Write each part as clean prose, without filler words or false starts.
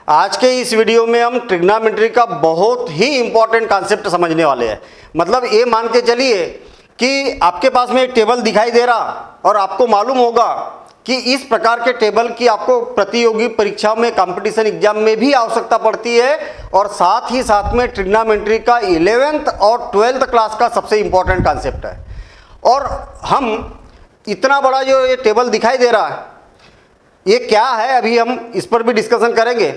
आज के इस वीडियो में हम ट्रिग्नोमेट्री का बहुत ही इंपॉर्टेंट कॉन्सेप्ट समझने वाले हैं। मतलब ये मान के चलिए कि आपके पास में एक टेबल दिखाई दे रहा और आपको मालूम होगा कि इस प्रकार के टेबल की आपको प्रतियोगी परीक्षा में, कंपटीशन एग्जाम में भी आवश्यकता पड़ती है और साथ ही साथ में ट्रिग्नोमेट्री का 11th और 12th क्लास का सबसे इंपॉर्टेंट कॉन्सेप्ट है। और हम इतना बड़ा जो ये टेबल दिखाई दे रहा है, ये क्या है, अभी हम इस पर भी डिस्कशन करेंगे।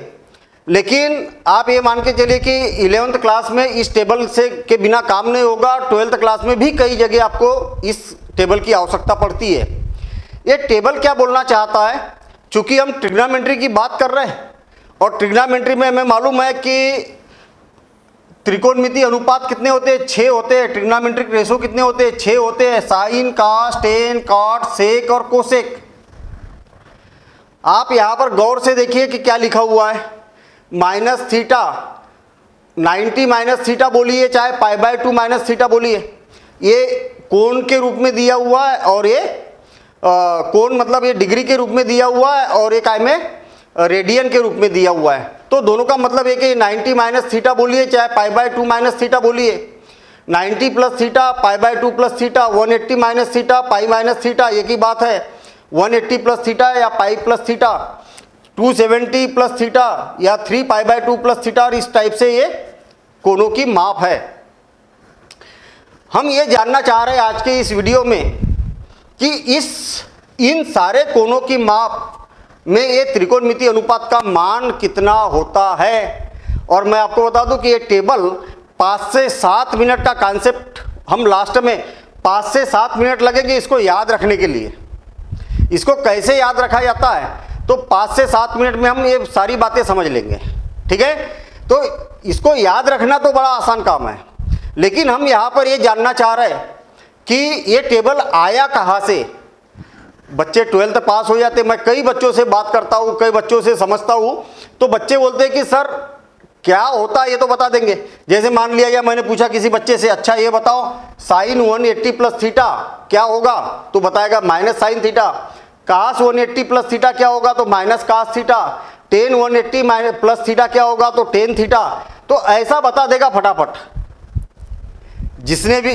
लेकिन आप ये मान के चलिए कि 11th क्लास में इस टेबल से के बिना काम नहीं होगा। 12th क्लास में भी कई जगह आपको इस टेबल की आवश्यकता पड़ती है। ये टेबल क्या बोलना चाहता है, चूंकि हम ट्रिग्नोमेट्री की बात कर रहे हैं और ट्रिग्नोमेट्री में हमें मालूम है कि त्रिकोणमितीय अनुपात कितने होते हैं, 6 होते हैं। ट्रिग्नोमेट्रिक रेशो कितने होते हैं, 6 होते हैं। साइन, कॉस, टेन, कॉट, सेक और कोसेक। आप यहां पर गौर से देखिए कि क्या लिखा हुआ है, माइनस थीटा, 90 माइनस थीटा बोलिए, चाहे π/2 माइनस थीटा बोलिए, ये कोण के रूप में दिया हुआ है और ये कोण मतलब ये डिग्री के रूप में दिया हुआ है और एक में रेडियन के रूप में दिया हुआ है। तो दोनों का मतलब एक ही, 90 माइनस थीटा बोलिए चाहे π/2 माइनस थीटा बोलिए। 90 plus theta, π/2 plus theta, 180 minus theta, pi minus theta, एक ही बात है। 180 प्लस थीटा या pi plus theta, 270 plus theta या 3π/2 प्लस थीटा, और इस टाइप से ये कोणों की माप है। हम ये जानना चाह रहे हैं आज के इस वीडियो में कि इन सारे कोणों की माप में ये त्रिकोणमितीय अनुपात का मान कितना होता है। और मैं आपको बता दूं कि ये टेबल 5 से 7 मिनट का कॉन्सेप्ट, हम लास्ट में 5 से 7 मिनट लगेंगे इसको याद रखने के लिए। इसको कैसे याद रखा जाता है, तो 5 से 7 मिनट में हम ये सारी बातें समझ लेंगे, ठीक है। तो इसको याद रखना तो बड़ा आसान काम है, लेकिन हम यहाँ पर ये जानना चाह रहे हैं कि ये टेबल आया कहाँ से। बच्चे 12th पास हो जाते, मैं कई बच्चों से बात करता हूँ, कई बच्चों से समझता हूँ, तो बच्चे बोलते हैं कि सर क्या होता है ये तो बता देंगे। जैसे मान लिया गया, मैंने पूछा किसी बच्चे से, अच्छा ये बताओ साइन 180 प्लस थीटा क्या होगा, तो बताएगा minus sine theta. Cos 180 plus theta क्या होगा, तो minus cos theta. Tan 180 plus theta क्या होगा, तो टेन थीटा। तो ऐसा बता देगा फटाफट, जिसने भी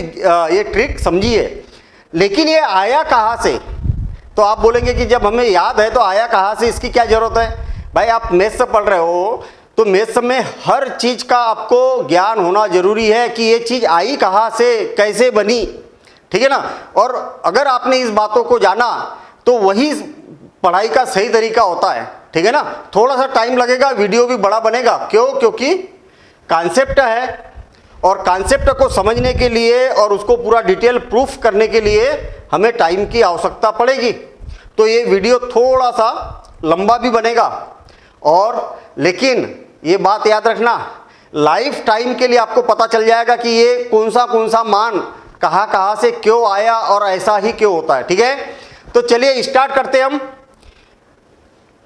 ये ट्रिक समझी है। लेकिन ये आया कहाँ से, तो आप बोलेंगे कि जब हमें याद है तो आया कहाँ से, इसकी क्या जरूरत है। भाई आप मैथ्स पढ़ रहे हो तो मैथ्स में हर चीज का आपको ज्ञान होना जरूरी है कि ये चीज आई कहाँ से, कैसे बनी, ठीक है ना। और अगर आपने इस बातों को जाना तो वही पढ़ाई का सही तरीका होता है, ठीक है ना। थोड़ा सा टाइम लगेगा, वीडियो भी बड़ा बनेगा, क्यों, क्योंकि कॉन्सेप्ट है और कॉन्सेप्ट को समझने के लिए और उसको पूरा डिटेल प्रूफ करने के लिए हमें टाइम की आवश्यकता पड़ेगी। तो ये वीडियो थोड़ा सा लंबा भी बनेगा, और लेकिन ये बात याद रखना, लाइफ टाइम के लिए आपको पता चल जाएगा कि ये कौन सा मान कहाँ से क्यों आया और ऐसा ही क्यों होता है, ठीक है। तो चलिए स्टार्ट करते हैं हम।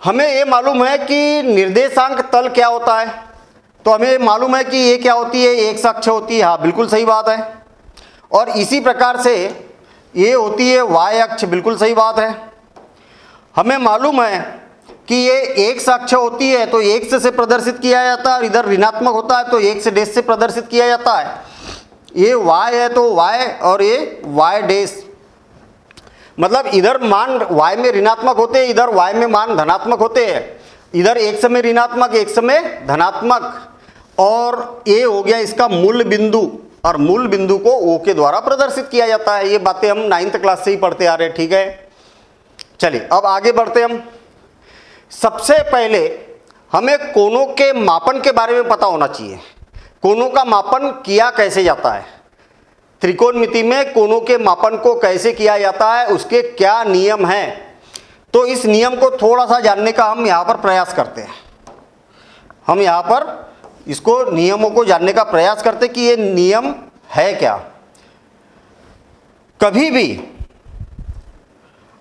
हमें ये मालूम है कि निर्देशांक तल क्या होता है, तो हमें मालूम है कि ये क्या होती है, एक्स अक्ष होती है, हाँ बिल्कुल सही बात है। और इसी प्रकार से ये होती है वाई अक्ष, बिल्कुल सही बात है। हमें मालूम है कि ये एक्स अक्ष होती है तो एक्स से प्रदर्शित किया जाता है, और इधर ऋणात्मक होता है तो एक्स डैश से प्रदर्शित किया जाता है। ये वाई है तो वाई, और ये वाई डैश, मतलब इधर मान वाई में ऋणात्मक होते हैं, इधर वाई में मान धनात्मक होते हैं। इधर एक्स में ऋणात्मक, एक्स में धनात्मक, और ये हो गया इसका मूल बिंदु, और मूल बिंदु को ओ के द्वारा प्रदर्शित किया जाता है। ये बातें हम 9th क्लास से ही पढ़ते आ रहे हैं, ठीक है। चलिए अब आगे बढ़ते हम। सबसे पहले हमें कोणों के मापन के बारे में पता होना चाहिए। कोणों का मापन किया कैसे जाता है, त्रिकोणमिति में कोणों के मापन को कैसे किया जाता है, उसके क्या नियम हैं। तो इस नियम को थोड़ा सा जानने का हम यहाँ पर प्रयास करते हैं। हम यहाँ पर इसको नियमों को जानने का प्रयास करते कि ये नियम है क्या। कभी भी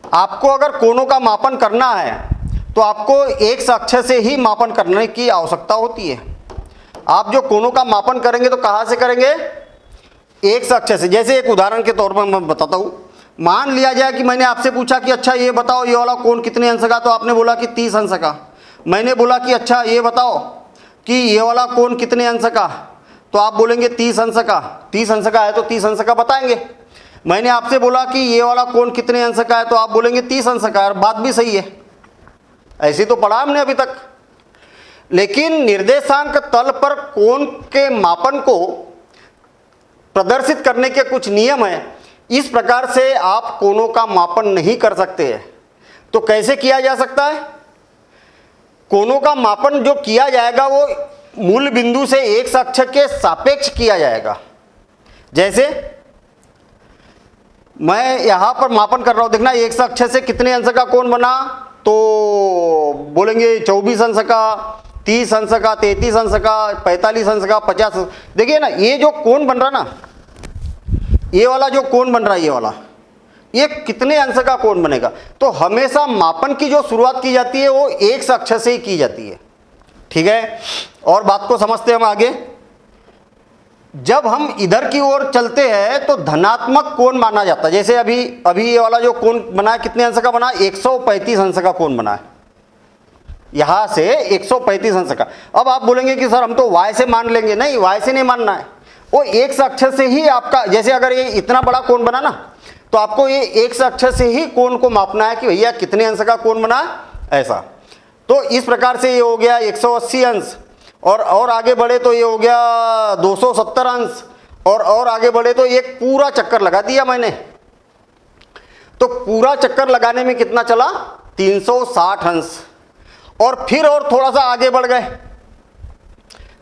आपको अगर कोणों का मापन करना है तो आपको एक्स अक्ष से ही मापन करने की आवश्यकता होती है। आप जो कोणों का मापन करेंगे तो कहाँ से करेंगे, एक्स अक्ष से। जैसे एक उदाहरण के तौर पर मैं बताता हूँ, मान लिया जाए कि मैंने आपसे पूछा कि अच्छा ये बताओ ये वाला कोण कितने अंश का, तो आपने बोला कि 30 अंश का। मैंने बोला कि अच्छा ये बताओ कि ये वाला कोण कितने अंश का, तो आप बोलेंगे 30 अंश का। 30 अंश का है तो 30 अंश का बताएंगे। मैंने आपसे बोला कि ये वाला कोण कितने अंश का है, तो आप बोलेंगे 30 अंश का है, और बात भी सही है। ऐसी तो पढ़ा हमने अभी तक। लेकिन निर्देशांक तल पर कोण के मापन को प्रदर्शित करने के कुछ नियम हैं। इस प्रकार से आप कोणों का मापन नहीं कर सकते हैं। तो कैसे किया जा सकता है? कोणों का मापन जो किया जाएगा वो मूल बिंदु से एक्स अक्ष के सापेक्ष किया जाएगा। जैसे मैं यहां पर मापन कर रहा हूं, देखना एक्स अक्ष से कितने अंश का कोण बना, तो बोलेंगे 24 अंश का, 30 अंश का, 33 अंश का, 45 अंश का, 50। देखिए ना, ये जो कोण बन रहा ना, ये वाला जो कोण बन रहा है, ये वाला, ये कितने अंश का कोण बनेगा। तो हमेशा मापन की जो शुरुआत की जाती है वो एक्स अक्ष से ही की जाती है। ठीक है, और बात को समझते हैं हम आगे। जब हम इधर की ओर चलते हैं तो धनात्मक कोण माना जाता है। जैसे अभी ये वाला जो कोण बना है, कितने अंश का बना है? 135 अंश का कोण बना है, यहां से 135 अंश का। अब आप बोलेंगे कि सर हम तो y से मान लेंगे। नहीं, y से नहीं मानना है, वो एक्स अक्ष से ही आपका, जैसे अगर ये इतना बड़ा कोण बना ना, तो आपको ये एक्स अक्ष से ही कोण को मापना है कि भैया कितने अंश का कोण बना है, ऐसा। तो इस प्रकार से ये हो गया 180 अंश, और आगे बढ़े तो ये हो गया 270 अंश, और आगे बढ़े तो एक पूरा चक्कर लगा दिया मैंने। तो पूरा चक्कर लगाने में कितना चला? 360 अंश। और फिर और थोड़ा सा आगे बढ़ गए।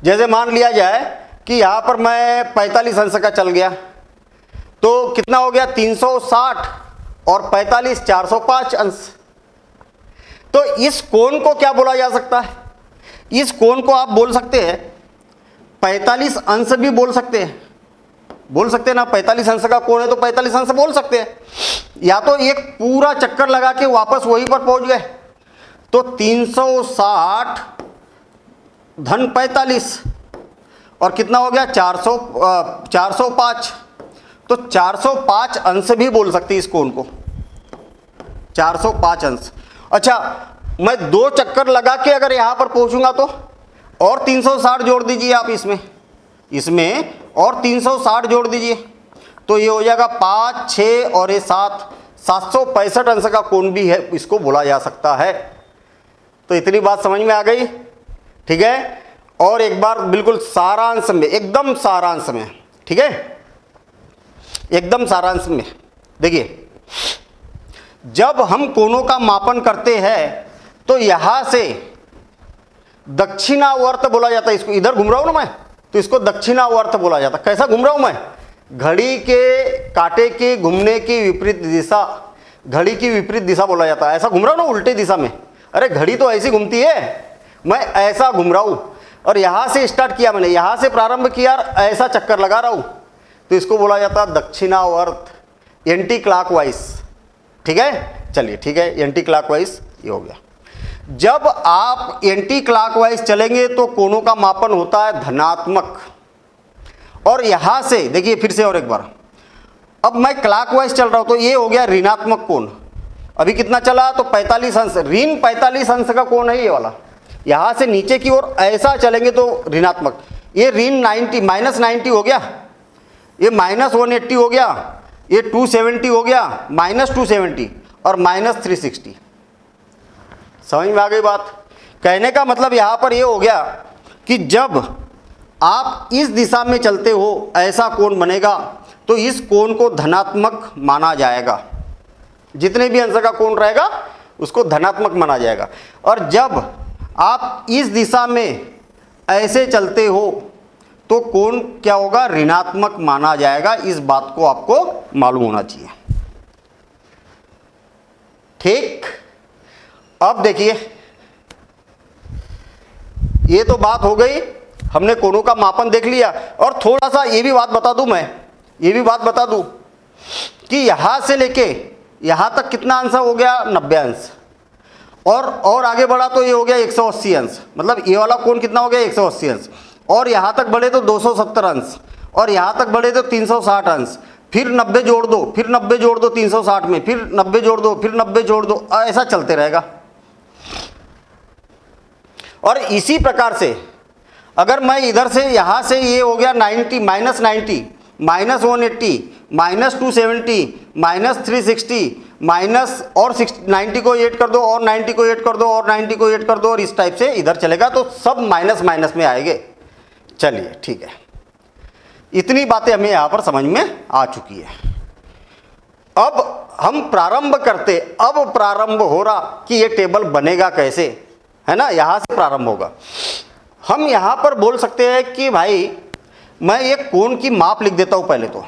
जैसे मान लिया जाए कि यहां पर मैं 45 अंश का चल गया, तो कितना हो गया? 360 और 45, 405 अंश। तो इस कोण को क्या बोला जा सकता है? इस कोण को आप बोल सकते हैं 45 अंश भी बोल सकते हैं। बोल सकते हैं ना, 45 अंश का कोण है तो 45 अंश बोल सकते हैं। या तो एक पूरा चक्कर लगा के वापस वहीं पर पहुंच गए, तो 360 धन 45 और कितना हो गया? 405। तो 405 अंश भी बोल सकते हैं इस कोण को, 405 अंश। अच्छा, मैं 2 चक्कर लगा के अगर यहां पर पहुंचूंगा तो और 360 जोड़ दीजिए आप इसमें और 360 जोड़ दीजिए, तो ये हो जाएगा 5, 6 और ये 7, 765 अंश का कोण भी है, इसको बोला जा सकता है। तो इतनी बात समझ में आ गई। ठीक है, और एक बार बिल्कुल सारांश में, एकदम सारांश में, ठीक है, एकदम सारांश में देखिए, जब हम कोणों का मापन करते हैं तो यहां से दक्षिणावर्त बोला जाता है। इसको इधर घूम रहा हूं ना मैं, तो इसको दक्षिणावर्त बोला जाता है। कैसा घूम रहा हूं मैं? घड़ी के कांटे की घूमने की विपरीत दिशा, घड़ी की विपरीत दिशा बोला जाता है। ऐसा घूम रहा हूं ना, उल्टे दिशा में। अरे घड़ी तो ऐसी घूमती है, मैं ऐसा घूम रहा हूं, और यहां से स्टार्ट किया मैंने, यहां से प्रारंभ किया और ऐसा चक्कर लगा रहा हूं, तो इसको बोला जाता है दक्षिणावर्त, एंटी क्लॉकवाइज। ठीक है, चलिए ठीक है, एंटी क्लॉकवाइज ये हो गया। जब आप एंटी क्लॉकवाइज चलेंगे तो कोणों का मापन होता है धनात्मक। और यहां से देखिए फिर से और एक बार, अब मैं क्लॉकवाइज चल रहा हूं तो ये हो गया ऋणात्मक कोण। अभी कितना चला? तो 45 अंश, ऋण 45 अंश का कोण है ये वाला। यहां से नीचे की ओर ऐसा चलेंगे तो ऋणात्मक, ये ऋण 90 माइनस 90 हो गया, ये माइनस 180 हो गया, ये 270 हो गया, माइनस 270 और माइनस 360। समझ में आ गई बात? कहने का मतलब यहां पर ये हो गया कि जब आप इस दिशा में चलते हो ऐसा कोण बनेगा, तो इस कोण को धनात्मक माना जाएगा। जितने भी अंश का कोण रहेगा उसको धनात्मक माना जाएगा। और जब आप इस दिशा में ऐसे चलते हो तो कोण क्या होगा? ऋणात्मक माना जाएगा। इस बात को आपको मालूम होना चाहिए। ठीक, अब देखिए, ये तो बात हो गई, हमने कोणों का मापन देख लिया। और थोड़ा सा ये भी बात बता दूं, मैं ये भी बात बता दूं कि यहां से लेके यहां तक कितना अंश हो गया? 90 अंश। और आगे बढ़ा तो ये हो गया 180 अंश, मतलब ये वाला कोण कितना हो गया? 180 अंश। और यहां तक बढ़े तो 270 अंश, और यहां तक बढ़े तो 360 अंश। फिर 90 जोड़ दो, फिर 90 जोड़ दो 360 में, फिर 90 जोड़ दो, फिर 90 जोड़ दो, ऐसा चलते रहेगा। और इसी प्रकार से अगर मैं इधर से यहाँ से ये हो गया 90 minus 90 minus 180 minus 270 minus 360 minus और 90 को ऐड कर दो और 90 को ऐड कर दो और 90 को ऐड कर दो और इस टाइप से इधर चलेगा, तो सब माइनस माइनस में आएंगे। चलिए ठीक है, इतनी बातें हमें यहाँ पर समझ में आ चुकी है। अब हम प्रारंभ करते, अब प्रारंभ हो रहा कि ये टेबल बनेगा कैसे, है ना, यहाँ से प्रारंभ होगा। हम यहाँ पर बोल सकते हैं कि भाई मैं एक कोण की माप लिख देता हूँ। पहले तो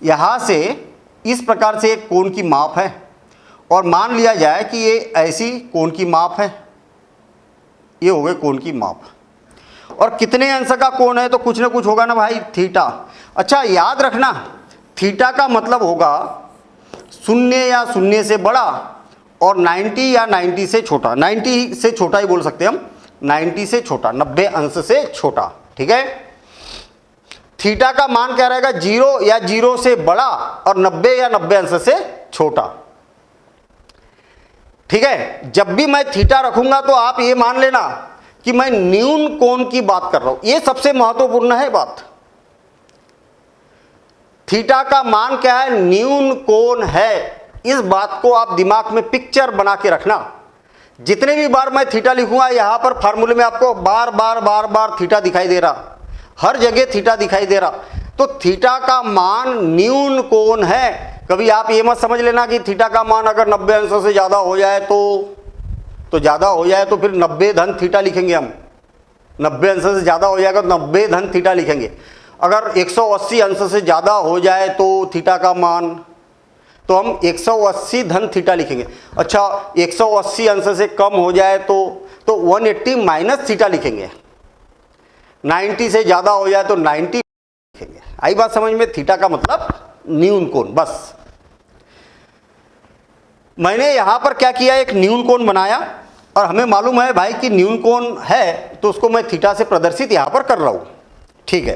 यहाँ से इस प्रकार से एक कोण की माप है और मान लिया जाए कि ये ऐसी कोण की माप है, ये हो गए कोण की माप। और कितने अंश का कोण है, तो कुछ ना कुछ होगा ना भाई, थीटा। अच्छा याद रखना, थीटा का मतलब होगा शून्य या शून्य से बड़ा और 90 या 90 से छोटा। 90 से छोटा ही बोल सकते हैं हम, 90 से छोटा, 90 अंश से छोटा। ठीक है, थीटा का मान क्या रहेगा, 0 या 0 से बड़ा और 90 या 90 अंश से छोटा। ठीक है, जब भी मैं थीटा रखूंगा तो आप ये मान लेना कि मैं न्यून कोण की बात कर रहा हूं। ये सबसे महत्वपूर्ण है बात। थीटा का मान क्या है, न्यून कोण है। इस बात को आप दिमाग में पिक्चर बना के रखना। जितने भी बार मैं थीटा लिखूंगा, यहां पर फार्मूले में आपको बार बार थीटा दिखाई दे रहा, हर जगह थीटा दिखाई दे रहा। तो थीटा का मान न्यून कोण है। कभी आप ये मत समझ लेना कि थीटा का मान अगर 90 अंश से ज्यादा हो जाए तो ज्यादा हो जाए तो फिर 90 धन थीटा लिखेंगे हम। 90 अंश से ज्यादा हो जाएगा तो 90 धन थीटा लिखेंगे। अगर 180 अंश से ज्यादा हो जाए तो थीटा का मान, तो हम 180 धन थीटा लिखेंगे। अच्छा 180 अंश से कम हो जाए तो 180 माइनस थीटा लिखेंगे। 90 से ज्यादा हो जाए तो 90 लिखेंगे। आई बात समझ में? थीटा का मतलब न्यून कोण। बस मैंने यहां पर क्या किया, एक न्यून कोण बनाया और हमें मालूम है भाई कि न्यून कोण है, तो उसको मैं थीटा से प्रदर्शित यहां पर कर रहा हूं। ठीक है,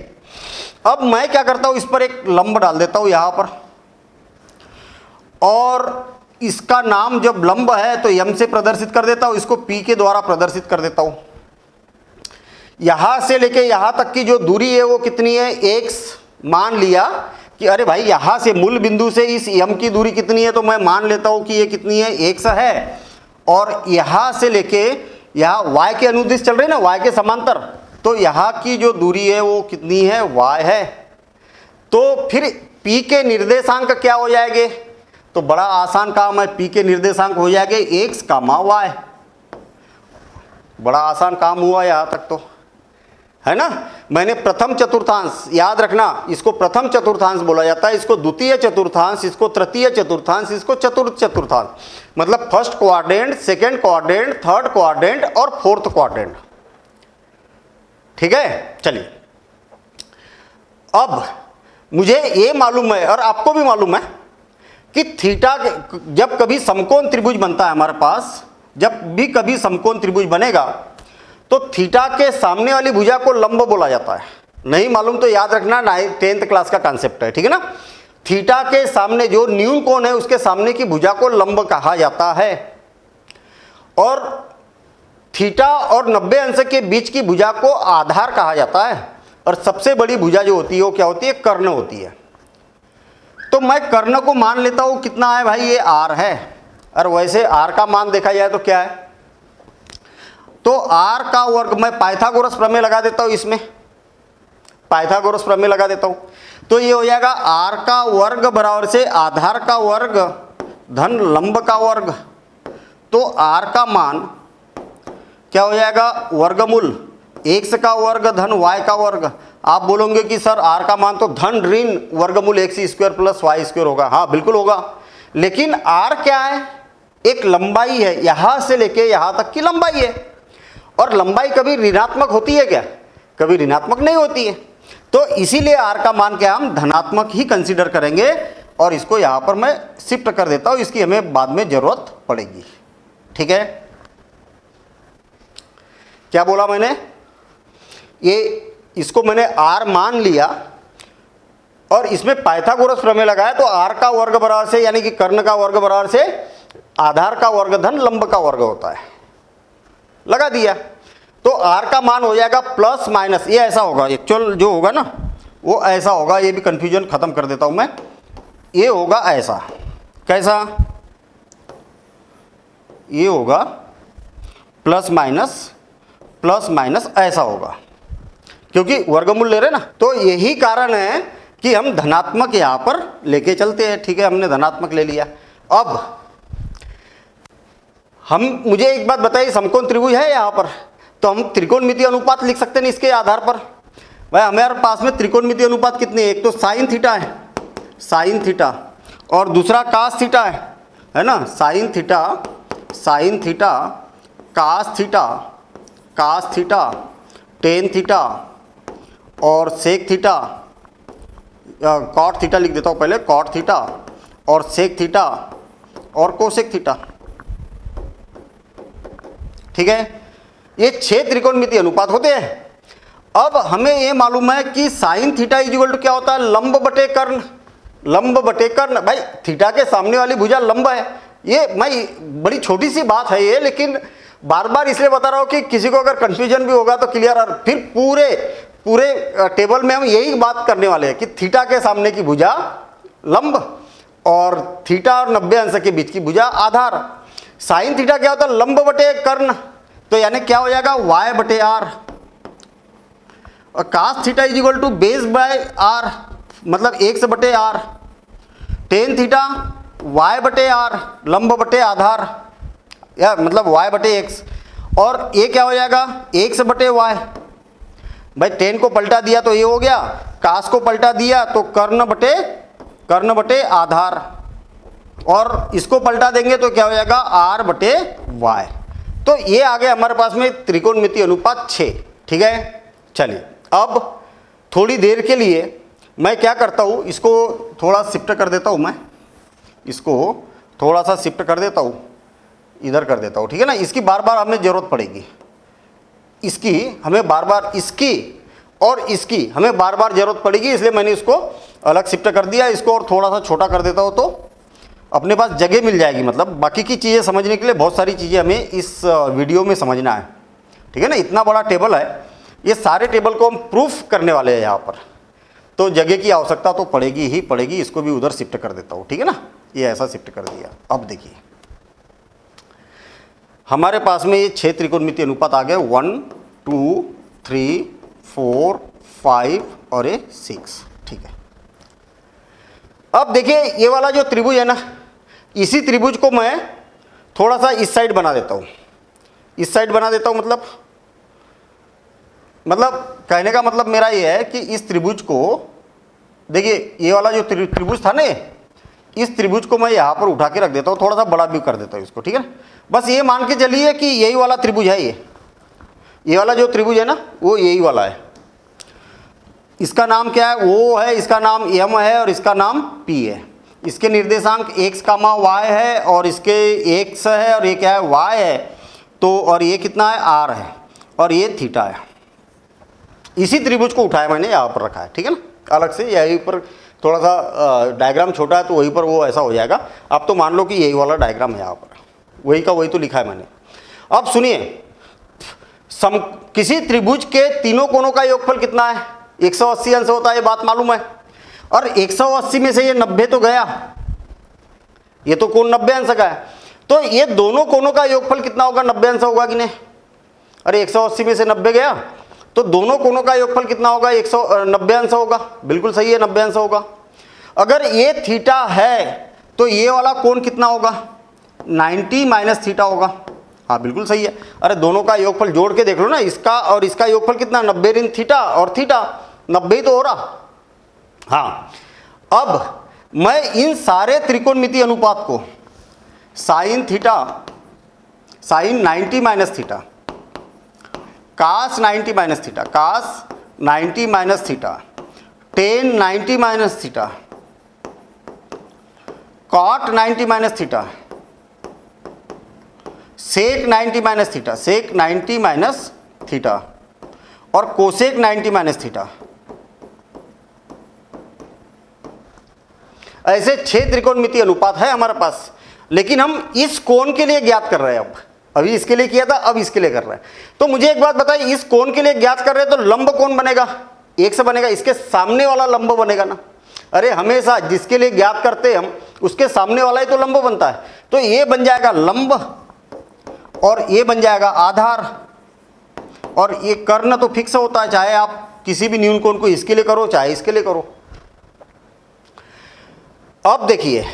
अब मैं क्या करता हूं, इस पर एक लंब डाल देता हूं यहां पर, और इसका नाम जब लंब है तो यम से प्रदर्शित कर देता हूं, इसको पी के द्वारा प्रदर्शित कर देता हूं। यहां से लेके यहां तक की जो दूरी है वो कितनी है, x। मान लिया कि अरे भाई यहां से मूल बिंदु से इस यम की दूरी कितनी है, तो मैं मान लेता हूं कि ये कितनी है, x है। और यहां से लेके यहां y के अनुदिश चल रही है ना, y के समांतर, तो यहां की जो दूरी है वो कितनी है, y है। तो फिर p के निर्देशांक क्या हो जाएंगे, तो बड़ा आसान काम है, p के निर्देशांक हो जाएंगे x, y। बड़ा आसान काम हुआ यहां तक तो, है ना। मैंने प्रथम चतुर्थांश, याद रखना इसको प्रथम चतुर्थांश बोला जाता है, इसको द्वितीय चतुर्थांश, इसको तृतीय चतुर्थांश, इसको चतुर्थ चतुर्थांश। मतलब first quadrant, second quadrant, third quadrant और फोर्थ क्वाड्रेंट। ठीक है, चलिए अब मुझे ये मालूम है और आपको भी मालूम है कि थीटा जब कभी समकोण त्रिभुज बनता है हमारे पास, जब भी कभी समकोण त्रिभुज बनेगा तो थीटा के सामने वाली भुजा को लंब बोला जाता है। नहीं मालूम तो याद रखना, 10th क्लास का कॉन्सेप्ट है। ठीक है ना, थीटा के सामने जो न्यून कोण है उसके सामने की भुजा को लंब कहा जाता है। और थीटा और 90 अंश के बीच की भुजा को आधार कहा जाता है। और सबसे बड़ी भुजा जो होती है वो क्या होती है, कर्ण होती है। तो मैं कर्ण को मान लेता हूं कितना है भाई, ये r है। और वैसे r का मान देखा जाए तो क्या है, तो r का वर्ग, मैं पाइथागोरस प्रमेय लगा देता हूं, इसमें पाइथागोरस प्रमेय लगा देता हूं, तो ये हो जाएगा r का वर्ग बराबर से आधार का वर्ग धन लंब का वर्ग। तो r का मान क्या हो जाएगा, वर्गमूल x का वर्ग धन y का वर्ग। आप बोलोगे कि सर r का मान तो धन ऋण वर्गमूल x square plus y square होगा। हाँ बिल्कुल होगा, लेकिन r क्या है, एक लंबाई है, यहां से लेके यहां तक की लंबाई है। और लंबाई कभी ऋणात्मक होती है क्या, कभी ऋणात्मक नहीं होती है। तो इसीलिए r का मान क्या हम धनात्मक ही कंसीडर करेंगे। और इसको यहां पर मैं शिफ्ट कर देता हूं, इसकी हमें बाद में जरूरत पड़ेगी। ठीक है, क्या बोला मैंने, ये इसको मैंने r मान लिया और इसमें पाइथागोरस प्रमेय लगाया, तो r का वर्ग बराबर से, यानी कि कर्ण का वर्ग बराबर से आधार का वर्ग धन लंब का वर्ग होता है, लगा दिया। तो r का मान हो जाएगा प्लस माइनस, ये ऐसा होगा एक्चुअल जो होगा ना वो ऐसा होगा, ये भी कंफ्यूजन खत्म कर देता हूं मैं, ये होगा ऐसा, कैसा, ये होगा प्लस माइनस ऐसा होगा, क्योंकि वर्गमूल ले रहे ना। तो यही कारण है कि हम धनात्मक यहां पर लेके चलते हैं। ठीक है, हमने धनात्मक ले लिया। अब मुझे एक बात बताइए, समकोण त्रिभुज है यहां पर, तो हम त्रिकोणमितीय अनुपात लिख सकते हैं इसके आधार पर। भाई हमारे पास में त्रिकोणमितीय अनुपात कितने हैं, एक तो साइन थीटा है, साइन थीटा, और दूसरा कास थीटा है ना, sine theta cos theta tan theta और सेक थीटा, कॉट थीटा लिख देता हूं पहले, कॉट थीटा और सेक थीटा और कोसेक थीटा। ठीक है, ये 6 त्रिकोणमितीय अनुपात होते हैं। अब हमें ये मालूम है कि साइन थीटा इक्वल टू क्या होता है, लंब बटे कर्ण, लंब बटे कर्ण। भाई थीटा के सामने वाली भुजा लंब है, ये मैं बड़ी छोटी सी बात है ये, लेकिन बार बार इसलिए बता रहा हूं कि किसी को अगर कंफ्यूजन भी होगा तो क्लियर। और फिर पूरे टेबल में हम यही बात करने वाले हैं कि थीटा के सामने की भुजा लंब और थीटा और 90 अंश के बीच की भुजा आधार। साइन थीटा क्या होता है, लंब बटे कर्ण, तो यानी क्या हो जाएगा y बटे आर, और cos theta is equal to base by r, मतलब x बटे आर, टेन थीटा y बटे आर, लंब बटे आधार, या मतलब y बटे x, और ये क्या हो जाएगा x बटे y। भाई टेन को पलटा दिया तो ये हो गया, कास को पलटा दिया तो कर्ण बटे आधार, और इसको पलटा देंगे तो क्या हो जाएगा r बटे y। तो ये आ गया हमारे पास में त्रिकोणमितीय अनुपात 6। ठीक है, चलिए अब थोड़ी देर के लिए मैं क्या करता हूँ, इसको थोड़ा शिफ्ट कर देता हूँ, मैं इसको थोड़ा सा शिफ्ट कर देता हूँ, इधर कर देता हूँ। ठीक है ना, इसकी बार बार हमें ज़रूरत पड़ेगी, इसकी हमें बार बार, इसकी और इसकी हमें बार बार ज़रूरत पड़ेगी, इसलिए मैंने इसको अलग शिफ्ट कर दिया। इसको और थोड़ा सा छोटा कर देता हूँ तो अपने पास जगह मिल जाएगी। मतलब बाकी की चीज़ें समझने के लिए बहुत सारी चीज़ें हमें इस वीडियो में समझना है। ठीक है ना, इतना बड़ा टेबल है, ये सारे टेबल को हम प्रूफ करने वाले हैं यहाँ पर, तो जगह की आवश्यकता तो पड़ेगी ही पड़ेगी। इसको भी उधर शिफ्ट कर देता हूँ। ठीक है ना, ये ऐसा शिफ्ट कर दिया। अब देखिए हमारे पास में ये 6 त्रिकोणमितीय अनुपात आ गए, 1 2 3 4 5 और ये 6। ठीक है, अब देखिए ये वाला जो त्रिभुज है ना, इसी त्रिभुज को मैं थोड़ा सा इस साइड बना देता हूँ, इस साइड बना देता हूँ। मतलब कहने का मतलब मेरा ये है कि इस त्रिभुज को देखिए, ये वाला जो त्रिभुज था ना, इस त्रिभुज को मैं यहाँ पर उठा के रख देता हूँ, थोड़ा सा बड़ा भी कर देता हूँ इसको। ठीक है ना, बस ये मान के चलिए कि यही वाला त्रिभुज है, ये वाला जो त्रिभुज है ना वो यही वाला है। इसका नाम क्या है, O है, इसका नाम M है और इसका नाम P है। इसके निर्देशांक x, y है और इसके x है और ये क्या है y है, तो और ये कितना है r है और ये थीटा है। इसी त्रिभुज को उठाया मैंने, यहाँ पर रखा है। ठीक है ना, अलग से यहीं पर थोड़ा सा डायग्राम छोटा है तो वहीं पर वो ऐसा हो जाएगा। अब तो मान लो कि यही वाला डायग्राम है, यहाँ पर वही का वही तो लिखा है मैंने। अब सुनिए, किसी त्रिभुज के तीनों कोणों का योगफल कितना है, 180 अंश होता है, ये बात मालूम है। और 180 में से ये 90 तो गया, ये तो कोण 90 अंश का है, तो ये दोनों कोणों का योगफल कितना होगा, 90 अंश होगा कि नहीं। अरे 180 में से 90 गया तो दोनों कोणों का योगफल कितना होगा, 190 अंश होगा। बिल्कुल सही है, 90 अंश होगा। अगर ये थीटा है तो ये वाला कोण कितना होगा, 90 माइनस थीटा होगा। हाँ बिल्कुल सही है। अरे दोनों का योगफल जोड़ के देख लो ना, इसका और इसका योगफल कितना, 90 ऋण थीटा और थीटा, 90 ही तो हो रहा। हाँ, अब मैं इन सारे त्रिकोणमितीय अनुपात को sine theta, sine 90 minus theta, cos 90 minus theta, cos 90 minus theta, tan 90 minus theta, cot 90 minus theta, sec 90 minus theta, sec 90 minus theta और कोसेक 90 माइनस थीटा, ऐसे 6 त्रिकोणमितीय अनुपात है हमारे पास। लेकिन हम इस कोण के लिए ज्ञात कर रहे हैं। अब अभी इसके लिए किया था, अब इसके लिए कर रहे हैं। तो मुझे एक बात बताइए, इस कोण के लिए ज्ञात कर रहे हैं तो लंब कौन बनेगा? एक से बनेगा, इसके सामने वाला लंब बनेगा ना। अरे हमेशा जिसके लिए ज्ञात करते हैं हम, उसके सामने वाला ही तो लंब बनता है। तो ये बन जाएगा लंब और ये बन जाएगा आधार, और ये कर्ण तो फिक्स होता है, चाहे आप किसी भी न्यून कोण को इसके लिए करो चाहे इसके लिए करो। अब देखिए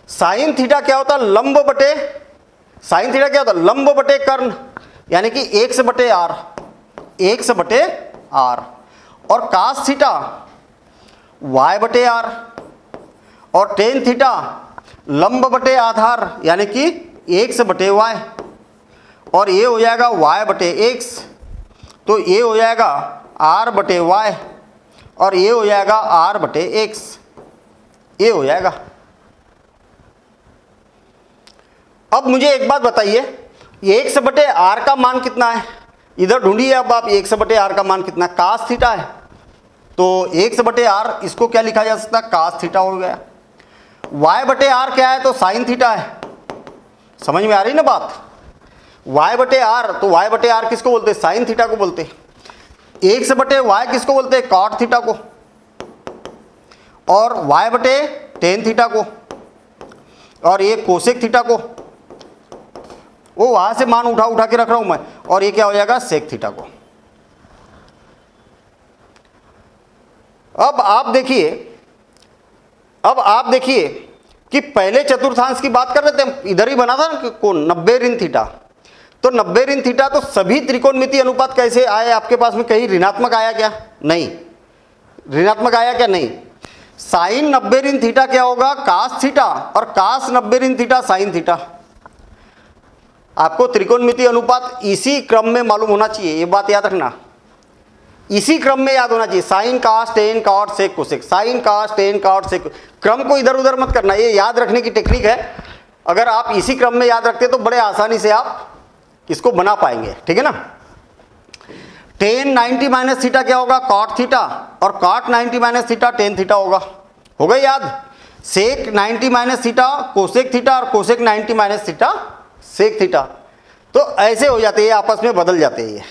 साइन थीटा क्या होता है? लंब बटे, साइन थीटा क्या होता है? लंब बटे कर्ण, यानी कि x बटे आर, x बटे आर। और कास थीटा y बटे आर, और टेन थीटा लंब बटे आधार, यानी कि x बटे y, और ये हो जाएगा y बटे x, तो ये हो जाएगा r बटे y, और ये हो जाएगा r बटे x, ये हो जाएगा। अब मुझे एक बात बताइए, x बटे आर का मान कितना है? इधर ढूंढिए अब आप, x बटे आर का मान कितना? कास थीटा है, तो x बटे आर इसको क्या लिखा जा सकता है? कास थीटा हो गया। y बटे आर क्या है? तो साइन थीटा है। समझ में आ रही ना बात? y बटे आर, तो y बटे आर किसको बोलते हैं? साइन थीटा को बोलते हैं। x बटे y किसको बोलते हैं? कॉट थीटा को। और y बटे टेन थीटा को, और ये कोसेक थीटा को। वो वहां से मान उठा उठा के रख रहा हूं मैं, और ये क्या हो जाएगा? सेक थीटा को। अब आप देखिए कि पहले चतुर्थांश की बात कर रहे थे हम, इधर ही बना था ना कौन? 90 ऋण थीटा। तो 90 ऋण थीटा, तो सभी त्रिकोणमितीय अनुपात कैसे आए आपके पास में? कहीं ऋणात्मक आया क्या? नहीं। ऋणात्मक आया क्या? नहीं। साइन 90 ऋण थीटा क्या होगा? कास थीटा, और कास 90 ऋण थीटा साइन थीटा। आपको त्रिकोणमितीय अनुपात इसी क्रम में मालूम होना चाहिए, ये बात याद रखना, इसी क्रम में याद होना चाहिए। Sine cos tan cot sec cosec, sine cos tan cot sec, क्रम को इधर उधर मत करना, ये याद रखने की टेक्निक है। अगर आप इसी क्रम में याद रखते तो बड़े आसानी से आप इसको बना पाएंगे, ठीक है ना। टेन 90 माइनस थीटा क्या होगा? कॉट थीटा, और cot 90 minus theta tan theta होगा। हो गई याद? Sec 90 minus theta cosec theta, और cosec 90 minus theta sec theta. तो ऐसे हो जाते हैं, आपस में बदल जाते हैं। ये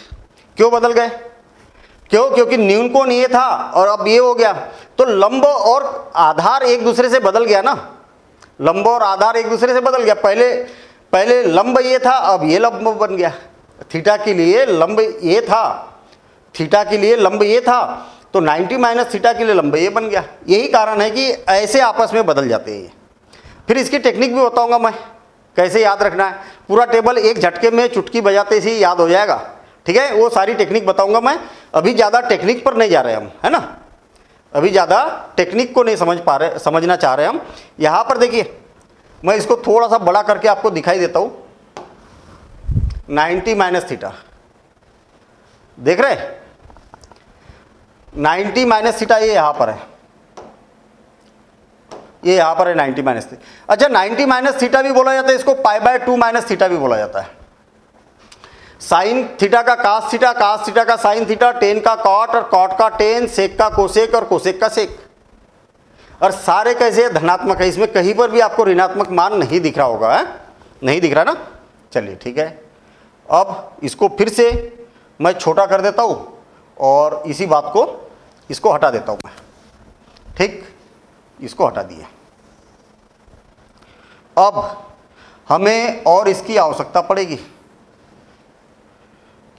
क्यों बदल गए? क्यों? क्योंकि न्यून कोण ये था और अब ये हो गया, तो लंब और आधार एक दूसरे से बदल गया ना। लंब और आधार एक दूसरे से बदल गया। पहले लंब ये था, अब ये लंब बन गया। थीटा के लिए लंब ये था, थीटा के लिए लंब ये था, तो 90 माइनस थीटा के लिए लंब ये बन गया। यही कारण है कि ऐसे आपस में बदल जाते हैं। फिर इसकी टेक्निक भी बताऊंगा मैं, कैसे याद रखना है। पूरा टेबल एक झटके में चुटकी बजाते से ही याद हो जाएगा, ठीक है। वो सारी टेक्निक बताऊंगा मैं। अभी ज़्यादा टेक्निक पर नहीं जा रहे हम, है ना। अभी ज़्यादा टेक्निक को नहीं समझना चाह रहे हम। यहाँ पर देखिए, मैं इसको थोड़ा सा बड़ा करके आपको दिखाई देता हूँ। 90 माइनस थीटा, देख रहे? 90 माइनस थीटा ये यहाँ पर है, ये यहाँ पर है 90 माइनस थीटा। अच्छा, 90 माइनस थीटा भी बोला जाता है इसको, पाई बाय 2 माइनस थीटा भी बोला जाता है। साइन थीटा का कास थीटा, कास थीटा का साइन थीटा, टेन का कॉट और कॉट का टेन, सेक का कोसेक और कोसेक का सेक। और सारे कैसे धनात्मक है, इसमें कहीं पर भी आपको ऋणात्मक मान नहीं दिख रहा होगा, है? नहीं दिख रहा ना। चलिए ठीक है, अब इसको फिर से मैं छोटा कर देता हूँ और इसी बात को इसको हटा देता हूँ मैं, ठीक। इसको हटा दिए। अब हमें और इसकी आवश्यकता पड़ेगी,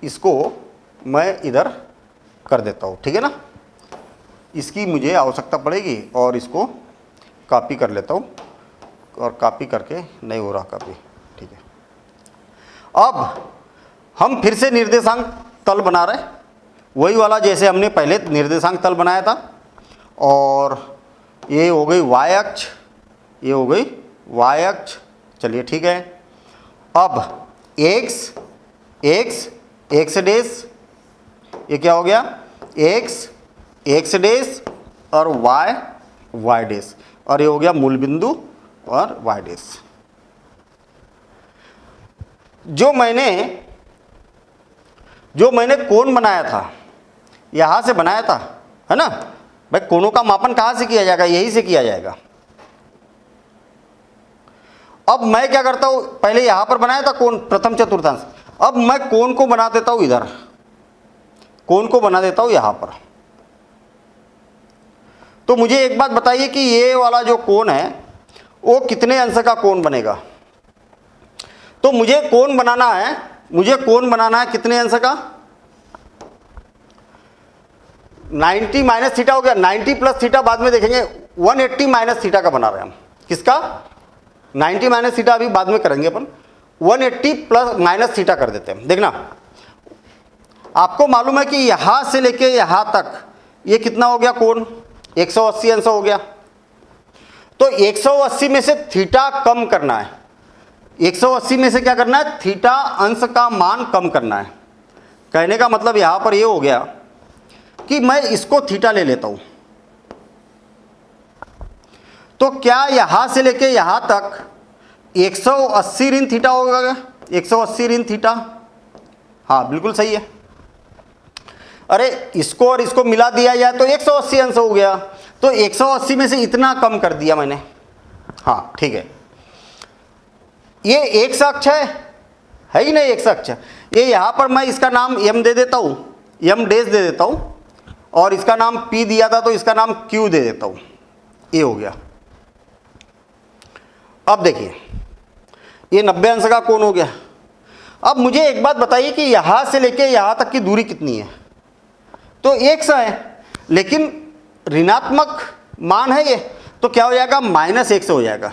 इसको मैं इधर कर देता हूँ, ठीक है ना। इसकी मुझे आवश्यकता पड़ेगी और इसको कॉपी कर लेता हूँ, और कॉपी करके नहीं हो रहा कॉपी, ठीक है। अब हम फिर से निर्देशांक तल बना रहे हैं, वही वाला जैसे हमने पहले निर्देशांक तल बनाया था। और ये हो गई y अक्ष, ये हो गई y अक्ष। चलिए ठीक है। अब x डैश, ये क्या हो गया? x डैश और y डैश, और ये हो गया मूल बिंदु और y डैश। जो मैंने कोण बनाया था, यहाँ से बनाया था, है ना भाई। कोणों का मापन कहाँ से किया जाएगा? यहीं से किया जाएगा। अब मैं क्या करता हूं, पहले यहां पर बनाया था कोण प्रथम चतुर्थांश, अब मैं कोण को बना देता हूं इधर, कोण को बना देता हूं यहां पर। तो मुझे एक बात बताइए कि ये वाला जो कोण है वो कितने अंश का कोण बनेगा। तो मुझे कोण बनाना है, मुझे कोण बनाना है कितने अंश का, 90 माइनस थीटा हो गया, 90 प्लस थीटा बाद में देखेंगे, 180 माइनस थीटा का बना रहे हैं हम। किसका, 90 माइनस थीटा अभी बाद में करेंगे अपन, 180 प्लस माइनस थीटा कर देते हैं। देखना आपको मालूम है कि यहां से लेके यहां तक ये कितना हो गया कोण, 180 अंश हो गया। तो 180 में से थीटा कम करना है, 180 में से क्या करना है, थीटा अंश का मान कम करना है। कहने का मतलब यहां पर ये हो गया कि मैं इसको थीटा ले लेता हूं, तो क्या यहां से लेके यहां तक 180 ऋण थीटा होगा, 180 ऋण थीटा, हाँ बिल्कुल सही है। अरे इसको और इसको मिला दिया जाए तो 180 अंश हो गया, तो 180 में से इतना कम कर दिया मैंने, हाँ ठीक है। ये एक अक्ष है ही नहीं, एक अक्ष, ये यहां पर मैं इसका नाम m दे देता हूं, m डैश दे देता हूं, और इसका नाम p दिया था तो इसका नाम q दे देता हूं, ये हो गया। अब देखिए ये 90 अंश का कोण हो गया। अब मुझे एक बात बताइए कि यहां से लेके यहां तक की दूरी कितनी है, तो 100 है, लेकिन ऋणात्मक मान है ये, तो क्या हो जाएगा, -100 हो जाएगा।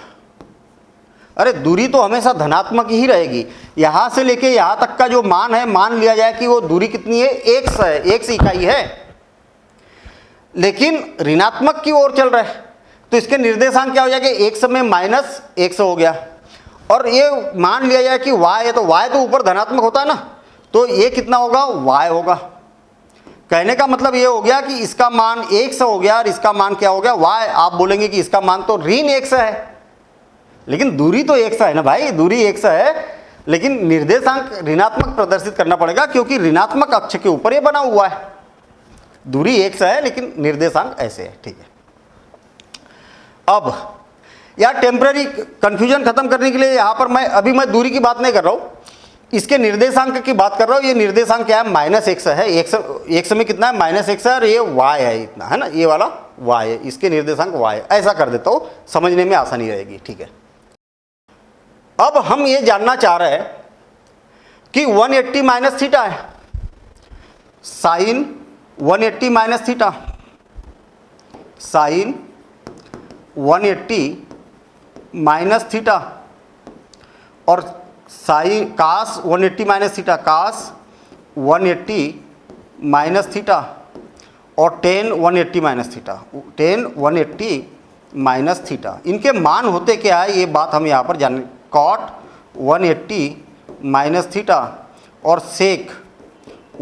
अरे दूरी तो हमेशा धनात्मक ही रहेगी, यहां से लेके यहां तक का जो मान है, मान लिया जाए कि वो दूरी कितनी है, 100 है, 1 इकाई है, लेकिन ऋणात्मक की ओर चल रहा है, तो इसके निर्देशांक क्या हो जाएगा, 100 में -100 हो गया। और ये मान लिया जाए कि y है, तो y तो ऊपर धनात्मक होता है ना, तो ये कितना होगा, y होगा। कहने का मतलब ये हो गया कि इसका मान 100 हो गया और इसका मान क्या हो गया, y। आप बोलेंगे कि इसका मान तो ऋण 100 है, लेकिन दूरी तो 100 है ना भाई, दूरी 100 है, लेकिन निर्देशांक ऋणात्मक प्रदर्शित करना पड़ेगा क्योंकि ऋणात्मक अक्ष के ऊपर ये बना हुआ है। दूरी 100 है लेकिन निर्देशांक ऐसे है, ठीक है। अब यार टेम्पररी कंफ्यूजन खत्म करने के लिए यहां पर मैं दूरी की बात नहीं कर रहा हूं, इसके निर्देशांक की बात कर रहा हूं। ये निर्देशांक क्या है, -100 है, 100 में कितना है, -100 है, और ये y है इतना, है ना, ये वाला y है, इसके निर्देशांक y है। ऐसा कर देता हूं, समझने में आसानी रहेगी, ठीक है। अब हम ये जानना चाह रहे हैं कि 180 माइनस थीटा है, sine 180 minus theta, sine 180 minus theta, और sine cos 180 minus theta, cos 180 minus theta, और tan 180 minus theta, tan 180 minus theta. इनके मान होते क्या है ये बात हम यहाँ पर जान, कॉट 180 माइनस थीटा और सेक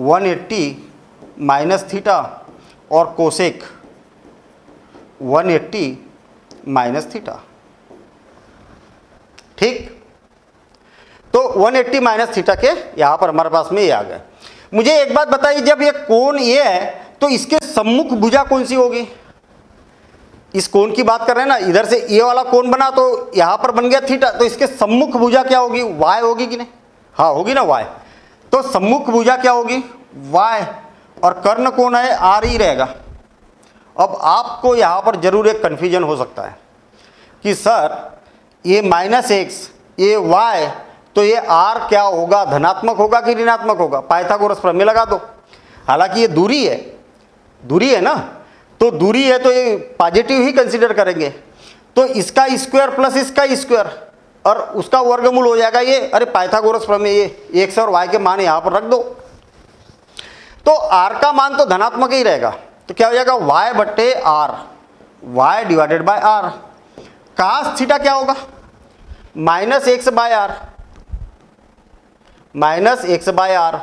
180 माइनस थीटा और कोसेक 180 माइनस थीटा, ठीक। तो 180 माइनस थीटा के यहाँ पर हमारे पास में ये आ गया। मुझे एक बात बताइए, जब ये कोण ये है तो इसके सम्मुख भुजा कौन सी होगी, इस कोण की बात कर रहे हैं ना, इधर से ये वाला कोण बना तो यहाँ पर बन गया थीटा, तो इसके सम्मुख भुजा क्या होगी, y होगी कि नहीं, हाँ होगी ना y। तो सम्मुख भुजा क्या होगी, y, और कर्ण कोण है r ही रहेगा। अब आपको यहाँ पर जरूर एक कन्फ्यूजन हो सकता है कि सर ये -x, ये y, तो ये r क्या होगा, धनात्मक होगा कि ऋणात्मक होगा, पाइथागोरस प्रमेय लगा दो। हालांकि ये दूरी है, दूरी है ना, तो दूरी है तो ये पॉजिटिव ही कंसीडर करेंगे, तो इसका स्क्वायर प्लस इसका स्क्वायर और उसका वर्गमूल हो जाएगा ये, अरे पाइथागोरस प्रमेय, ये x और y के मान यहाँ पर रख दो, तो r का मान तो धनात्मक ही रहेगा, तो क्या हो जाएगा, y बट्टे r, y divided by r। Cos theta क्या होगा, -x by r, -x by r,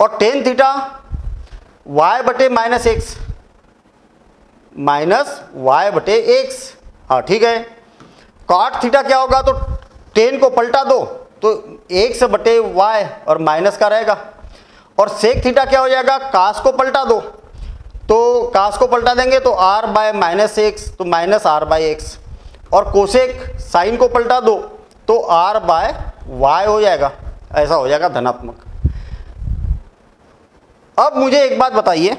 और टेन थीटा y बटे -x, -y बटे x, हाँ ठीक है। कॉट थीटा क्या होगा, तो टेन को पलटा दो तो x बटे y और माइनस का रहेगा, और सेक थीटा क्या हो जाएगा, कास को पलटा दो तो कास को पलटा देंगे तो r बाय -x, तो -r बाय x, और कोसेक साइन को पलटा दो तो r बाय वाई हो जाएगा, ऐसा हो जाएगा धनात्मक। अब मुझे एक बात बताइए,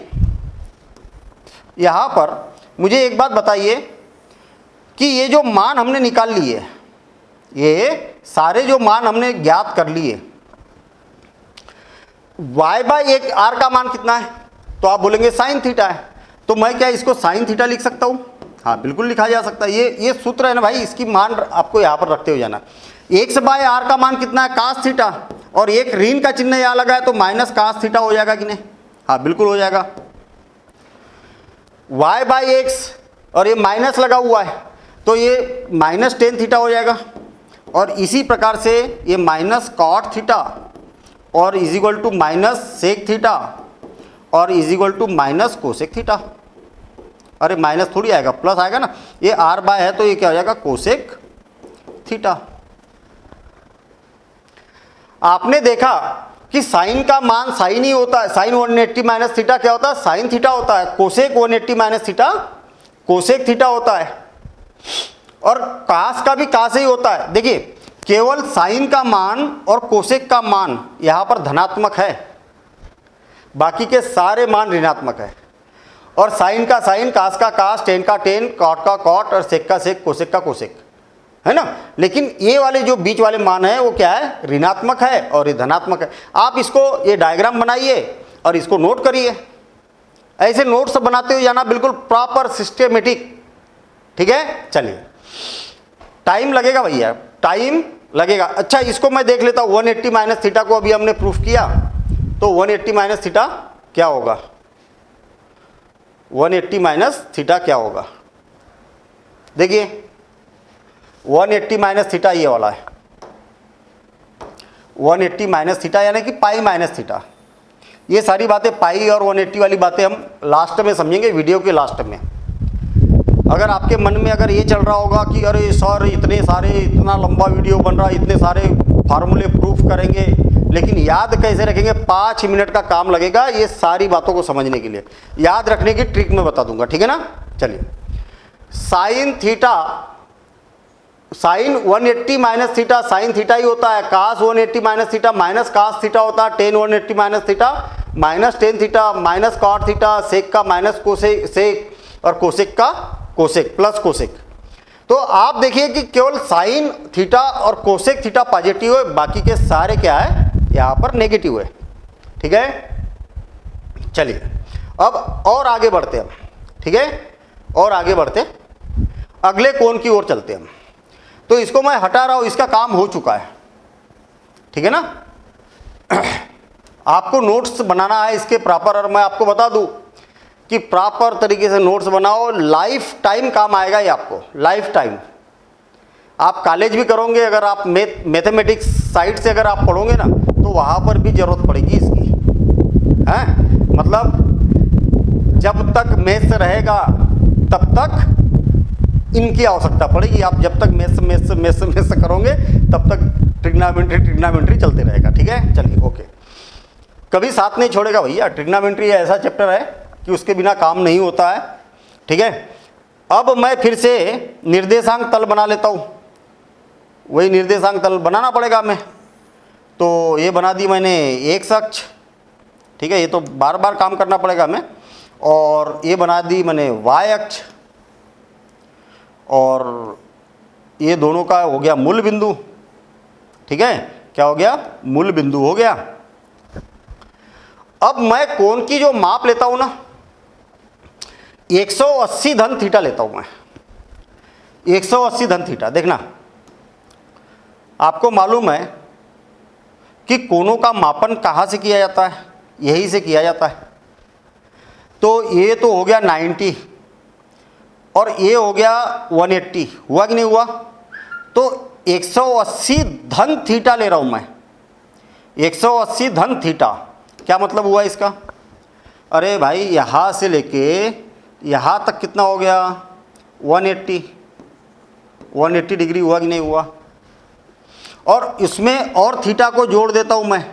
यहां पर मुझे एक बात बताइए कि ये जो मान हमने निकाल लिए, ये सारे जो मान हमने ज्ञात कर लिए, y बाई एक r का मान कितना है? तो आप बोलेंगे साइन थीटा है। तो मैं क्या इसको साइन थीटा लिख सकता हूं? हाँ बिल्कुल लिखा जा सकता है। ये सूत्र है ना भाई, इसकी मान आपको यहां पर रखते हुए जाना। एक्स बाय आर का मान कितना है? कास थीटा, और एक ऋण का चिन्ह यहां लगा है तो माइनस कास थीटा हो जाएगा कि नहीं? हाँ बिल्कुल हो जाएगा। y बाई एक्स और ये माइनस लगा हुआ है तो ये माइनस टेन थीटा हो जाएगा, और इसी प्रकार से ये माइनस कॉट थीटा और is equal to minus sec theta और is equal to minus cosec theta. अरे माइनस थोड़ी आएगा, प्लस आएगा ना, ये r बाय है तो ये क्या हो जाएगा? Cosec theta. आपने देखा कि साइन का मान साइन ही होता है, साइन 180 माइनस थीटा क्या होता है? साइन थीटा होता है। Cosec 180 minus theta cosec theta होता है, और कास का भी कास ही होता है। देखिए केवल साइन का मान और कोसेक का मान यहां पर धनात्मक है, बाकी के सारे मान ऋणात्मक है। और साइन का साइन, कास का कास, टेन का टेन, कॉट का कॉट और सेक का सेक, कोसेक का कोसेक, है ना। लेकिन ये वाले जो बीच वाले मान है वो क्या है? ऋणात्मक है और ये धनात्मक है। आप इसको ये डायग्राम बनाइए और इसको नोट करिए, ऐसे नोट्स बनाते हुए जाना, बिल्कुल प्रॉपर सिस्टेमेटिक, ठीक है। चलिए टाइम लगेगा भैया, टाइम लगेगा। अच्छा इसको मैं देख लेता हूँ, 180 माइनस थीटा को अभी हमने प्रूफ किया, तो 180 माइनस थीटा क्या होगा? 180 माइनस थीटा क्या होगा? देखिए 180 माइनस थीटा ये वाला है, 180 माइनस थीटा यानी कि पाई माइनस थीटा। ये सारी बातें पाई और 180 वाली बातें हम लास्ट में समझेंगे, वीडियो के लास्ट में। अगर आपके मन में अगर ये चल रहा होगा कि अरे सर इतने सारे, इतना लंबा वीडियो बन रहा है, इतने सारे फार्मूले प्रूफ करेंगे, लेकिन याद कैसे रखेंगे? 5 मिनट का काम लगेगा ये सारी बातों को समझने के लिए। याद रखने की ट्रिक मैं बता दूंगा, ठीक है ना। चलिए sine theta, sine 180 minus theta sine theta ही होता है। Cos 180 minus theta minus cos theta होता है। Tan 180 minus theta minus tan theta minus cot theta, sec का माइनस कोसेक सेक, और कोसेक का कोसेक प्लस कोसेक। तो आप देखिए कि केवल साइन थीटा और कोसेक थीटा पॉजिटिव है, बाकी के सारे क्या है? यहां पर नेगेटिव है, ठीक है। चलिए अब और आगे बढ़ते हैं, ठीक है, और आगे बढ़ते अगले कोण की ओर चलते हैं हम। तो इसको मैं हटा रहा हूं, इसका काम हो चुका है, ठीक है ना। आपको नोट्स बनाना है इसके प्रॉपर, और मैं आपको बता दूं कि प्रॉपर तरीके से नोट्स बनाओ, लाइफ टाइम काम आएगा ये आपको, लाइफ टाइम। आप कॉलेज भी करोगे, अगर आप मैथमेटिक्स साइड से अगर आप पढ़ोगे ना, तो वहाँ पर भी जरूरत पड़ेगी इसकी, हैं। मतलब जब तक मैथ्स रहेगा तब तक इनकी आवश्यकता पड़ेगी। आप जब तक मैथ्स करोगे तब तक ट्रिग्नोमेट्री चलते रहेगा, ठीक है। चलिए ओके, कभी साथ नहीं छोड़ेगा भैया। ट्रिग्नोमेट्री ऐसा चैप्टर है कि उसके बिना काम नहीं होता है, ठीक है। अब मैं फिर से निर्देशांक तल बना लेता हूँ, वही निर्देशांक तल बनाना पड़ेगा हमें। तो ये बना दी मैंने एक्स अक्ष, ठीक है, ये तो बार बार काम करना पड़ेगा हमें। और ये बना दी मैंने वाई अक्ष, और ये दोनों का हो गया मूल बिंदु, ठीक है। क्या हो गया? मूल बिंदु हो गया। अब मैं कोण की जो माप लेता हूं ना, 180 धन थीटा लेता हूं मैं, 180 धन थीटा। देखना आपको मालूम है कि कोणों का मापन कहाँ से किया जाता है? यहीं से किया जाता है। तो ये तो हो गया 90 और ये हो गया 180, हुआ कि नहीं हुआ? तो 180 धन थीटा ले रहा हूं मैं, 180 धन थीटा। क्या मतलब हुआ इसका? अरे भाई यहाँ से लेके यहाँ तक कितना हो गया? 180 डिग्री हुआ कि नहीं हुआ? और इसमें और थीटा को जोड़ देता हूं मैं,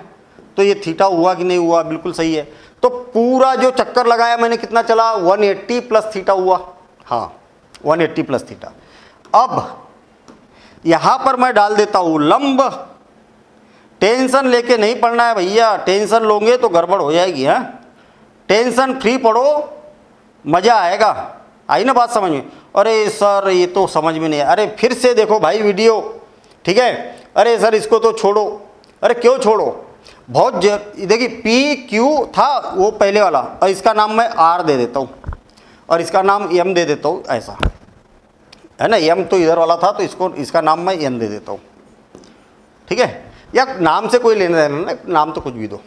तो ये थीटा हुआ कि नहीं हुआ? बिल्कुल सही है। तो पूरा जो चक्कर लगाया मैंने कितना चला? 180 प्लस थीटा हुआ। हाँ 180 प्लस थीटा। अब यहाँ पर मैं डाल देता हूँ लंब। टेंशन लेके नहीं पढ़ना है भैया, टेंशन लोगे तो गड़बड़ हो जाएगी। हाँ, टेंशन फ्री पढ़ो, मज़ा आएगा। आई ना बात समझ में? अरे सर ये तो समझ में नहीं है, अरे फिर से देखो भाई वीडियो, ठीक है। अरे सर इसको तो छोड़ो, अरे क्यों छोड़ो, बहुत देखिए पी क्यू था वो पहले वाला, और इसका नाम मैं आर दे देता हूँ और इसका नाम एम दे देता हूँ, ऐसा है ना। एम तो इधर वाला था तो इसको, इसका नाम मैं एन दे देता हूँ, ठीक है। या नाम से कोई लेना देना ना, नाम तो कुछ भी दो।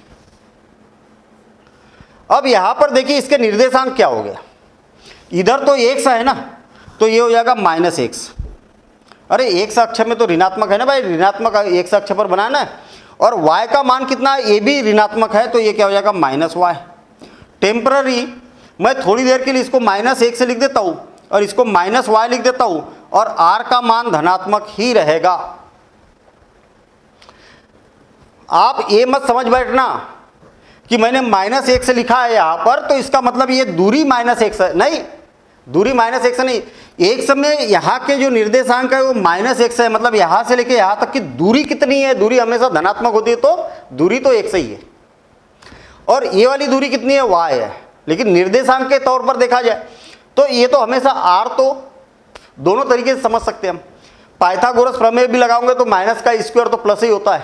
अब यहाँ पर देखिए इसके निर्देशांक क्या हो गया, इधर तो एक्स है ना, तो ये हो जाएगा -x। अरे एक्स अक्ष में तो ऋणात्मक है ना भाई, ऋणात्मक एक्स अक्ष पर बनाना है। और y का मान कितना है, ये भी ऋणात्मक है, तो ये क्या हो जाएगा -y। टेम्पररी मैं थोड़ी देर के लिए इसको -1 से लिख देता हूँ और इसको -y लिख देता हूँ, और r का मान धनात्मक ही रहेगा। आप ये मत समझ बैठना कि मैंने -1 से लिखा है यहाँ पर तो इसका मतलब ये दूरी -x है, नहीं, दूरी -x नहीं। एक समय यहाँ के जो निर्देशांक है वो -x है, मतलब यहाँ से लेके यहाँ तक की दूरी कितनी है, दूरी हमेशा धनात्मक होती है, तो दूरी तो x ही है। और ये वाली दूरी कितनी है, y है। लेकिन निर्देशांक के तौर पर देखा जाए तो ये तो हमेशा r, तो दोनों तरीके से समझ सकते हैं हम। पाइथागोरस प्रमेय भी लगाओगे तो माइनस का स्क्वायर तो प्लस ही होता है,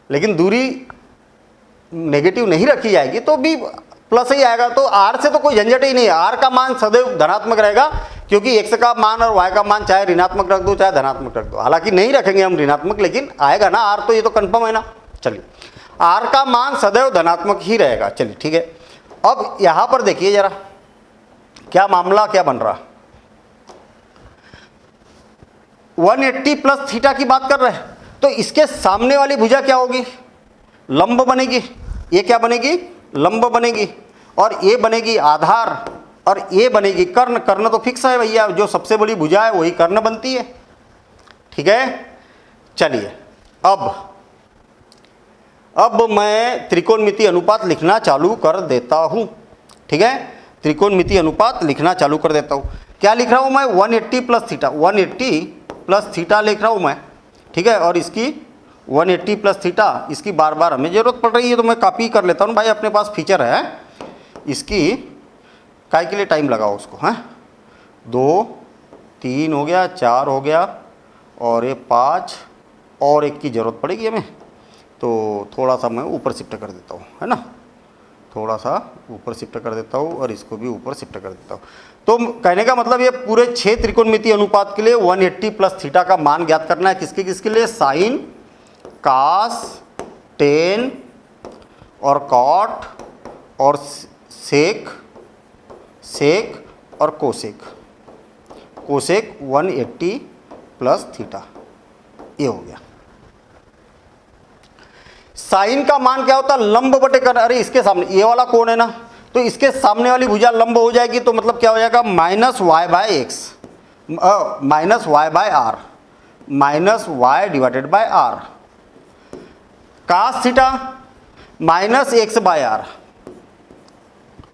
लेकिन दूरी नेगेटिव नहीं रखी जाएगी तो भी प्लस ही आएगा। तो r से तो कोई झंझट ही नहीं है, r का मान सदैव धनात्मक रहेगा, क्योंकि x का मान और y का मान चाहे ऋणात्मक रख दो चाहे धनात्मक रख दो, हालांकि नहीं रखेंगे हम ऋणात्मक, लेकिन आएगा ना r, तो ये तो कंफर्म है ना। चलिए r का मान सदैव धनात्मक ही रहेगा। चलिए ठीक है। अब यहाँ पर देखिए जरा क्या मामला क्या बन रहा, 180 प्लस थीटा की बात कर रहे हैं, तो इसके सामने वाली भुजा क्या होगी, लंब बनेगी। ये क्या बनेगी, लंब बनेगी, और ये बनेगी आधार, और ये बनेगी कर्ण। कर्ण तो फिक्स है भैया, जो सबसे बड़ी भुजा है वही कर्ण बनती है, ठीक है। चलिए अब मैं त्रिकोणमिति अनुपात लिखना चालू कर देता हूँ, ठीक है। त्रिकोणमिति अनुपात लिखना चालू कर देता हूँ। क्या लिख रहा हूँ मैं, 180 प्लस थीटा, 180 प्लस थीटा लिख रहा हूँ मैं, ठीक है। और इसकी 180 प्लस थीटा, इसकी बार बार हमें ज़रूरत पड़ रही है तो मैं कॉपी कर लेता हूँ भाई, अपने पास फीचर है इसकी। काय के लिए टाइम लगाओ उसको, हैं। 2 3 हो गया, 4 हो गया, और ये 5 और एक की ज़रूरत पड़ेगी हमें, तो थोड़ा सा मैं ऊपर शिफ्ट कर देता हूँ, है ना, थोड़ा सा ऊपर शिफ्ट कर देता हूँ और इसको भी ऊपर शिफ्ट कर देता हूँ। तो कहने का मतलब ये पूरे 6 त्रिकोणमिति अनुपात के लिए 180 प्लस थीटा का मान ज्ञात करना है। किसके किसके लिए, साइन, कास, टेन और कॉट और सेक, सेक और कोसेक। कोसेक 180 प्लस थीटा, ये हो गया। साइन का मान क्या होता है, लंब बटे कर्ण। अरे इसके सामने ये वाला कोण है ना, तो इसके सामने वाली भुजा लंब हो जाएगी, तो मतलब क्या हो जाएगा, -y/x -y/r -y divided by r। Cos theta -x/r,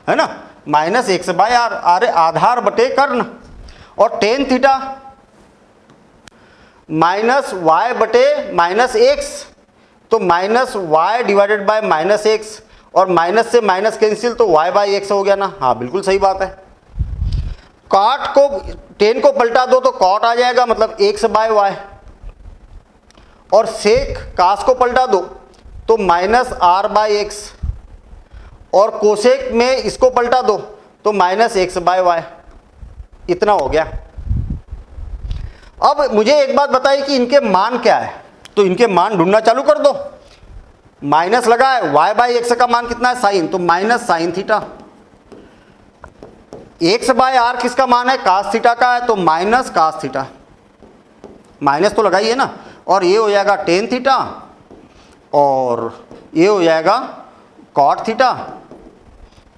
है ना, -x/r, अरे आधार बटे कर्ण। और टेन थीटा -y बटे -x, तो -y डिवाइडेड बाय -x, और माइनस से माइनस कैंसिल, तो y/x हो गया ना। हाँ बिल्कुल सही बात है। कॉट को, टेन को पलटा दो तो कॉट आ जाएगा, मतलब x/y, और सेक कास को पलटा दो तो -r/x, और कोसेक में इसको पलटा दो तो -x/y, इतना हो गया। अब मुझे एक बात बताइए कि इनके मान क्या है, तो इनके मान ढूंढना चालू कर दो। माइनस लगा है, y/x का मान कितना है, साइन, तो -sin थीटा। x/r किसका मान है, cos थीटा का है, तो -cos थीटा, माइनस तो लगाइए ना। और ये हो जाएगा टेन थीटा, और ये हो जाएगा cot थीटा,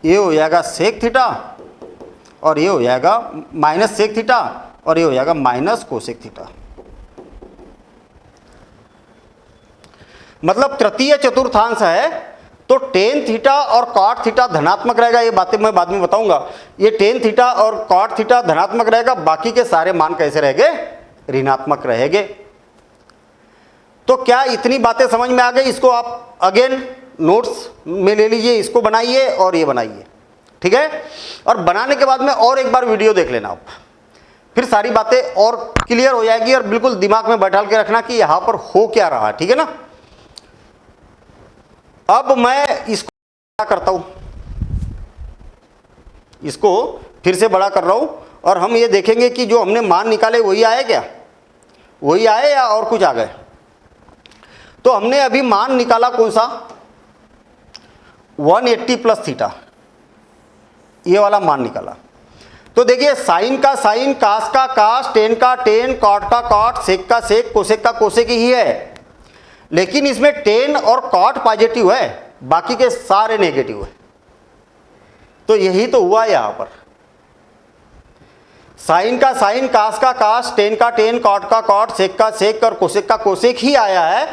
ये हो जाएगा sec थीटा, और ये हो जाएगा -sec थीटा, और ये हो जाएगा -cosec थीटा। मतलब तृतीय चतुर्थांश है, तो टेन थीटा और कॉट थीटा धनात्मक रहेगा। ये बातें मैं बाद में बताऊंगा। ये टेन थीटा और कॉट थीटा धनात्मक रहेगा, बाकी के सारे मान कैसे रहेंगे, ऋणात्मक रहेंगे। तो क्या इतनी बातें समझ में आ गई? इसको आप अगेन नोट्स में ले लीजिए, इसको बनाइए और ये बनाइए, ठीक है। और बनाने के बाद में और एक बार वीडियो देख लेना आप, फिर सारी बातें और क्लियर हो जाएगी। और बिल्कुल दिमाग में बैठा के रखना कि यहां पर हो क्या रहा है, ठीक है ना। अब मैं इसको क्या करता हूं, इसको फिर से बड़ा कर रहा हूं और हम ये देखेंगे कि जो हमने मान निकाले वही आए क्या, वही आए या और कुछ आ गए। तो हमने अभी मान निकाला कौन सा, 180 प्लस थीटा, ये वाला मान निकाला। तो देखिए साइन का साइन, कास का कास, टेन का टेन, कॉट का कॉट, सेक का सेक, कोसेक का कोसेक ही है। लेकिन इसमें टेन और कॉट पॉजिटिव है, बाकी के सारे नेगेटिव है। तो यही तो हुआ यहां पर, साइन का साइन, कास का कास, टेन का टेन, कॉट का कॉट, सेक का सेक और कोसेक का कोसेक ही आया है।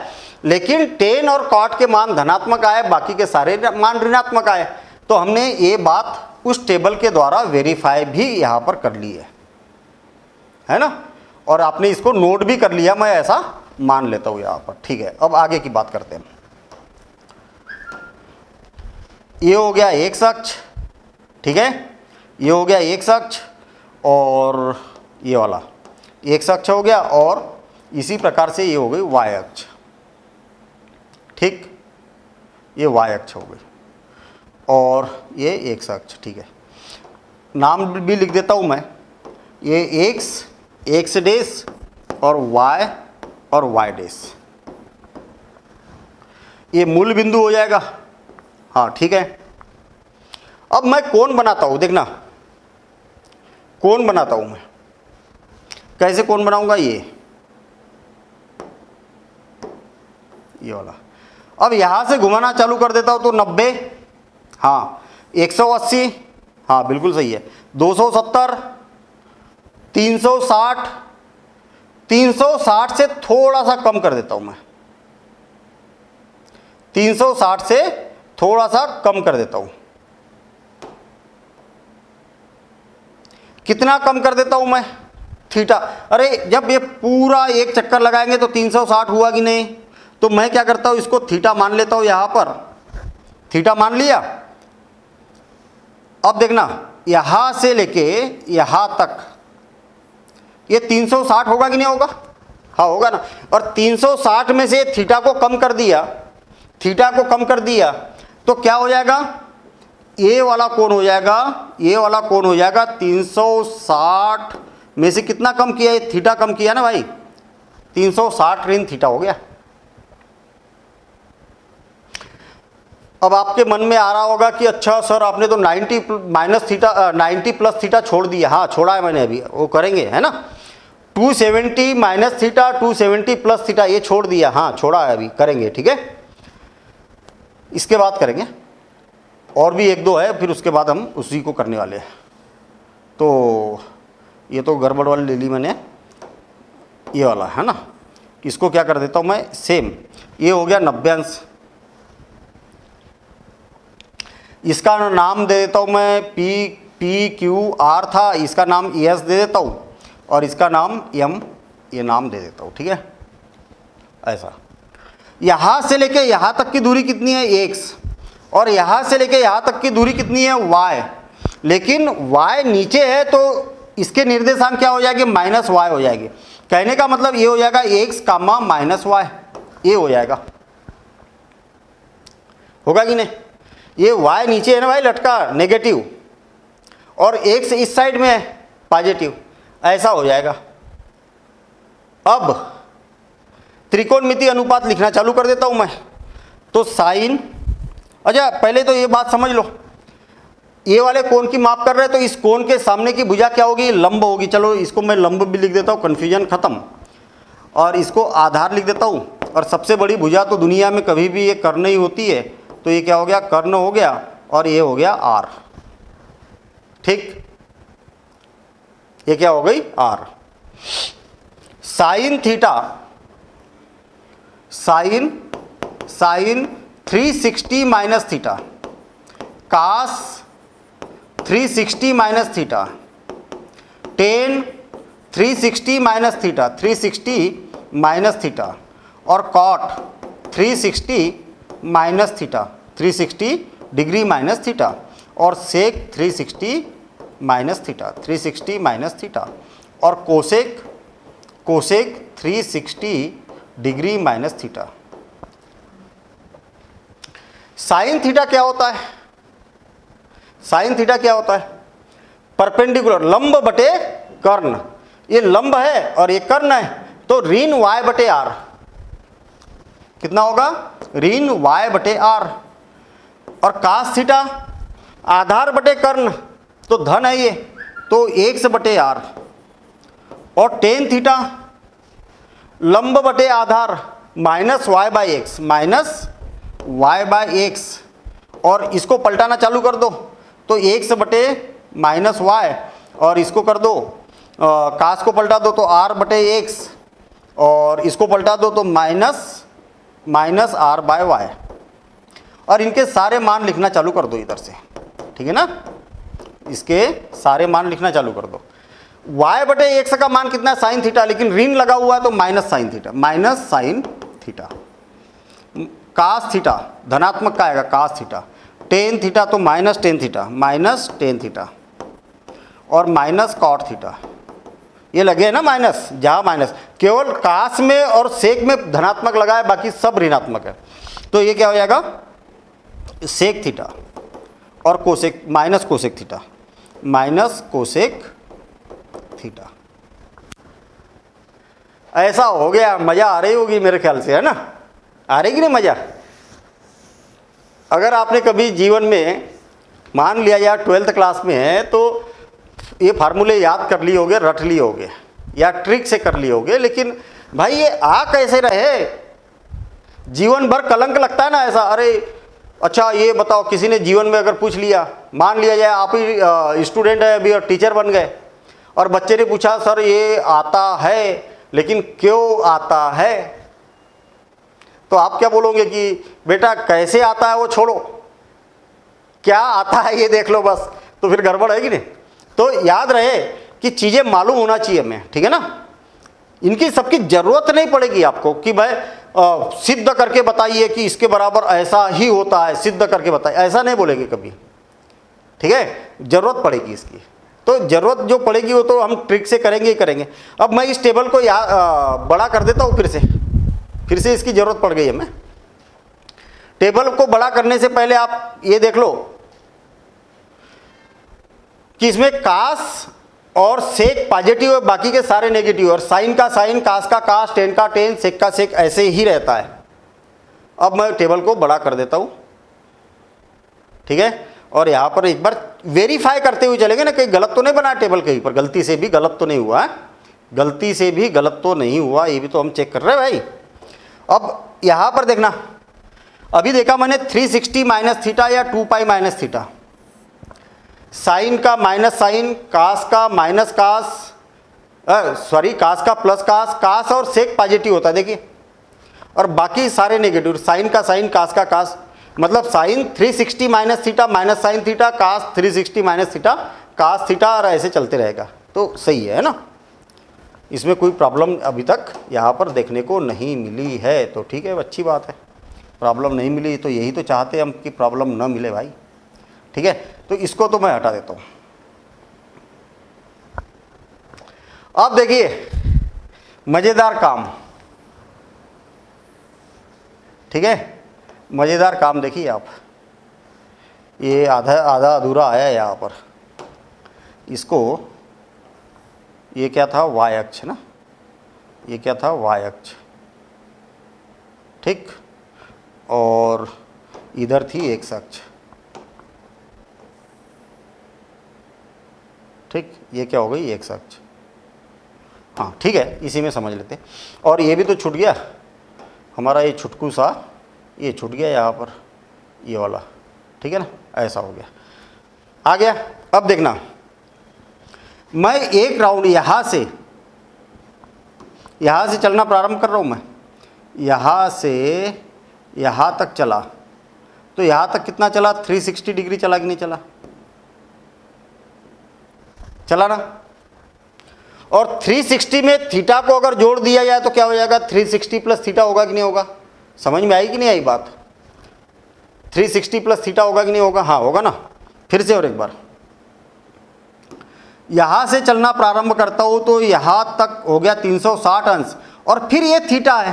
लेकिन टेन और कॉट के मान धनात्मक आए, बाकी के सारे मान ऋणात्मक आए। तो हमने ये बात उस टेबल के द्वारा वेरीफाई भी यहां पर कर ली है ना। और आपने इसको नोट भी कर लिया, मैं ऐसा मान लेता हूं यहां पर, ठीक है। अब आगे की बात करते हैं। ये हो गया एक अक्ष, ठीक है, ये हो गया एक अक्ष और ये वाला एक अक्ष हो गया, और इसी प्रकार से ये हो गई वाई अक्ष, ठीक, ये वाई अक्ष हो गई और ये एक्स अक्ष, ठीक है। नाम भी लिख देता हूं मैं, ये एक्स डेस और वाई डेस, ये मूल बिंदु हो जाएगा, हाँ ठीक है। अब मैं कोण बनाता हूं, देखना कोण बनाता हूं मैं, कैसे कोण बनाऊंगा, ये वाला। अब यहां से घुमाना चालू कर देता हूं तो 90, हाँ 180, हाँ बिल्कुल सही है, 270, 360, 360 से थोड़ा सा कम कर देता हूं मैं, 360 से थोड़ा सा कम कर देता हूं। कितना कम कर देता हूं मैं, थीटा। अरे जब ये पूरा एक चक्कर लगाएंगे तो 360 हुआ कि नहीं, तो मैं क्या करता हूं, इसको थीटा मान लेता हूं, यहां पर थीटा मान लिया। अब देखना यहां से लेके यहां तक ये 360 होगा कि नहीं होगा, हाँ होगा ना। और 360 में से थीटा को कम कर दिया, थीटा को कम कर दिया तो क्या हो जाएगा, ये वाला कोण हो जाएगा, ये वाला कोण हो जाएगा 360 में से कितना कम किया, ये थीटा कम किया ना भाई, 360 ऋण थीटा हो गया। अब आपके मन में आ रहा होगा कि अच्छा सर आपने तो 90 प्लस थीटा छोड़ दिया, हाँ छोड़ा है मैंने, अभी वो करेंगे है ना। 270 माइनस थीटा, 270 प्लस थीटा, ये छोड़ दिया, हाँ छोड़ा है, अभी करेंगे, ठीक है, इसके बाद करेंगे। और भी एक दो है, फिर उसके बाद हम उसी को करने वाले हैं। तो ये तो गड़बड़ वाली ले ली मैंने, ये वाला है ना, इसको क्या कर देता हूँ मैं, सेम, ये हो गया 90 अंश, इसका नाम दे देता हूँ मैं पी क्यू आर था, इसका नाम एस दे देता हूँ और इसका नाम एम, ये नाम दे देता हूँ, ठीक है। ऐसा यहाँ से लेके यहाँ तक की दूरी कितनी है, एक्स, और यहाँ से लेके यहाँ तक की दूरी कितनी है, वाई। लेकिन वाई नीचे है तो इसके निर्देशांक क्या हो जाएगी, माइनस वाई हो जाएगी। कहने का मतलब ये हो जाएगा एक्स कामा माइनस वाई, ये हो जाएगा, होगा कि नहीं। ये y नीचे है ना भाई लटका नेगेटिव, और x इस साइड में है पॉजिटिव, ऐसा हो जाएगा। अब त्रिकोणमितीय अनुपात लिखना चालू कर देता हूं मैं। तो साइन, अच्छा पहले तो ये बात समझ लो, ये वाले कोण की माप कर रहे हैं तो इस कोण के सामने की भुजा क्या होगी, लंब होगी। चलो इसको मैं लंब भी लिख देता हूँ, कन्फ्यूजन खत्म। और इसको आधार लिख देता हूँ, और सबसे बड़ी भुजा तो दुनिया में कभी भी ये कर्ण ही होती है, तो ये क्या हो गया, कर्ण हो गया, और ये हो गया आर, ठीक, ये क्या हो गई आर। Sine theta, sine 360 minus theta, cos 360 minus theta, tan 360 minus theta, 360 minus theta, और cot 360 minus theta, 360 degree minus theta, और sec 360 minus theta, 360 minus theta, और cosec 360 degree minus theta. Sine theta क्या होता है? साइन थीटा क्या होता है? Perpendicular, लंब बटे कर्ण। ये लंब है और ये कर्ण है, तो ऋण y बटे आर कितना होगा? ऋण y बटे आर। और कास थीटा आधार बटे कर्ण, तो धन है ये, तो x बटे आर। और टेन थीटा लंब बटे आधार minus y by x, minus y by x, और इसको पलटाना चालू कर दो तो x बटे माइनस y, और इसको कर दो कास को पलटा दो तो r बटे एक्स, और इसको पलटा दो तो माइनस आर बाय वाई, और इनके सारे मान लिखना चालू कर दो इधर से, ठीक है ना? इसके सारे मान लिखना चालू कर दो। y बटे एक्स का मान कितना है? साइन थीटा, लेकिन ऋण लगा हुआ है तो minus sine theta, minus sine theta. Cos theta धनात्मक का आएगा कास थीटा, टेन थीटा तो minus tan theta, minus tan theta, और माइनस कॉट थीटा। ये लगे है ना माइनस, जहाँ माइनस केवल कास में और सेक में धनात्मक लगा है, बाकी सब ऋणात्मक है। तो ये क्या हो जाएगा? सेक थीटा और cosec, minus cosec theta, minus cosec theta. ऐसा हो गया। मज़ा आ रही होगी मेरे ख्याल से, है ना? आ रही कि नहीं मज़ा? अगर आपने कभी जीवन में मान लिया यार 12th क्लास में है तो ये फार्मूले याद कर लिए होगे, रट लिए होगे, या ट्रिक से कर लिए होगे, लेकिन भाई ये आ कैसे रहे? जीवन भर कलंक लगता है ना ऐसा। अरे अच्छा ये बताओ, किसी ने जीवन में अगर पूछ लिया, मान लिया जाए आप ही स्टूडेंट है अभी और टीचर बन गए, और बच्चे ने पूछा सर ये आता है लेकिन क्यों आता है? तो आप क्या बोलोगे कि बेटा कैसे आता है वो छोड़ो, क्या आता है ये देख लो बस। तो फिर गड़बड़ है कि नहीं? तो याद रहे कि चीज़ें मालूम होना चाहिए हमें, ठीक है ना? इनकी सबकी ज़रूरत नहीं पड़ेगी आपको कि भाई सिद्ध करके बताइए कि इसके बराबर ऐसा ही होता है, सिद्ध करके बताइए, ऐसा नहीं बोलेंगे कभी, ठीक है? ज़रूरत पड़ेगी इसकी, तो ज़रूरत जो पड़ेगी वो तो हम ट्रिक से करेंगे ही करेंगे। अब मैं इस टेबल को बड़ा कर देता हूँ, फिर से इसकी ज़रूरत पड़ गई हमें। टेबल को बड़ा करने से पहले आप ये देख लो कि इसमें कास और सेक पॉजिटिव है, बाकी के सारे नेगेटिव, और साइन का साइन, कास का कास, टेन का टेन, सेक का सेक, ऐसे ही रहता है। अब मैं टेबल को बड़ा कर देता हूँ, ठीक है? और यहाँ पर एक बार वेरीफाई करते हुए चलेंगे ना, कहीं गलत तो नहीं बना टेबल, कहीं पर गलती से भी गलत तो नहीं हुआ है, गलती से भी गलत तो नहीं हुआ, ये भी तो हम चेक कर रहे हैं भाई। अब यहाँ पर देखना, अभी देखा मैंने 360 माइनस थीटा या 2 पाई माइनस थीटा, साइन का माइनस साइन, कास का माइनस कास, सॉरी कास का प्लस कास, कास और सेक पॉजिटिव होता है देखिए, और बाकी सारे नेगेटिव, साइन का साइन, कास का कास, मतलब sine 360 minus theta minus sine theta, cos 360 minus theta cos theta, और ऐसे चलते रहेगा। तो सही है ना? इसमें कोई प्रॉब्लम अभी तक यहाँ पर देखने को नहीं मिली है, तो ठीक है, अच्छी बात है। प्रॉब्लम नहीं मिली तो यही तो चाहते हैं हम कि प्रॉब्लम ना मिले भाई, ठीक है? तो इसको तो मैं हटा देता हूँ। अब देखिए मज़ेदार काम, ठीक है? मज़ेदार काम देखिए आप, ये आधा आधा अधूरा आया है यहाँ पर। इसको, ये क्या था? वाई अक्ष ना, ये क्या था? वाई अक्ष, ठीक, और इधर थी एक्स अक्ष, ठीक, ये क्या हो गई? एक्स अक्ष, हाँ ठीक है, इसी में समझ लेते। और ये भी तो छूट गया हमारा, ये छुटकू सा ये छूट गया यहाँ पर, ये वाला, ठीक है ना? ऐसा हो गया, आ गया। अब देखना, मैं एक राउंड यहाँ से चलना प्रारंभ कर रहा हूँ। मैं यहाँ से यहाँ तक चला, तो यहाँ तक कितना चला? 360 डिग्री चला कि नहीं चला? चला ना? और 360 में थीटा को अगर जोड़ दिया जाए तो क्या हो जाएगा, 360 प्लस थीटा होगा कि नहीं होगा? समझ में आई कि नहीं आई बात? 360 प्लस थीटा होगा कि नहीं होगा? हाँ होगा ना। फिर से और एक बार, यहां से चलना प्रारंभ करता हूं तो यहां तक हो गया 360 अंश, और फिर ये थीटा है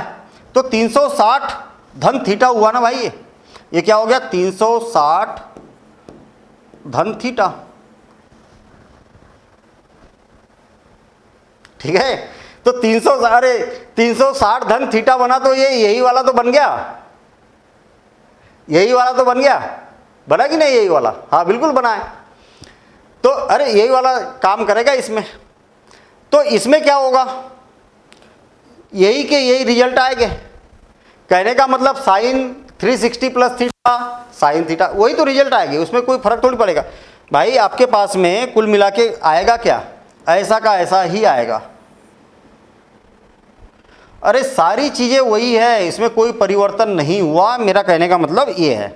तो 360 धन थीटा हुआ ना भाई। ये क्या हो गया, 360 धन थीटा। ठीक है, तो 360 धन थीटा बना तो ये यही वाला तो बन गया, यही वाला तो बन गया, बना कि नहीं यही वाला? हाँ बिल्कुल बना है। तो अरे यही वाला काम करेगा इसमें, तो इसमें क्या होगा, यही के यही रिजल्ट आएंगे। कहने का मतलब sine 360 plus theta sine theta, वही तो रिजल्ट आएगी, उसमें कोई फर्क थोड़ी पड़ेगा भाई। आपके पास में कुल मिला के आएगा क्या, ऐसा का ऐसा ही आएगा। अरे सारी चीजें वही है, इसमें कोई परिवर्तन नहीं हुआ, मेरा कहने का मतलब ये है।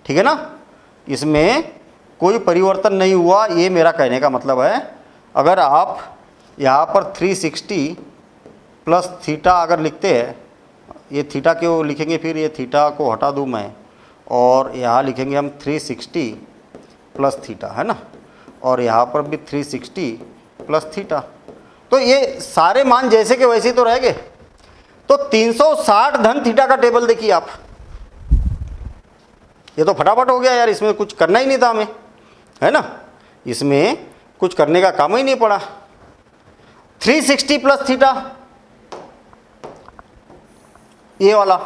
ठीक है ना, इसमें कोई परिवर्तन नहीं हुआ, ये मेरा कहने का मतलब है। अगर आप यहाँ पर 360 प्लस थीटा अगर लिखते हैं, ये थीटा क्यों लिखेंगे, फिर ये थीटा को हटा दूँ मैं, और यहाँ लिखेंगे हम 360 प्लस थीटा, है ना, और यहाँ पर भी 360 प्लस थीटा। तो ये सारे मान जैसे के वैसे ही तो रहेंगे। तो 360 धन थीटा का टेबल देखिए आप, ये तो फटाफट हो गया यार, इसमें कुछ करना ही नहीं था हमें, है ना, इसमें कुछ करने का काम ही नहीं पड़ा। 360 प्लस थीटा, ये वाला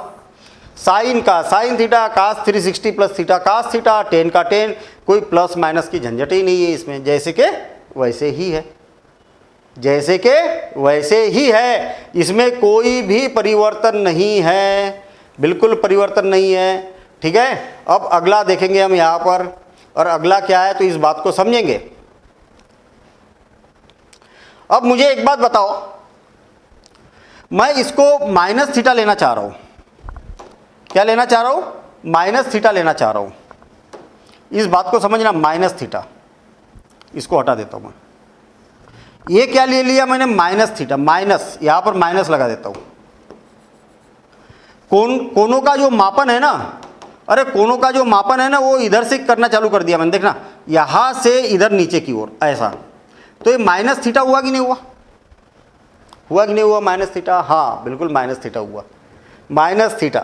साइन का sine theta, cos 360 plus theta cos theta, tan का टेन, कोई प्लस माइनस की झंझट ही नहीं है इसमें, जैसे के वैसे ही है, जैसे के वैसे ही है, इसमें कोई भी परिवर्तन नहीं है, बिल्कुल परिवर्तन नहीं है। ठीक है, अब अगला देखेंगे हम यहाँ पर, और अगला क्या है तो इस बात को समझेंगे। अब मुझे एक बात बताओ, मैं इसको माइनस थीटा लेना चाह रहा हूं, क्या लेना चाह रहा हूं, माइनस थीटा लेना चाह रहा हूं। इस बात को समझना, माइनस थीटा, इसको हटा देता हूं मैं। ये क्या ले लिया मैंने, माइनस थीटा, माइनस, यहां पर माइनस लगा देता हूं। कोनों का जो मापन है ना, अरे कोनों का जो मापन है ना, वो इधर से करना चालू कर दिया मैंने, देखना यहां से इधर नीचे की ओर ऐसा, तो ये माइनस थीटा हुआ कि नहीं हुआ, हुआ कि नहीं हुआ माइनस थीटा? हाँ बिल्कुल माइनस थीटा हुआ, माइनस थीटा।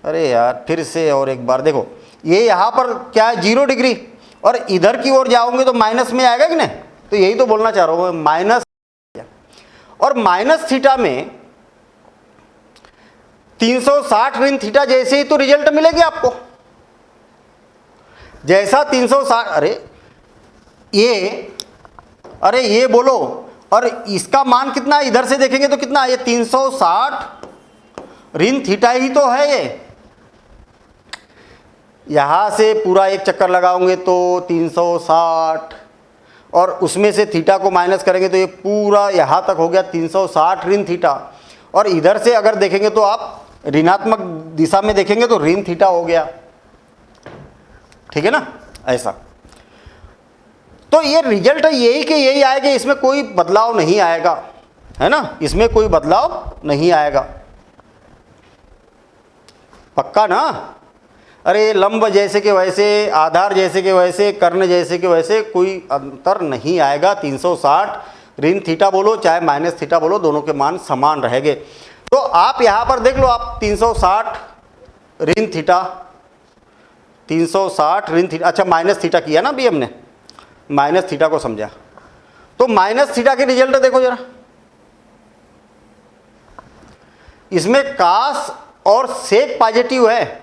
अरे यार फिर से और एक बार देखो, ये यहाँ पर क्या है 0 डिग्री, और इधर की ओर जाओगे तो माइनस में आएगा कि नहीं, तो यही तो बोलना चाह रहा हूँ माइनस। और माइनस थीटा में 360 ऋण थीटा जैसे ही तो रिजल्ट मिलेगी आपको, जैसा 360, अरे ये बोलो, और इसका मान कितना है, इधर से देखेंगे तो कितना, ये 360 ऋण थीटा ही तो है ये। यहां से पूरा एक चक्कर लगाओगे तो 360, और उसमें से थीटा को माइनस करेंगे तो ये पूरा यहां तक हो गया 360 ऋण थीटा। और इधर से अगर देखेंगे तो आप ऋणात्मक दिशा में देखेंगे तो ऋण थीटा हो गया। ठीक है ना, ऐसा। तो ये रिजल्ट यही के यही आएगा, इसमें कोई बदलाव नहीं आएगा, है ना, इसमें कोई बदलाव नहीं आएगा, पक्का ना। अरे लंब जैसे के वैसे, आधार जैसे के वैसे, कर्ण जैसे के वैसे, कोई अंतर नहीं आएगा। 360 ऋण थीटा बोलो चाहे माइनस थीटा बोलो, दोनों के मान समान रहेंगे। तो आप यहां पर देख लो, आप 360 ऋण थीटा, 360 ऋण थीटा, अच्छा माइनस थीटा किया ना अभी हमने, माइनस थीटा को समझा, तो माइनस थीटा के रिजल्ट देखो जरा, इसमें कास और सेक पॉजिटिव है,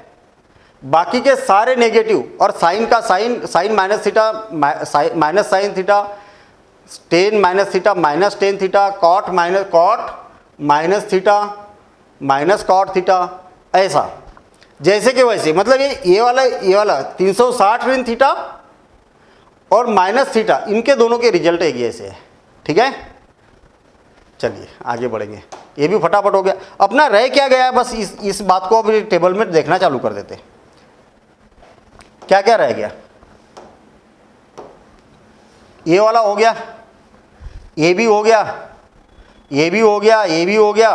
बाकी के सारे नेगेटिव, और साइन का sine minus theta minus sine theta, tan minus theta minus tan theta, cot minus theta minus cot theta, ऐसा जैसे कि वैसे। मतलब ये वाला 360 ऋण थीटा और माइनस थीटा, इनके दोनों के रिजल्ट एक जैसे है। ठीक है, चलिए आगे बढ़ेंगे। ये भी फटाफट हो गया अपना। रह क्या गया, बस इस बात को अभी टेबल में देखना चालू कर देते, क्या क्या रह गया। ये वाला हो गया, ये भी हो गया, ये भी हो गया, ये भी हो गया,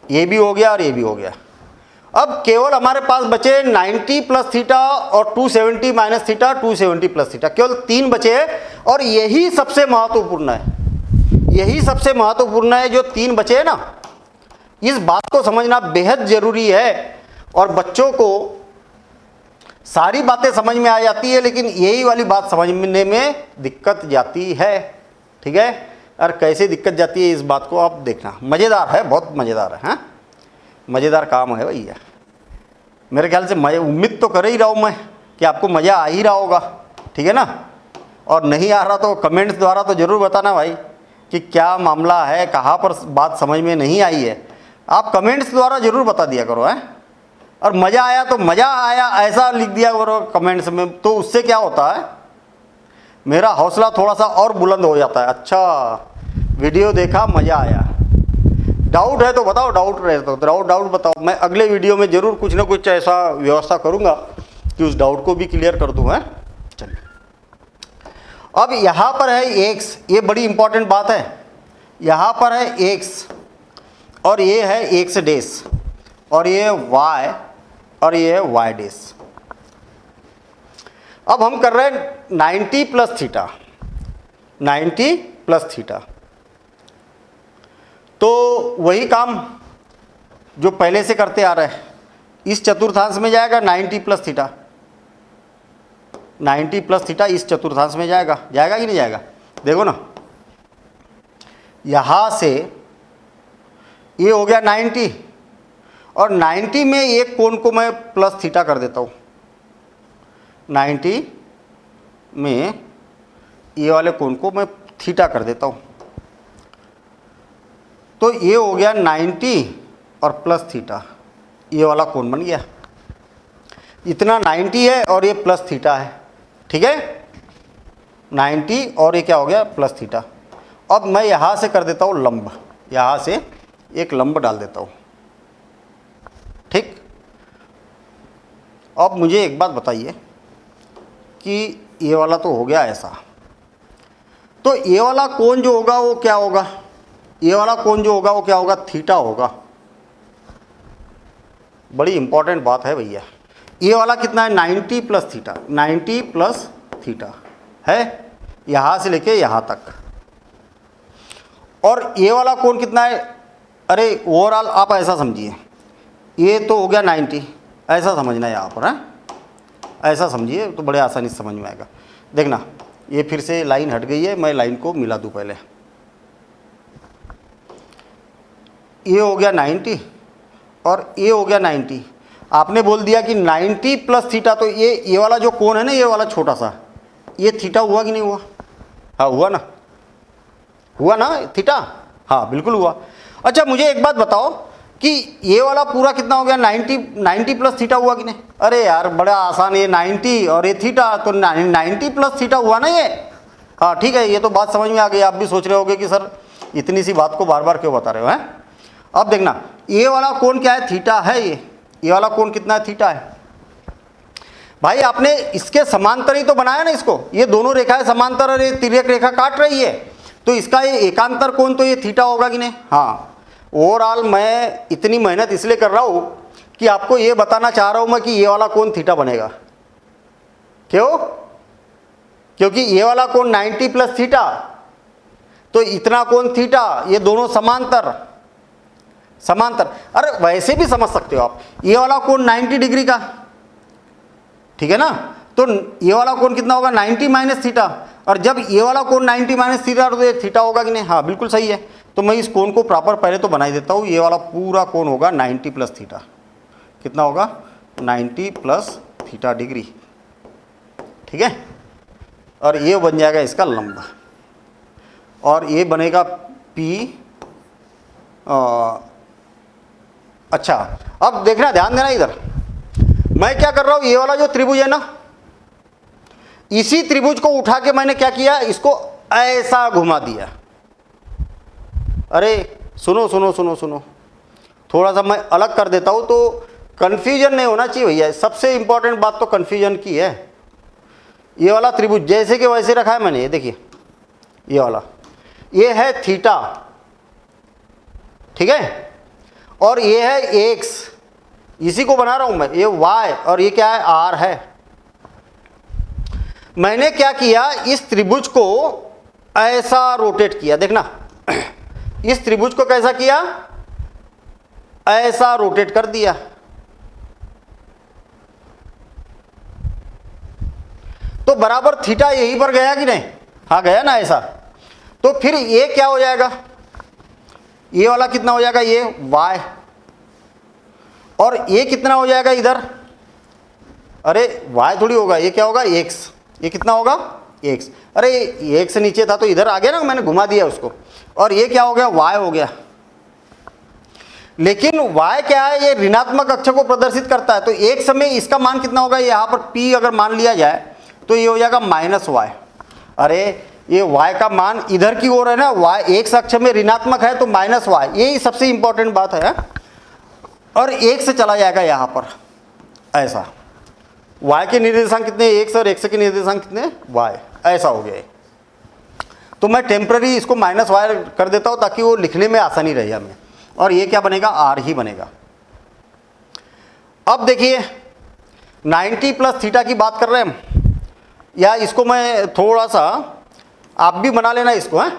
ये भी हो गया और ये भी हो गया। अब केवल हमारे पास बचे 90 प्लस थीटा और 270 माइनस थीटा, 270 प्लस थीटा, केवल 3 बचे हैं। और यही सबसे महत्वपूर्ण है, यही सबसे महत्वपूर्ण है जो 3 बचे हैं ना, इस बात को समझना बेहद जरूरी है। और बच्चों को सारी बातें समझ में आ जाती है, लेकिन यही वाली बात समझने में दिक्कत जाती है। ठीक है, और कैसे दिक्कत जाती है इस बात को आप देखना, मज़ेदार है, बहुत मज़ेदार है। हाँ, मज़ेदार काम है भैया। मेरे ख्याल से मज़ा उम्मीद तो कर ही रहा हूँ मैं कि आपको मज़ा आ ही रहा होगा। ठीक है ना, और नहीं आ रहा तो कमेंट्स द्वारा तो ज़रूर बताना भाई कि क्या मामला है, कहाँ पर बात समझ में नहीं आई है। आप कमेंट्स द्वारा ज़रूर बता दिया करो है। और मज़ा आया तो मज़ा आया ऐसा लिख दिया करो कमेंट्स में, तो उससे क्या होता है, मेरा हौसला थोड़ा सा और बुलंद हो जाता है। अच्छा वीडियो देखा, मज़ा आया। डाउट है तो बताओ, डाउट रहे तो डाउट बताओ, मैं अगले वीडियो में ज़रूर कुछ ना कुछ ऐसा व्यवस्था करूँगा कि उस डाउट को भी क्लियर कर दूँ। है चलिए, अब यहाँ पर है x, ये बड़ी इंपॉर्टेंट बात है। यहाँ पर है x और ये है x डैश और ये y और ये है y डैश। अब हम कर रहे हैं 90 प्लस थीटा, 90 प्लस थीटा, तो वही काम जो पहले से करते आ रहे हैं। इस चतुर्थांश में जाएगा 90 प्लस थीटा, 90 प्लस थीटा इस चतुर्थांश में जाएगा, जाएगा कि नहीं जाएगा? देखो ना, यहाँ से ये हो गया 90 और 90 में एक कोण को मैं प्लस थीटा कर देता हूँ। 90 में ये वाले कोण को मैं थीटा कर देता हूँ, तो ये हो गया 90 और प्लस थीटा, ये वाला कोण बन गया। इतना 90 है और ये प्लस थीटा है। ठीक है, 90 और ये क्या हो गया, प्लस थीटा। अब मैं यहाँ से कर देता हूँ लंब, यहाँ से एक लंब डाल देता हूँ। ठीक, अब मुझे एक बात बताइए कि ये वाला तो हो गया ऐसा, तो ये वाला कोण जो होगा वो क्या होगा, ये वाला कोण जो होगा वो क्या होगा, थीटा होगा। बड़ी इंपॉर्टेंट बात है भैया। ये वाला कितना है, 90 प्लस थीटा, 90 प्लस थीटा है यहाँ से लेके यहाँ तक। और ये वाला कोण कितना है, अरे ओवरऑल आप ऐसा समझिए, ये तो हो गया 90, ऐसा समझना है यहाँ पर है, ऐसा समझिए तो बड़े आसानी से समझ में आएगा। देखना, ये फिर से लाइन हट गई है, मैं लाइन को मिला दूँ पहले। ये हो गया 90 और ये हो गया 90। आपने बोल दिया कि 90 प्लस थीटा, तो ये वाला जो कोण है ना, ये वाला छोटा सा, ये थीटा हुआ कि नहीं हुआ? हाँ हुआ ना, हुआ ना थीटा, हाँ बिल्कुल हुआ। अच्छा मुझे एक बात बताओ कि ये वाला पूरा कितना हो गया, 90 प्लस थीटा हुआ कि नहीं? अरे यार बड़ा आसान, ये 90 और ये थीटा, तो 90 प्लस थीटा हुआ ना ये। हाँ ठीक है, ये तो बात समझ में आ गई। आप भी सोच रहे होगे कि सर इतनी सी बात को बार बार क्यों बता रहे हो हैं। अब देखना, ये वाला कोण क्या है, थीटा है। ये वाला कोण कितना है, थीटा है। भाई आपने इसके समांतर ही तो बनाया ना इसको, ये दोनों रेखाएं समांतर और ये तिर्यक रेखा काट रही है, तो इसका ये एकांतर कोण तो ये थीटा होगा कि नहीं? हाँ। ओवरऑल मैं इतनी मेहनत इसलिए कर रहा हूँ कि आपको ये बताना चाह रहा हूँ मैं कि ये वाला कोण थीटा बनेगा। क्यों? क्योंकि ये वाला कोण 90 प्लस थीटा, तो इतना कोण थीटा, ये दोनों समांतर। अरे वैसे भी समझ सकते हो आप, ये वाला कोण 90 डिग्री का, ठीक है ना, तो ये वाला कोण कितना होगा, 90 माइनस थीटा। और जब ये वाला कोण 90 माइनस थीटा, तो ये थीटा होगा कि नहीं? हाँ बिल्कुल सही है। तो मैं इस कोण को प्रॉपर पहले तो बना ही देता हूँ। ये वाला पूरा कोण होगा 90 प्लस थीटा। कितना होगा, 90 प्लस थीटा डिग्री। ठीक है, और ये बन जाएगा इसका लंब, और ये बनेगा P। अच्छा अब देखना, ध्यान देना इधर, मैं क्या कर रहा हूँ, ये वाला जो त्रिभुज है ना, इसी त्रिभुज को उठा के मैंने क्या किया, इसको ऐसा घुमा दिया। अरे सुनो सुनो सुनो सुनो, थोड़ा सा मैं अलग कर देता हूँ तो कन्फ्यूजन नहीं होना चाहिए भैया। सबसे इंपॉर्टेंट बात तो कन्फ्यूजन की है। ये वाला त्रिभुज जैसे कि वैसे रखा है मैंने, ये देखिए, ये वाला ये है थीटा, ठीक है, और ये है एक्स, इसी को बना रहा हूं मैं, ये वाई, और ये क्या है, आर है। मैंने क्या किया, इस त्रिभुज को ऐसा रोटेट किया, देखना इस त्रिभुज को कैसा किया, ऐसा रोटेट कर दिया। तो बराबर थीटा यहीं पर गया कि नहीं, हाँ गया ना ऐसा। तो फिर ये क्या हो जाएगा, ये वाला कितना हो जाएगा, ये y, और ये कितना हो जाएगा इधर, अरे y थोड़ी होगा, ये क्या होगा x, ये कितना होगा x, अरे ये x नीचे था तो इधर आ गया ना, मैंने घुमा दिया उसको, और ये क्या हो गया, y हो गया। लेकिन y क्या है, ये ऋणात्मक अक्ष को प्रदर्शित करता है, तो एक समय इसका मान कितना होगा, यहाँ पर p अगर मान लिया जाए तो ये हो जाएगा -y। अरे ये y का मान इधर की ओर है ना, y x अक्ष में ऋणात्मक है तो -y, यही सबसे इंपॉर्टेंट बात है। और एक से चला जाएगा यहाँ पर ऐसा, y के निर्देशांक कितने, x, और x के निर्देशांक कितने, y, ऐसा हो गया। तो मैं टेम्पररी इसको -y कर देता हूँ ताकि वो लिखने में आसानी रहे हमें, और ये क्या बनेगा, r ही बनेगा। अब देखिए 90 प्लस थीटा की बात कर रहे हैं हम, या इसको मैं थोड़ा सा, आप भी बना लेना इसको, है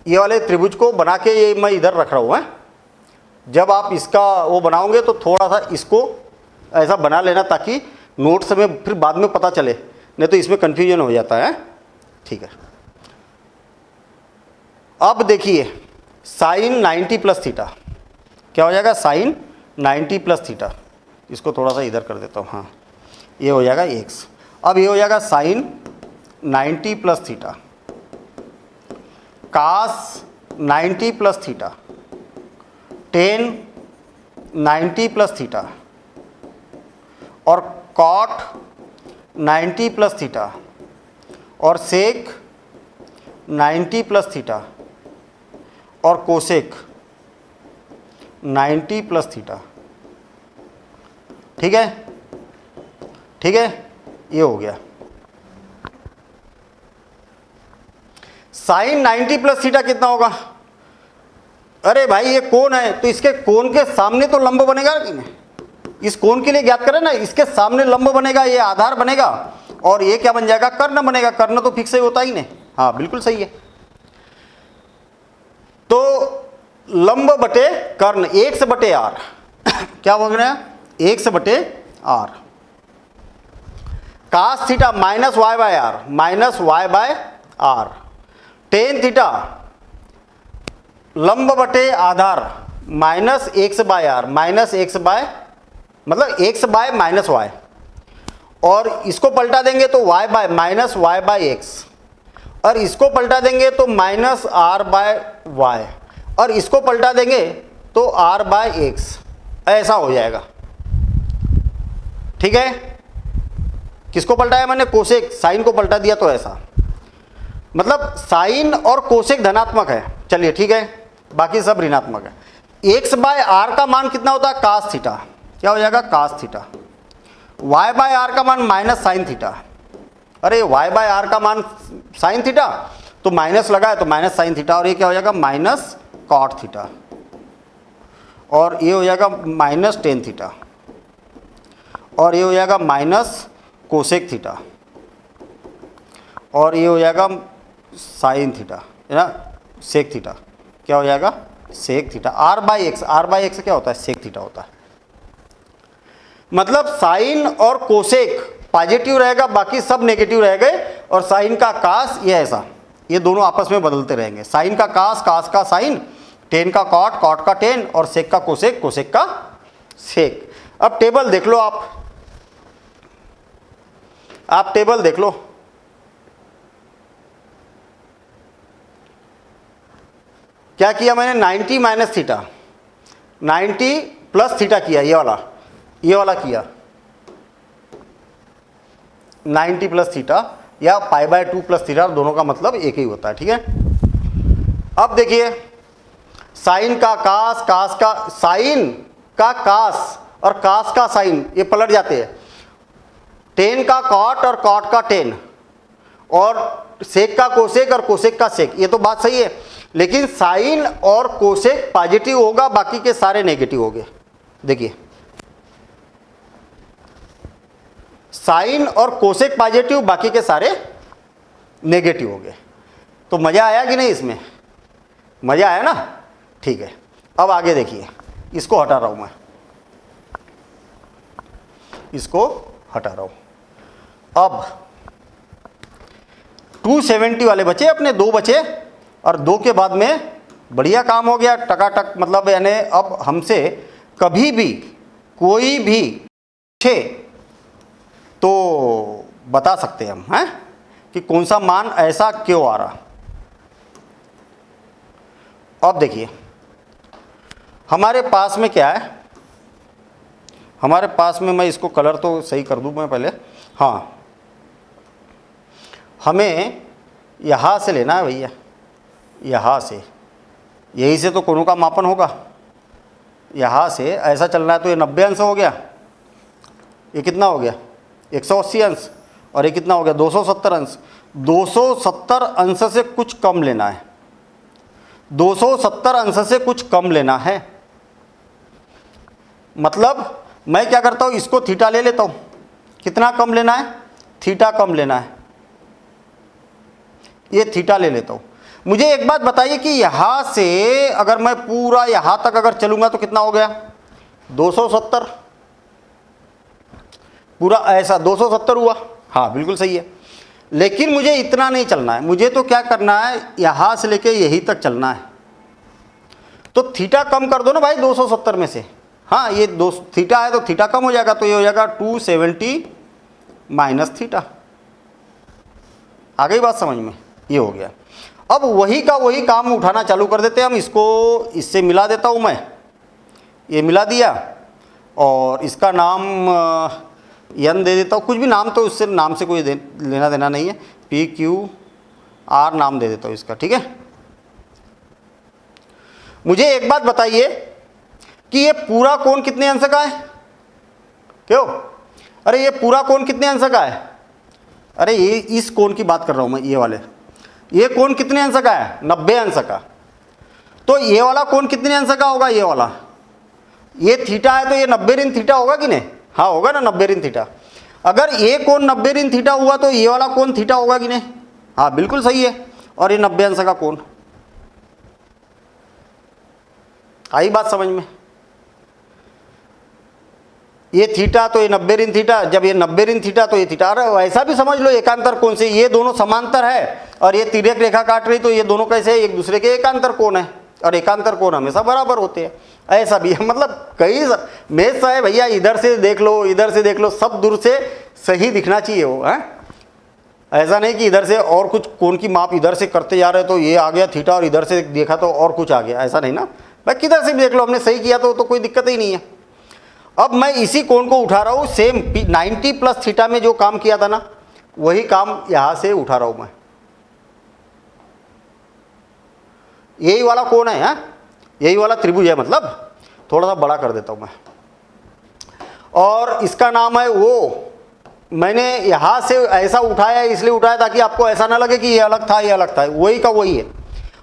ये वाले त्रिभुज को बना के ये मैं इधर रख रहा हूँ, है जब आप इसका वो बनाओगे तो थोड़ा सा इसको ऐसा बना लेना ताकि नोट्स में फिर बाद में पता चले, नहीं तो इसमें कन्फ्यूजन हो जाता है, ठीक है। अब देखिए साइन 90 प्लस थीटा क्या हो जाएगा, साइन 90 प्लस थीटा, इसको थोड़ा सा इधर कर देता हूँ, हाँ ये हो जाएगा x। अब ये हो जाएगा sign 90 plus theta, cos 90 plus theta, tan 90 plus theta, और कॉट 90 प्लस थीटा, और सेक 90 प्लस थीटा, और कोसेक 90 प्लस थीटा, ठीक है, ठीक है, ये हो गया। साइन 90 प्लस थीटा कितना होगा, अरे भाई ये कोण है तो इसके कोण के सामने तो लंब बनेगा कि नहीं, इस कोण के लिए ज्ञात करें ना, इसके सामने लंब बनेगा, ये आधार बनेगा, और ये क्या बन जाएगा, कर्ण बनेगा। कर्ण तो फिक्स ही होता ही नहीं, हाँ बिल्कुल सही है। तो लंब बटे कर्ण, x बटे r क्या बोल रहे हैं, x बटे r, cos theta minus y by r, minus y by r, tan theta लंब बटे आधार minus x by r, minus x by मतलब x बाय माइनस y, और इसको पलटा देंगे तो y by minus y by x, और इसको पलटा देंगे तो माइनस r बाय y, और इसको पलटा देंगे तो r बाय x, ऐसा हो जाएगा, ठीक है। किसको पलटाया मैंने, कोसेक, साइन को पलटा दिया तो ऐसा, मतलब साइन और कोसेक धनात्मक है, चलिए ठीक है, बाकी सब ऋणात्मक है। x बाय r का मान कितना होता है, कास थीटा, क्या हो जाएगा, cos theta, y by r का मान माइनस साइन थीटा, अरे y बाय r का मान साइन थीटा तो माइनस लगा है तो माइनस साइन थीटा, और ये क्या हो जाएगा, माइनस कॉट थीटा, और ये हो जाएगा माइनस टेन थीटा, और ये हो जाएगा माइनस कोसेक थीटा, और ये हो जाएगा साइन थीटा, है ना, सेक थीटा, क्या हो जाएगा, sec theta. r by x, r by x क्या होता है, सेक थीटा होता है। मतलब साइन और कोसेक पॉजिटिव रहेगा, बाकी सब नेगेटिव रह गए, और साइन का कास ये ऐसा, ये दोनों आपस में बदलते रहेंगे, साइन का कास, कास का साइन, टेन का कॉट, कॉट का टेन, और सेक का कोसेक, कोसेक का सेक। अब टेबल देख लो, आप टेबल देख लो, क्या किया मैंने, 90 माइनस थीटा, 90 प्लस थीटा किया, ये वाला किया 90 प्लस थीटा, या पाई बाय 2 प्लस थीटा, दोनों का मतलब एक ही होता है, ठीक है। अब देखिए साइन का कास, कास का साइन का कास, और कास का साइन ये पलट जाते हैं, टेन का कॉट और कॉट का टेन, और सेक का कोसेक और कोसेक का सेक, ये तो बात सही है, लेकिन साइन और कोसेक पॉजिटिव होगा, बाकी के सारे नेगेटिव हो गए। देखिए साइन और कोसेक पॉजिटिव, बाकी के सारे नेगेटिव हो गए। तो मज़ा आया कि नहीं इसमें? मज़ा आया ना? ठीक है, अब आगे देखिए, इसको हटा रहा हूँ मैं, इसको हटा रहा हूँ। अब 270 वाले बचे, अपने 2 बचे, और 2 के बाद में बढ़िया काम हो गया टकाटक। मतलब यानी अब हमसे कभी भी कोई भी पूछे तो बता सकते हैं हम, हैं कि कौन सा मान ऐसा क्यों आ रहा। अब देखिए हमारे पास में क्या है, हमारे पास में, मैं इसको कलर तो सही कर दूं मैं पहले। हाँ, हमें यहाँ से लेना है भैया, यहाँ से, यही से तो कोनों का मापन होगा। यहाँ से ऐसा चलना है तो ये 90 अंश हो गया, ये कितना हो गया 180 अंश, और ये कितना हो गया 270 अंश। 270 अंश से कुछ कम लेना है, 270 अंश से कुछ कम लेना है। मतलब मैं क्या करता हूँ, इसको थीटा ले लेता हूँ। कितना कम लेना है? थीटा कम लेना है, ये थीटा ले लेता हूँ। मुझे एक बात बताइए कि यहाँ से अगर मैं पूरा यहाँ तक अगर चलूँगा तो कितना हो गया 270, पूरा ऐसा 270 हुआ। हाँ बिल्कुल सही है, लेकिन मुझे इतना नहीं चलना है, मुझे तो क्या करना है, यहाँ से लेके यहीं तक चलना है। तो थीटा कम कर दो ना भाई 270 में से। हाँ, ये थीटा है तो थीटा कम हो जाएगा, तो ये हो जाएगा 270 माइनस थीटा। आ गई बात समझ में? ये हो गया। अब वही का वही काम उठाना चालू कर देते हैं हम। इसको इससे मिला देता हूँ मैं, ये मिला दिया, और इसका नाम यन दे देता हूँ, कुछ भी नाम, तो उससे नाम से कोई लेना देना नहीं है, PQR नाम दे देता हूँ इसका, ठीक है। मुझे एक बात बताइए कि ये पूरा कोण कितने अंश का है? क्यों? अरे ये पूरा कोण कितने अंश का है? अरे ये इस कोण की बात कर रहा हूँ मैं, ये वाले, ये कोण कितने अंश का है? 90 अंश का। तो ये वाला कोण कितने अंश का होगा? ये वाला, ये थीटा है तो ये 90 ऋण थीटा होगा कि नहीं? हाँ होगा ना, 90 ऋण थीटा। अगर ये कोण 90 ऋण थीटा हुआ तो ये वाला कोण थीटा होगा कि नहीं? हाँ बिल्कुल सही है, और ये 90 अंश का कोण। आई बात समझ में? ये थीटा तो ये 90 ऋण थीटा, जब ये 90 ऋण थीटा तो ये थीटा। अरे ऐसा भी समझ लो एकांतर कोण से, ये दोनों समांतर है और ये तिर्यक रेखा काट रही, तो ये दोनों कैसे एक दूसरे के एकांतर कोण है, और एकांतर कोण हमेशा बराबर होते हैं। ऐसा भी है, मतलब कई मेष है भैया, इधर से देख लो, इधर से देख लो, सब दूर से सही दिखना चाहिए वो, है। ऐसा नहीं कि इधर से और कुछ कोण की माप इधर से करते जा रहे तो ये आ गया थीटा, और इधर से देखा तो और कुछ आ गया, ऐसा नहीं ना भाई, किधर से भी देख लो, हमने सही किया तो कोई दिक्कत ही नहीं है। अब मैं इसी कोण को उठा रहा हूँ, सेम 90 प्लस थीटा में जो काम किया था ना, वही काम यहाँ से उठा रहा हूँ मैं। यही वाला कोण है, हाँ यही वाला त्रिभुज है, मतलब थोड़ा सा बड़ा कर देता हूँ मैं, और इसका नाम है वो। मैंने यहाँ से ऐसा उठाया, इसलिए उठाया ताकि आपको ऐसा ना लगे कि ये अलग था, ये अलग था, वही का वही है।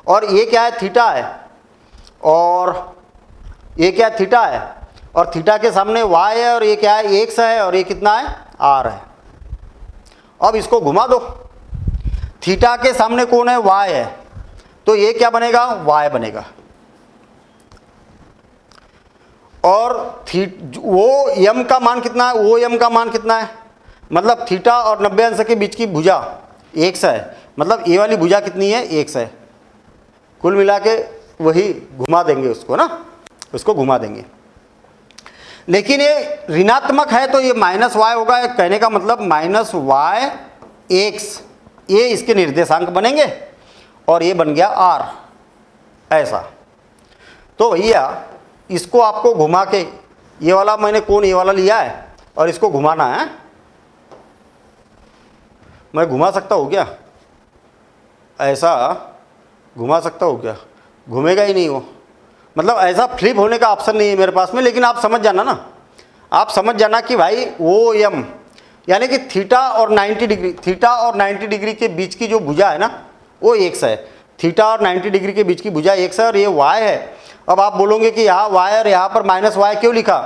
और ये क्या है? थीटा है, और ये क्या है? थीटा है, और थीटा के सामने y है, और ये क्या है? x है, और ये कितना है? r है। अब इसको घुमा दो, थीटा के सामने कौन है? y है, तो ये क्या बनेगा? y बनेगा। और वो m का मान कितना है? वो m का मान कितना है? मतलब थीटा और 90 अंश के बीच की भुजा x है, मतलब ये वाली भुजा कितनी है? x है। कुल मिला के वही घुमा देंगे उसको ना, उसको घुमा देंगे। लेकिन ये ऋणात्मक है तो ये माइनस वाई होगा, कहने का मतलब माइनस वाई एक्स, ये इसके निर्देशांक बनेंगे, और ये बन गया आर, ऐसा। तो भैया इसको आपको घुमा के, ये वाला मैंने कोण ये वाला लिया है, और इसको घुमाना है। मैं घुमा सकता हूँ क्या? ऐसा घुमा सकता हूँ क्या? घूमेगा ही नहीं वो, मतलब ऐसा फ्लिप होने का ऑप्शन नहीं है मेरे पास में। लेकिन आप समझ जाना ना, आप समझ जाना कि भाई ओ एम यानी कि थीटा और 90 डिग्री के बीच की जो भुजा है ना वो x है। थीटा और 90 डिग्री के बीच की भुजा x है और ये y है। अब आप बोलोगे कि यहाँ y और यहाँ पर माइनस वाई क्यों लिखा,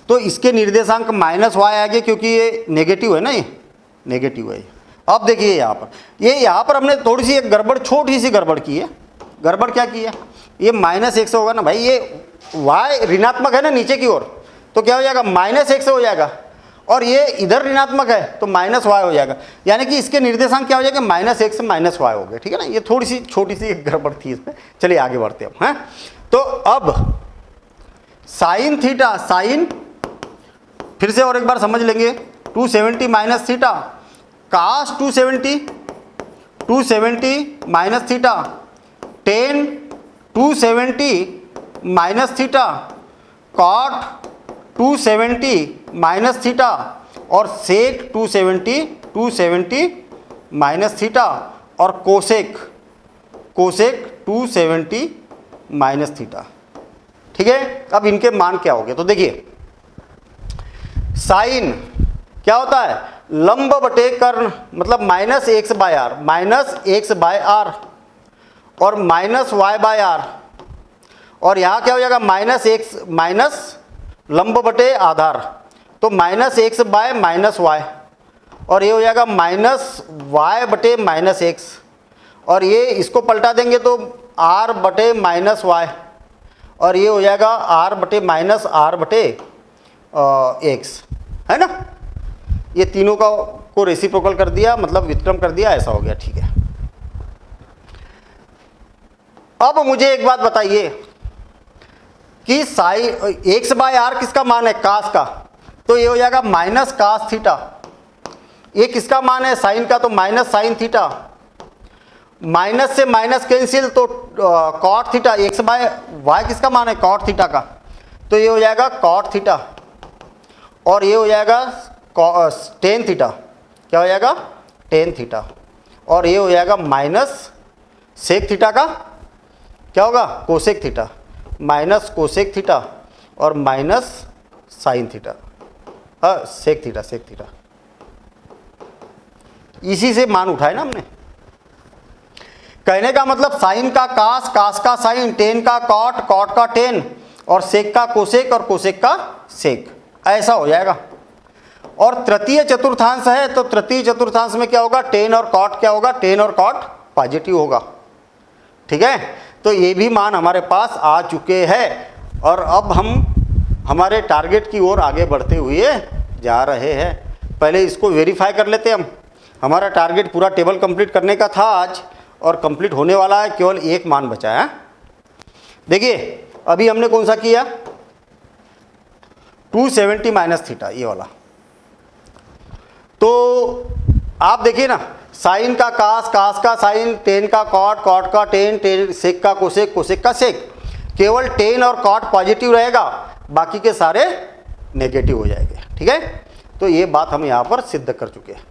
तो इसके निर्देशांक माइनस वाई आ गए क्योंकि ये नेगेटिव है ना, ये नेगेटिव है। अब देखिए यहाँ पर हमने थोड़ी सी एक गड़बड़, छोटी सी गड़बड़ की है। गड़बड़ क्या की है, ये -x होगा ना भाई, ये y ऋणात्मक है ना नीचे की ओर, तो क्या हो जाएगा -x हो जाएगा, और ये इधर ऋणात्मक है तो -y हो जाएगा। यानी कि इसके निर्देशांक क्या हो जाएगा, -x -y हो गए। ठीक है ना, ये थोड़ी सी छोटी सी एक गड़बड़ थी इसमें। चलिए आगे बढ़ते हैं हैं। तो अब साइन थीटा, साइन फिर से और एक बार समझ लेंगे, 270 minus theta, cos 270 minus theta, tan 270 minus theta, cot 270 minus theta, और सेक 270 माइनस थीटा, और कोसेक 270 माइनस थीटा। ठीक है, अब इनके मान क्या हो गए, तो देखिए साइन क्या होता है, लंब बटे कर्ण, मतलब -x by r, -x by r और -y/r, और यहाँ क्या हो जाएगा -x माइनस लंब बटे आधार, तो -x बाय -y, और ये हो जाएगा -y बटे -x, और ये इसको पलटा देंगे तो r बटे -y, और ये हो जाएगा r बटे -r बटे x, है ना। ये तीनों को रेसिप्रोकल कर दिया, मतलब व्युत्क्रम कर दिया, ऐसा हो गया। ठीक है, अब मुझे एक बात बताइए कि साइन x बाय आर किसका मान है, कास का, तो ये हो जाएगा माइनस कास थीटा। ये किसका मान है, साइन का, तो माइनस साइन थीटा, माइनस से माइनस कैंसिल, तो cot theta. x by y किसका मान है, कॉट थीटा का, तो ये हो जाएगा कॉट थीटा, और ये हो जाएगा टेन थीटा, क्या हो जाएगा टेन थीटा, और ये हो जाएगा माइनस सेक थीटा का क्या होगा, cosec theta, minus cosec theta, और minus sine theta, sec theta. इसी से मान उठाए ना हमने। कहने का मतलब साइन का कास, कास का साइन, टेन का कॉट, कॉट का टेन, और सेक का कोसेक, और कोसेक का सेक, ऐसा हो जाएगा। और तृतीय चतुर्थांश है, तो तृतीय चतुर्थांश में क्या होगा, टेन और कॉट क्या होगा, टेन और कॉट पॉजिटिव होगा। ठीक है, तो ये भी मान हमारे पास आ चुके हैं, और अब हम हमारे टारगेट की ओर आगे बढ़ते हुए जा रहे हैं। पहले इसको वेरीफाई कर लेते हैं हम। हमारा टारगेट पूरा टेबल कंप्लीट करने का था आज, और कंप्लीट होने वाला है, केवल एक मान बचा है। देखिए अभी हमने कौन सा किया, 270 माइनस थीटा, ये वाला। तो आप देखिए ना, साइन का कास, कास का साइन, टेन का कॉट, कॉट का टेन, टेन सेक का कोसेक, कोसेक का सेक। केवल टेन और कॉट पॉजिटिव रहेगा, बाकी के सारे नेगेटिव हो जाएंगे। ठीक है, तो ये बात हम यहाँ पर सिद्ध कर चुके हैं।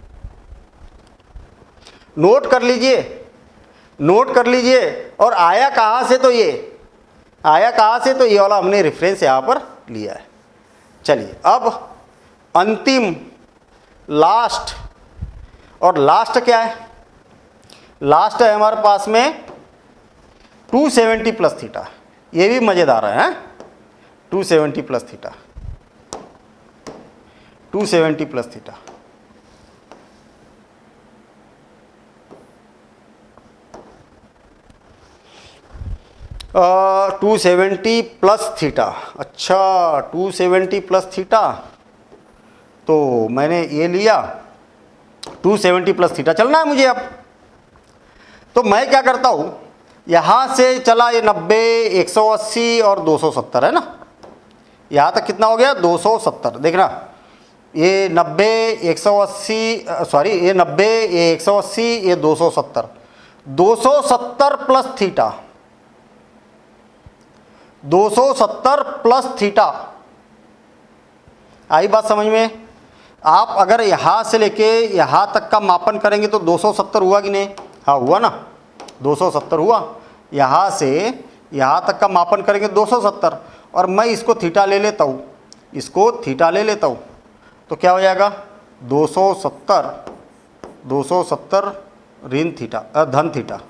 नोट कर लीजिए। और आया कहाँ से, तो ये आया कहाँ से, तो ये वाला हमने रेफरेंस यहाँ पर लिया है। चलिए अब अंतिम लास्ट, और लास्ट क्या है, लास्ट है हमारे पास में 270 प्लस थीटा। ये भी मज़ेदार है, 270 प्लस थीटा, 270 प्लस थीटा। अ 270 प्लस थीटा, अच्छा 270 प्लस थीटा, तो मैंने ये लिया 270 प्लस थीटा, चलना है मुझे अब। तो मैं क्या करता हूँ, यहाँ से चला ये 90, 180 और 270 है ना, यहाँ तक कितना हो गया 270। देखना ये 90, 180, सॉरी ये 90, ये 180, ये 270, 270 प्लस थीटा, 270 प्लस थीटा। आई बात समझ में। आप अगर यहाँ से लेके यहाँ तक का मापन करेंगे तो 270 हुआ कि नहीं, हाँ हुआ ना, 270 हुआ। यहाँ से यहाँ तक का मापन करेंगे 270, और मैं इसको थीटा ले लेता हूँ, इसको थीटा ले लेता हूँ, तो क्या हो जाएगा 270 ऋण थीटा धन थीटा।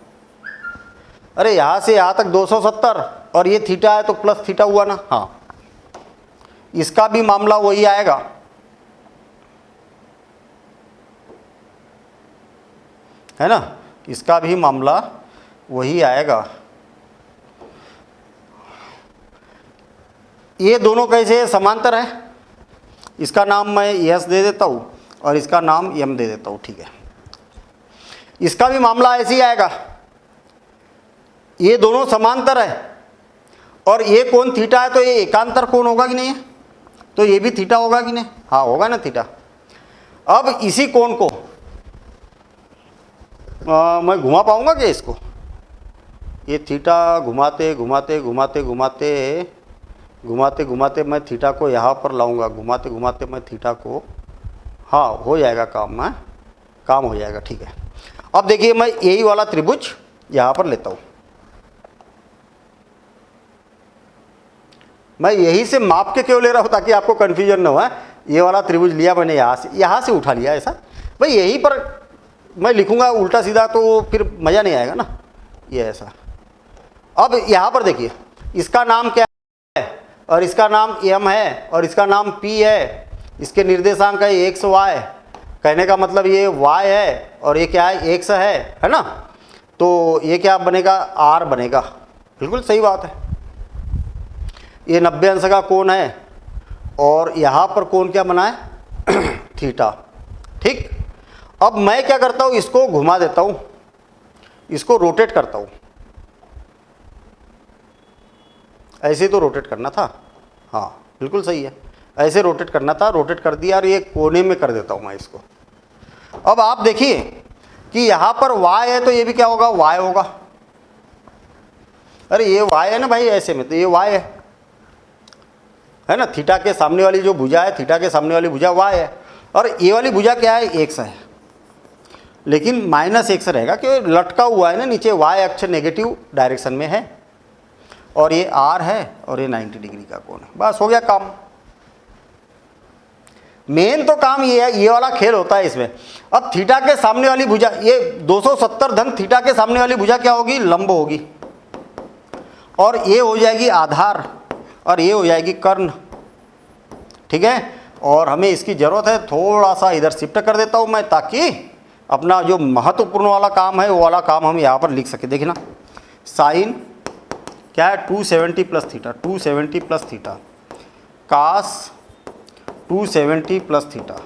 अरे यहाँ से यहाँ तक 270 और ये थीटा है तो प्लस थीटा हुआ ना। हाँ, इसका भी मामला वही आएगा। है ना, इसका भी मामला वही आएगा। ये दोनों कैसे समांतर है, इसका नाम मैं यस दे देता हूँ और इसका नाम यम दे देता हूँ। ठीक है, इसका भी मामला ऐसे ही आएगा। ये दोनों समांतर है और ये कोण थीटा है तो ये एकांतर कोण होगा कि नहीं है, तो ये भी थीटा होगा कि नहीं। हाँ होगा ना थीटा। अब इसी कोण को मैं घुमा पाऊंगा क्या इसको, ये थीटा घुमाते घुमाते घुमाते घुमाते घुमाते घुमाते मैं थीटा को यहाँ पर लाऊंगा, घुमाते घुमाते मैं थीटा को, हाँ हो जाएगा काम, है काम हो जाएगा। ठीक है, अब देखिए मैं यही वाला त्रिभुज यहाँ पर लेता हूँ। मैं यही से माप के क्यों ले रहा हूँ ताकि आपको कन्फ्यूजन ना हो। ये वाला त्रिभुज लिया मैंने, यहाँ से उठा लिया ऐसा। भाई यहीं पर मैं लिखूँगा उल्टा सीधा तो फिर मज़ा नहीं आएगा ना, ये ऐसा। अब यहाँ पर देखिए, इसका नाम क्या है और इसका नाम एम है और इसका नाम पी है। इसके निर्देशांक है एक्स वाई, कहने का मतलब ये y है और ये क्या है x है ना। तो ये क्या बनेगा, r बनेगा। बिल्कुल सही बात है। ये 90 अंश का कोण है और यहाँ पर कोण क्या बना है थीटा। ठीक, अब मैं क्या करता हूँ, इसको घुमा देता हूँ, इसको रोटेट करता हूँ। ऐसे तो रोटेट करना था, हाँ बिल्कुल सही है, ऐसे रोटेट करना था, रोटेट कर दिया और ये कोने में कर देता हूँ मैं इसको। अब आप देखिए कि यहाँ पर y है तो ये भी क्या होगा, y होगा। अरे ये y है ना भाई, ऐसे में तो ये y है ना। थीटा के सामने वाली जो भुजा है, थीटा के सामने वाली भुजा y है और ये वाली भुजा क्या है, x है, लेकिन -x रहेगा क्योंकि लटका हुआ है ना नीचे, y अक्ष नेगेटिव डायरेक्शन में है और ये r है और ये 90 डिग्री का कोण है। बस हो गया काम। मेन तो काम ये है, ये वाला खेल होता है इसमें। अब थीटा के सामने वाली भुजा, ये 270 धन थीटा के सामने वाली भुजा क्या होगी, लंब होगी और ये हो जाएगी आधार और ये हो जाएगी कर्ण। ठीक है, और हमें इसकी ज़रूरत है, थोड़ा सा इधर शिफ्ट कर देता हूँ मैं ताकि अपना जो महत्वपूर्ण वाला काम है वो वाला काम हम यहाँ पर लिख सके। देखिए ना, साइन क्या है 270 plus theta, 270 plus theta, cos 270 plus theta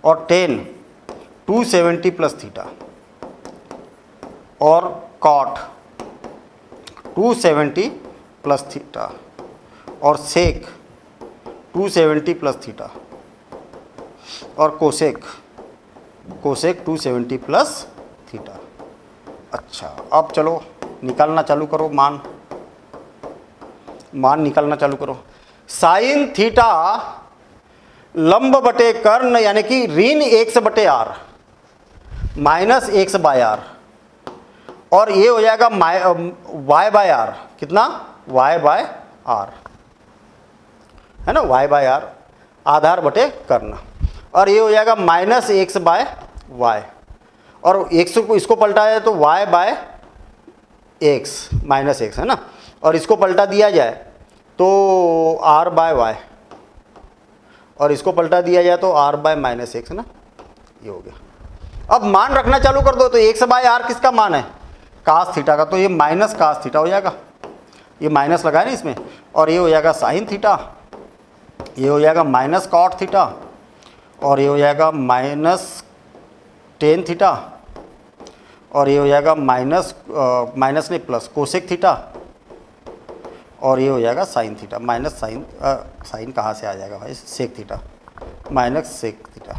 और टेन 270 प्लस थीटा और कॉट 270 प्लस थीटा और सेक 270 प्लस थीटा और कोसेक 270 प्लस थीटा। अच्छा, अब चलो निकालना चालू करो, मान निकालना चालू करो। साइन थीटा लंब बटे कर्ण यानी कि ऋण x बटे r minus x by r और ये हो जाएगा y बाय r, कितना y बाय r है ना, y बाय r आधार बटे कर्ण और ये हो जाएगा माइनस x बाय y और x को इसको पलटा जाए तो y by x minus x है ना, और इसको पलटा दिया जाए तो r बाय y और इसको पलटा दिया जाए तो r बाय माइनस x है ना, ये हो गया। अब मान रखना चालू कर दो तो x बाय r किसका मान है, कास थीटा का, तो ये माइनस कास थीटा हो जाएगा, ये माइनस लगाए ना इसमें, और ये हो जाएगा साइन थीटा, ये हो जाएगा माइनस कॉट थीटा और ये हो जाएगा माइनस टेन थीटा और ये हो जाएगा माइनस नहीं प्लस कोसेक थीटा और ये हो जाएगा साइन थीटा, माइनस साइन कहाँ से आ जाएगा भाई, sec theta minus sec theta.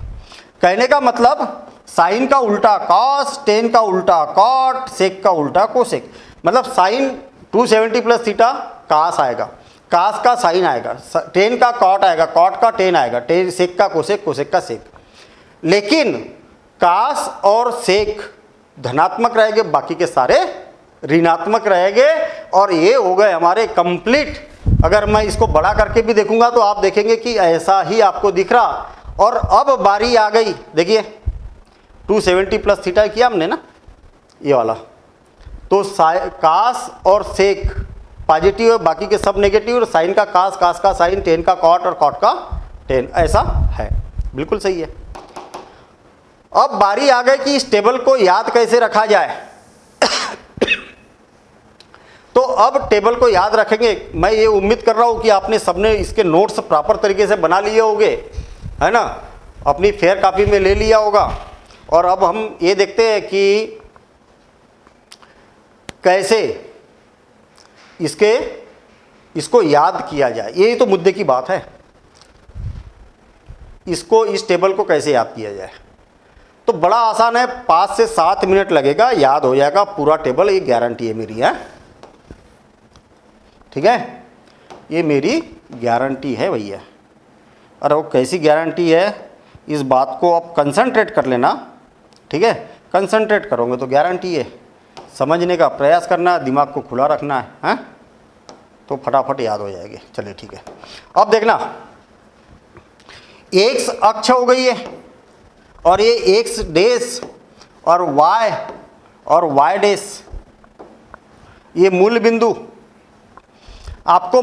कहने का मतलब साइन का उल्टा कॉस, टेन का उल्टा कॉट, सेक का उल्टा कोसेक। मतलब साइन 270 प्लस थीटा कास आएगा, कास का साइन आएगा, टेन का कॉट आएगा, कॉट का टेन आएगा, टेन सेक का कोसेक, कोसेक का सेक। लेकिन कास और सेक धनात्मक रहेंगे, बाकी के सारे ऋणात्मक रहेंगे और ये हो गए हमारे कंप्लीट। अगर मैं इसको बड़ा करके भी देखूंगा तो आप देखेंगे कि ऐसा ही आपको दिख रहा और अब बारी आ गई, देखिए 270 प्लस थीटा किया हमने ना, ये वाला, तो कास और सेक पॉजिटिव है, बाकी के सब नेगेटिव, और साइन का कास, कास का साइन, टेन का कॉट और कॉट का टेन, ऐसा है, बिल्कुल सही है। अब बारी आ गई कि इस टेबल को याद कैसे रखा जाए। तो अब टेबल को याद रखेंगे, मैं ये उम्मीद कर रहा हूँ कि आपने सबने इसके नोट्स प्रॉपर तरीके से बना लिए होंगे, है ना, अपनी फेयर कॉपी में ले लिया होगा। और अब हम ये देखते हैं कि कैसे इसको याद किया जाए, ये तो मुद्दे की बात है, इस टेबल को कैसे याद किया जाए। तो बड़ा आसान है, 5 से 7 मिनट लगेगा, याद हो जाएगा पूरा टेबल, ये गारंटी है मेरी, है, ठीक है, ये मेरी गारंटी है भैया। अरे वो कैसी गारंटी है, इस बात को आप कंसंट्रेट कर लेना, ठीक है, कंसंट्रेट करोगे तो गारंटी है, समझने का प्रयास करना, दिमाग को खुला रखना है, हैं, तो फटाफट याद हो जाएगी। चलिए ठीक है, अब देखना, एक्स अक्ष हो गई है, और ये एक्स डेश और वाई डेश, ये मूल बिंदु। आपको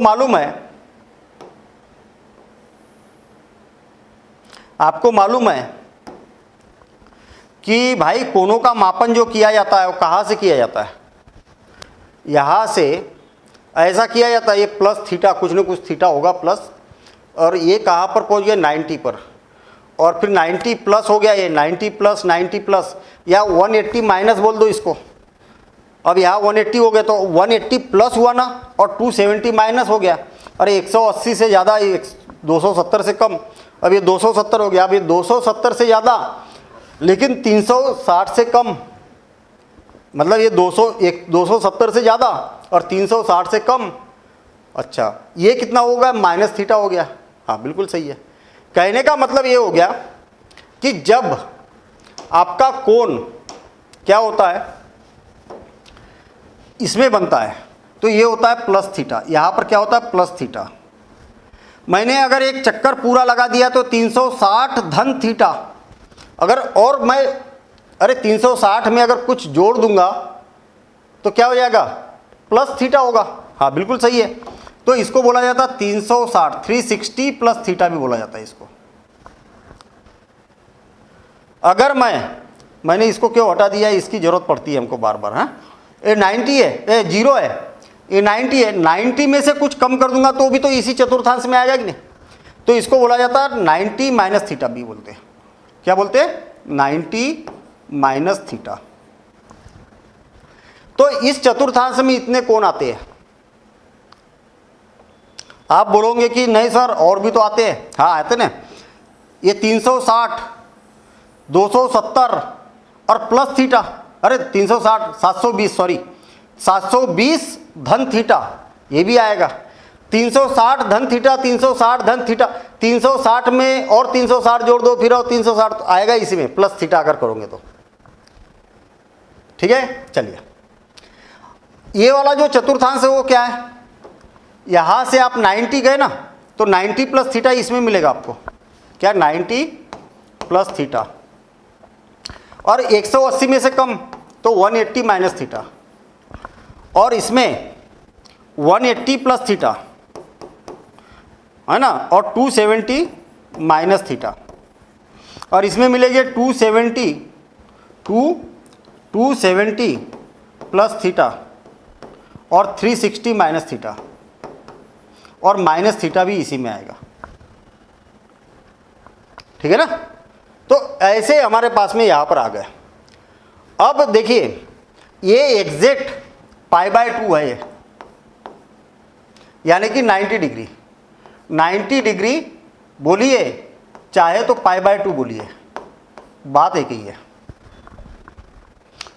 मालूम है कि भाई कोणों का मापन जो किया जाता है वो कहाँ से किया जाता है, यहाँ से ऐसा किया जाता है, ये प्लस थीटा, कुछ न कुछ थीटा होगा प्लस, और ये कहाँ पर पहुँच गया 90 पर, और फिर 90 प्लस हो गया, ये 90 प्लस या 180 माइनस बोल दो इसको। अब यहाँ 180 हो गया तो 180 प्लस हुआ ना, और 270 माइनस हो गया। अरे 180 से ज़्यादा, 270 से कम, अब ये 270 हो गया। अब ये 270 से ज़्यादा लेकिन 360 से कम, मतलब ये 270 से ज़्यादा और 360 से कम। अच्छा, ये कितना होगा, माइनस थीटा हो गया। हाँ बिल्कुल सही है। कहने का मतलब ये हो गया कि जब आपका कोण क्या होता है, इसमें बनता है, तो ये होता है प्लस थीटा, यहाँ पर क्या होता है प्लस थीटा। मैंने अगर एक चक्कर पूरा लगा दिया तो 360 धन थीटा, अगर और मैं 360 में अगर कुछ जोड़ दूंगा तो क्या हो जाएगा, प्लस थीटा होगा। हाँ बिल्कुल सही है। तो इसको बोला जाता है 360, 360 प्लस थीटा भी बोला जाता है इसको। अगर मैंने इसको क्यों हटा दिया, इसकी जरूरत पड़ती है हमको बार बार। हाँ, ये 90 है, ये 0 है, ये 90 है, 90 में से कुछ कम कर दूंगा तो भी तो इसी चतुर्थांश में आएगा कि नहीं। तो इसको बोला जाता है 90 माइनस थीटा भी बोलते हैं। क्या बोलते हैं, 90 माइनस थीटा। तो इस चतुर्थांश में इतने कोण आते हैं। आप बोलोगे कि नहीं सर और भी तो आते हैं। हाँ आते ना, ये 360, 270 और प्लस थीटा, 360, 720, सॉरी 720 धन थीटा, ये भी आएगा। 360 धन थीटा, 360 धन थीटा, 360 में और 360 जोड़ दो फिर, और 360 तो आएगा इसी में, प्लस थीटा अगर करोगे तो। ठीक है, चलिए ये वाला जो चतुर्थांश है वो क्या है, यहां से आप 90 गए ना, तो 90 प्लस थीटा इसमें मिलेगा आपको। क्या, 90 प्लस थीटा, और 180 में से कम तो 180 माइनस थीटा, और इसमें 180 प्लस थीटा है ना, और 270 माइनस थीटा, और इसमें मिलेंगे 270 प्लस थीटा और 360 माइनस थीटा, और माइनस थीटा भी इसी में आएगा। ठीक है ना। तो ऐसे हमारे पास में यहाँ पर आ गए। अब देखिए ये एग्जैक्ट π/2 है ये, यानी कि 90 डिग्री। 90 डिग्री बोलिए चाहे तो π/2 बोलिए, बात एक ही है।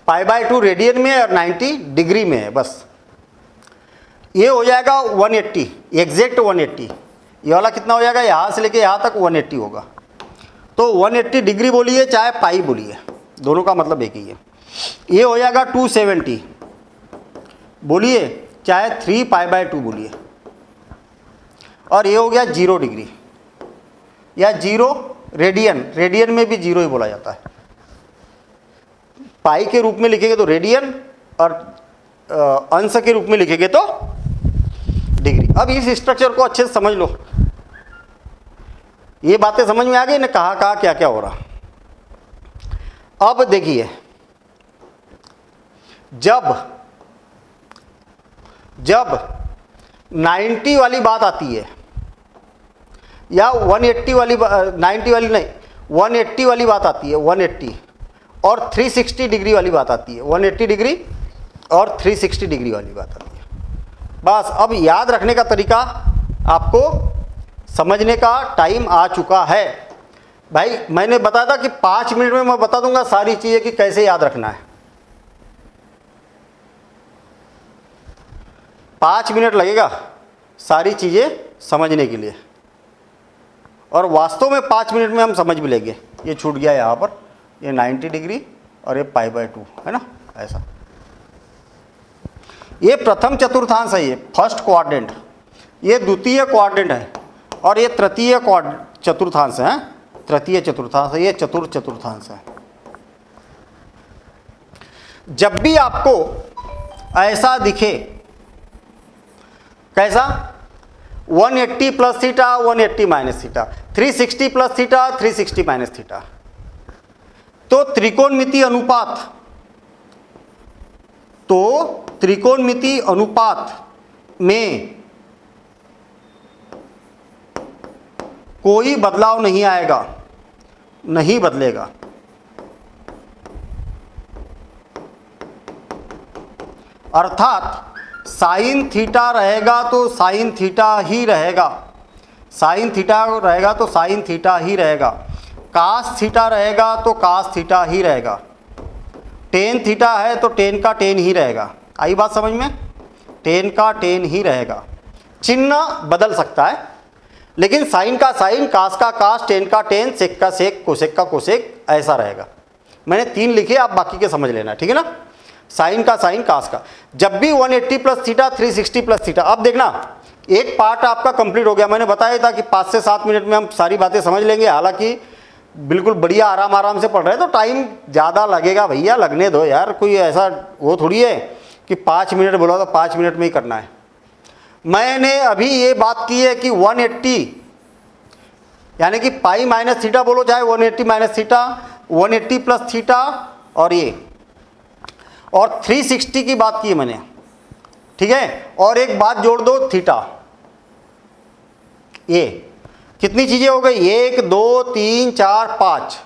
π/2 रेडियन में और 90 डिग्री में है बस। ये हो जाएगा 180, एग्जैक्ट 180। ये वाला कितना हो जाएगा, यहाँ से लेके यहाँ तक 180 होगा। तो 180 डिग्री बोलिए चाहे पाई बोलिए, दोनों का मतलब एक ही है। ये हो जाएगा 270 बोलिए चाहे 3π/2 बोलिए, और ये हो गया 0 डिग्री या 0 रेडियन, रेडियन में भी 0 ही बोला जाता है। पाई के रूप में लिखेंगे तो रेडियन और अंश के रूप में लिखेंगे तो डिग्री। अब इस स्ट्रक्चर को अच्छे से समझ लो, ये बातें समझ में आ गई ना, कहाँ क्या क्या हो रहा। अब देखिए, जब 90 वाली बात आती है या 180 वाली, 90 वाली नहीं, 180 वाली बात आती है, 180 और 360 डिग्री वाली बात आती है, 180 डिग्री और 360 डिग्री वाली बात आती है। बस अब याद रखने का तरीका आपको समझने का टाइम आ चुका है। भाई मैंने बताया था कि 5 मिनट में मैं बता दूंगा सारी चीज़ें कि कैसे याद रखना है। 5 मिनट लगेगा सारी चीज़ें समझने के लिए, और वास्तव में 5 मिनट में हम समझ भी लेंगे। ये छूट गया यहाँ पर, ये 90 डिग्री और ये π/2 है ना, ऐसा। ये प्रथम चतुर्थांश है, ये फर्स्ट क्वाड्रेंट, ये द्वितीय क्वाड्रेंट है, और ये तृतीय चतुर्थांश है, तृतीय चतुर्थांश है, ये चतुर्थांश है। जब भी आपको ऐसा दिखे, कैसा, 180 plus theta, 180 minus theta, 360 plus theta, 360 minus theta, तो त्रिकोणमितीय अनुपात में कोई बदलाव नहीं आएगा, नहीं बदलेगा। अर्थात साइन थीटा रहेगा तो साइन थीटा ही रहेगा, साइन थीटा रहेगा तो साइन थीटा ही रहेगा, कास थीटा रहेगा तो कास थीटा ही रहेगा, टेन थीटा है तो टेन का टेन ही रहेगा। आई बात समझ में, टेन का टेन ही रहेगा। चिन्ह बदल सकता है, लेकिन साइन का साइन, कास का कास, टेन का टेन, सेक का सेक, कोसेक का कोसेक, ऐसा रहेगा। मैंने 3 लिखे, आप बाकी के समझ लेना, ठीक है ना। साइन का साइन, कास का। जब भी 180 प्लस थीटा, 360 प्लस थीटा। अब देखना, एक पार्ट आपका कंप्लीट हो गया। मैंने बताया था कि 5 से 7 मिनट में हम सारी बातें समझ लेंगे। हालांकि बिल्कुल बढ़िया आराम से पढ़ रहे हैं तो टाइम ज़्यादा लगेगा, भैया लगने दो यार, कोई ऐसा वो थोड़ी है कि 5 मिनट बोला तो 5 मिनट में ही करना है। मैंने अभी ये बात की है कि 180 यानी कि पाई माइनस थीटा बोलो, चाहे 180 माइनस थीटा, 180 प्लस थीटा, और ये, और 360 की बात की है मैंने, ठीक है। और एक बात जोड़ दो, थीटा। ये कितनी चीजें हो गई, 1 2 3 4 5।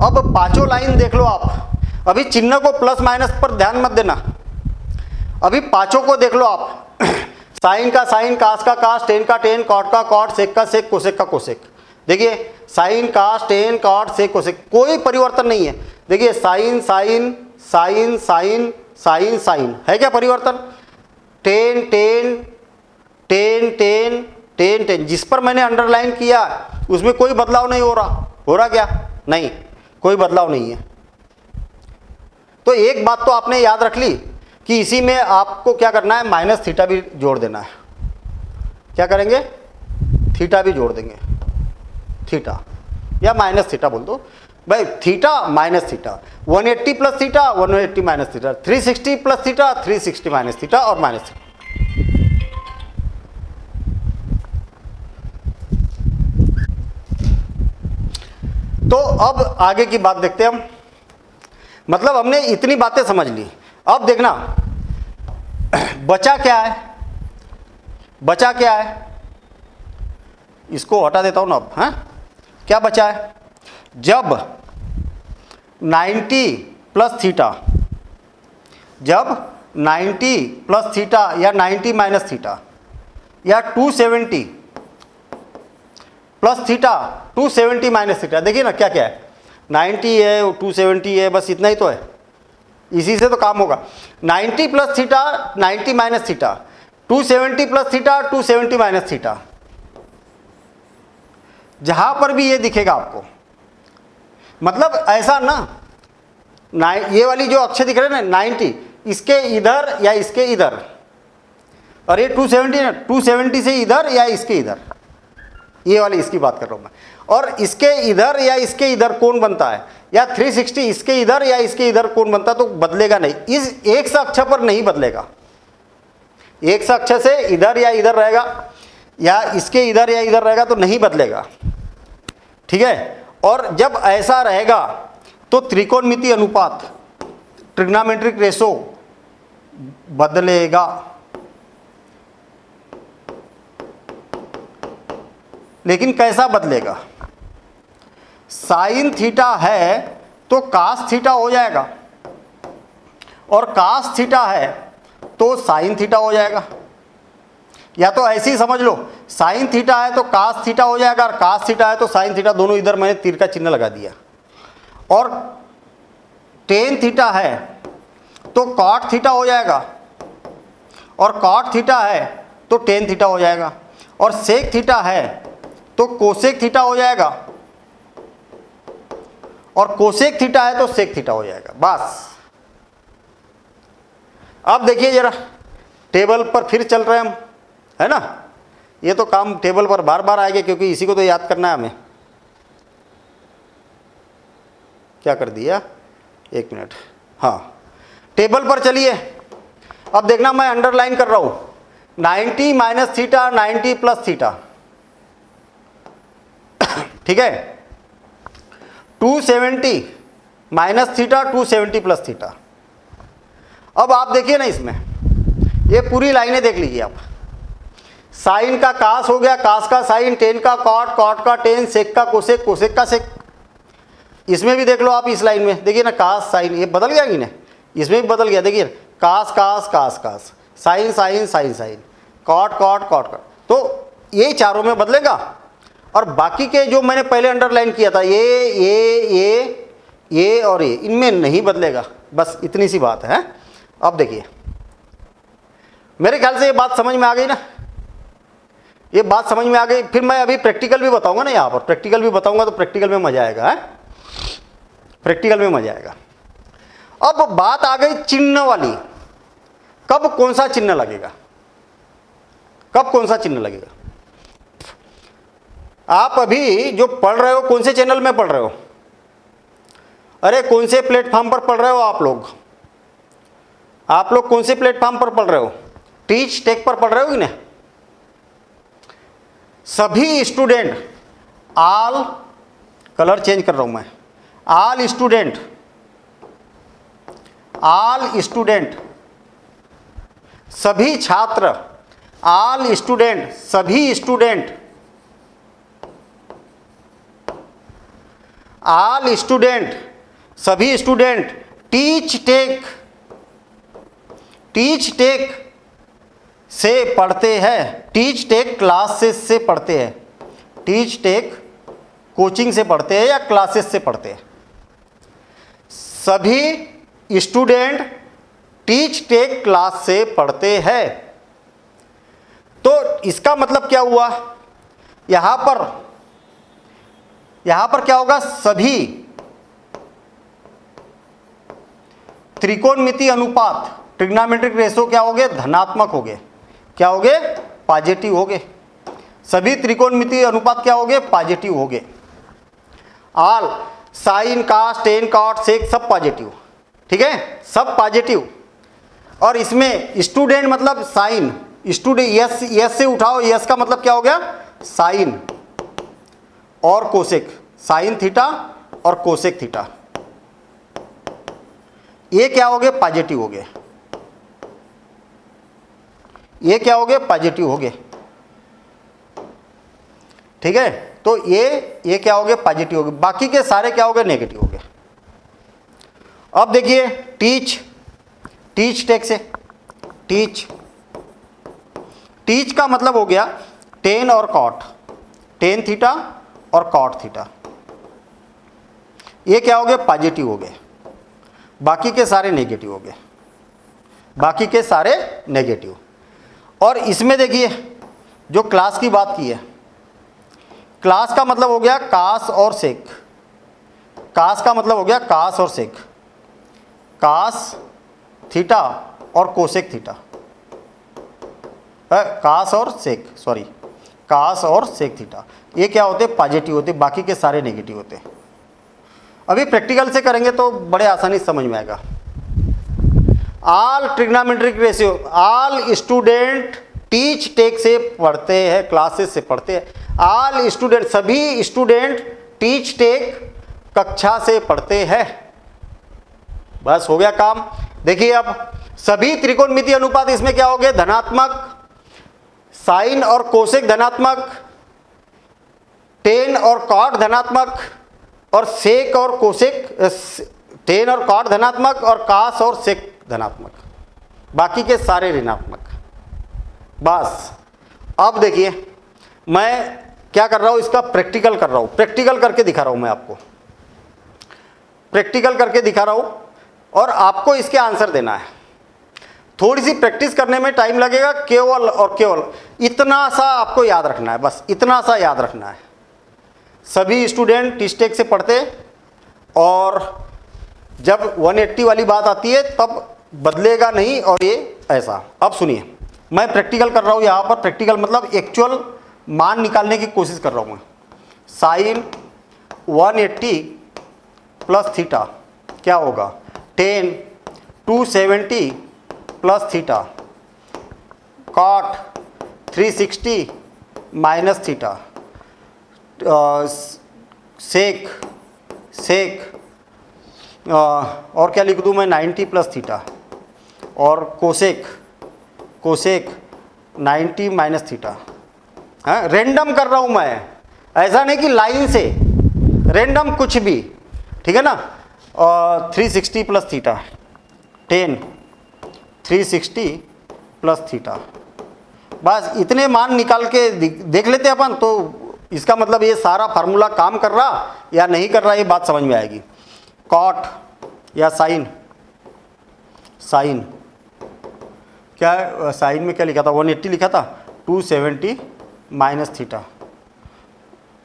अब पांचों लाइन देख लो आप। अभी चिन्ह को प्लस माइनस पर ध्यान मत देना, अभी पांचों को देख लो आप। साइन का साइन, कास का कास, टेन का टेन, कॉट का कॉट, सेक का सेक, कोसेक का कोसेक। देखिए sine, cos, tan, cot, sec, cosec, कोई परिवर्तन नहीं है। देखिए sine sine sine sine sine sine, है क्या परिवर्तन। Tan tan tan tan tan tan, जिस पर मैंने अंडरलाइन किया उसमें कोई बदलाव नहीं हो रहा। हो रहा क्या, नहीं, कोई बदलाव नहीं है। तो एक बात तो आपने याद रख ली कि इसी में आपको क्या करना है, माइनस थीटा भी जोड़ देना है। क्या करेंगे, थीटा भी जोड़ देंगे, थीटा या माइनस थीटा बोल दो भाई, theta minus theta, 180 plus theta, 180 minus theta, 360 plus theta, 360 minus theta और माइनस थीटा। तो अब आगे की बात देखते हैं हम। मतलब हमने इतनी बातें समझ ली। अब देखना बचा क्या है, बचा क्या है, इसको हटा देता हूं ना अब। हाँ, क्या बचा है, जब 90 प्लस थीटा, जब 90 प्लस थीटा या 90 माइनस थीटा या 270 प्लस थीटा, 270 माइनस थीटा, देखिए ना क्या क्या है, 90 है, 270 है, बस इतना ही तो है, इसी से तो काम होगा। 90 plus theta, 90 minus theta, 270 plus theta, 270 minus theta. जहां पर भी ये दिखेगा आपको, मतलब ऐसा ना, ये वाली जो अक्षर दिख रहे हैं ना 90, इसके इधर या इसके इधर, और ये 270 ना, 270 से इधर या इसके इधर, ये वाली इसकी बात कर रहा हूँ मैं। और इसके इधर या इसके इधर कोण बनता है, या 360 इसके इधर या इसके इधर कोण बनता है, तो बदलेगा नहीं, इस एक से अक्ष पर नहीं बदलेगा। एक से अक्ष से इधर या इधर रहेगा, या इसके इधर या इधर रहेगा तो नहीं बदलेगा, ठीक है। और जब ऐसा रहेगा तो त्रिकोणमितीय अनुपात, ट्रिग्नोमेट्रिक रेशो बदलेगा। लेकिन कैसा बदलेगा? साइन थीटा है तो कास थीटा हो जाएगा, और कास थीटा है तो साइन थीटा हो जाएगा। या तो ऐसे ही समझ लो, साइन थीटा है तो कास थीटा हो जाएगा, और कास थीटा है तो साइन थीटा, दोनों इधर मैंने तीर का चिन्ह लगा दिया। और टेन थीटा है तो कॉट थीटा हो जाएगा, और कॉट थीटा है तो टेन थीटा हो जाएगा, और सेक थीटा है तो कोसेक थीटा हो जाएगा, और कोसेक थीटा है तो सेक थीटा हो जाएगा। बस अब देखिए जरा, टेबल पर फिर चल रहे हैं हम, है ना। ये तो काम टेबल पर बार बार आएगा, क्योंकि इसी को तो याद करना है हमें। क्या कर दिया, एक मिनट, हाँ, टेबल पर चलिए। अब देखना, मैं अंडरलाइन कर रहा हूं, 90 माइनस थीटा, 90 प्लस थीटा, ठीक है। 270 माइनस थीटा, 270 प्लस थीटा। अब आप देखिए ना, इसमें ये पूरी लाइनें देख लीजिए आप। साइन का कास हो गया, कास का साइन, टेन का कॉट, कॉट का टेन, सेक का कोसेक, कोसेक का सेक। इसमें भी देख लो आप, इस लाइन में देखिए ना, कास साइन, ये बदल गया कि नहीं? इसमें भी बदल गया, देखिए, cos cos cos cos, sine sine sine sine, cot cot cot cot. तो ये चारों में बदलेगा, और बाकी के जो मैंने पहले अंडरलाइन किया था, ये और ये, इनमें नहीं बदलेगा। बस इतनी सी बात है। अब देखिए, मेरे ख्याल से ये बात समझ में आ गई ना, ये बात समझ में आ गई। फिर मैं अभी प्रैक्टिकल भी बताऊंगा ना, यहाँ पर प्रैक्टिकल भी बताऊंगा, तो प्रैक्टिकल में मजा आएगा, है, प्रैक्टिकल में मजा आएगा। अब बात आ गई चिन्ह वाली, कब कौन सा चिन्ह लगेगा, कब कौन सा चिन्ह लगेगा। आप अभी जो पढ़ रहे हो, कौन से चैनल में पढ़ रहे हो? अरे कौन से प्लेटफॉर्म पर पढ़ रहे हो आप लोग? आप लोग कौन से प्लेटफॉर्म पर पढ़ रहे हो? टीच टेक पर पढ़ रहे हो कि नहीं? सभी स्टूडेंट, ऑल, कलर चेंज कर रहा हूं मैं, ऑल स्टूडेंट, ऑल स्टूडेंट, सभी छात्र, ऑल स्टूडेंट, सभी स्टूडेंट, ऑल स्टूडेंट, सभी student, teach tech, teach tech से पढ़ते हैं, टीच टेक क्लासेस से पढ़ते हैं, टीच टेक कोचिंग से पढ़ते हैं या क्लासेस से पढ़ते हैं। सभी स्टूडेंट टीच टेक क्लास से पढ़ते हैं। तो इसका मतलब क्या हुआ, यहां पर क्या होगा, सभी त्रिकोणमितीय अनुपात, ट्रिग्नोमेट्रिक रेशो क्या हो गए, धनात्मक हो गए। क्या हो गए, पॉजिटिव हो गए। सभी त्रिकोणमितीय अनुपात क्या हो गए, पॉजिटिव हो गए। All, sign, cos, tan, cot, सेक, सब पॉजिटिव, ठीक है, सब पॉजिटिव। और इसमें स्टूडेंट मतलब साइन, स्टूडेंट, यस, यस से उठाओ, यस का मतलब क्या हो गया, साइन और कोसेक, साइन थीटा और कोसेक थीटा, ये क्या हो गए, पॉजिटिव हो गए। ये क्या हो गए, पॉजिटिव हो गए, ठीक है। तो ये क्या हो गए, पॉजिटिव हो गए। बाकी के सारे क्या हो गए, नेगेटिव हो गए। अब देखिए, टीच, टीच टेक से, टीच, टीच का मतलब हो गया टेन और कॉट, टेन थीटा और कॉट थीटा, ये क्या हो गए, पॉजिटिव हो गए। बाकी के सारे नेगेटिव हो गए, बाकी के सारे नेगेटिव। और इसमें देखिए, जो क्लास की बात की है, क्लास का मतलब हो गया कास और सेक, कास का मतलब हो गया कास और सेक, कास थीटा और कोसेक थीटा, कास और सेक, सॉरी, कास और सेक थीटा, ये क्या होते हैं, पॉजिटिव होते, बाकी के सारे नेगेटिव होते हैं। अभी प्रैक्टिकल से करेंगे तो बड़े आसानी से समझ में आएगा। All trigonometric ratio, all student teach tech से पढ़ते हैं, क्लासेस से पढ़ते हैं। ऑल स्टूडेंट, सभी स्टूडेंट टीच टेक कक्षा से पढ़ते हैं। बस हो गया काम। देखिए अब सभी त्रिकोणमितीय अनुपात इसमें क्या हो गए, धनात्मक, साइन और कोसेक धनात्मक, टेन और कॉट धनात्मक, और सेक और कोसेक, टेन और कॉट धनात्मक, और कास और सेक धनात्मक, बाकी के सारे ऋणात्मक। बस अब देखिए मैं क्या कर रहा हूं, इसका प्रैक्टिकल कर रहा हूं, प्रैक्टिकल करके दिखा रहा हूं, मैं आपको प्रैक्टिकल करके दिखा रहा हूं और आपको इसके आंसर देना है। थोड़ी सी प्रैक्टिस करने में टाइम लगेगा, केवल और केवल इतना सा आपको याद रखना है, बस इतना सा याद रखना है। सभी स्टूडेंट टीचटेक से पढ़ते, और जब 180 वाली बात आती है तब बदलेगा नहीं, और ये ऐसा। अब सुनिए, मैं प्रैक्टिकल कर रहा हूँ यहाँ पर, प्रैक्टिकल मतलब एक्चुअल मान निकालने की कोशिश कर रहा हूँ मैं। साइन 180 प्लस थीटा क्या होगा, tan 270 plus theta, cot 360 minus theta, sec और क्या लिख दूँ मैं, 90 प्लस थीटा, और कोसेक 90 माइनस थीटा। हाँ, रेंडम कर रहा हूँ मैं, ऐसा नहीं कि लाइन से, रेंडम कुछ भी, ठीक है ना। 360 प्लस थीटा, 10 360 प्लस थीटा, बस इतने मान निकाल के देख लेते अपन, तो इसका मतलब ये सारा फार्मूला काम कर रहा या नहीं कर रहा, ये बात समझ में आएगी। कॉट या साइन क्या है, साइन में क्या लिखा था, 180 लिखा था, 270 माइनस थीटा,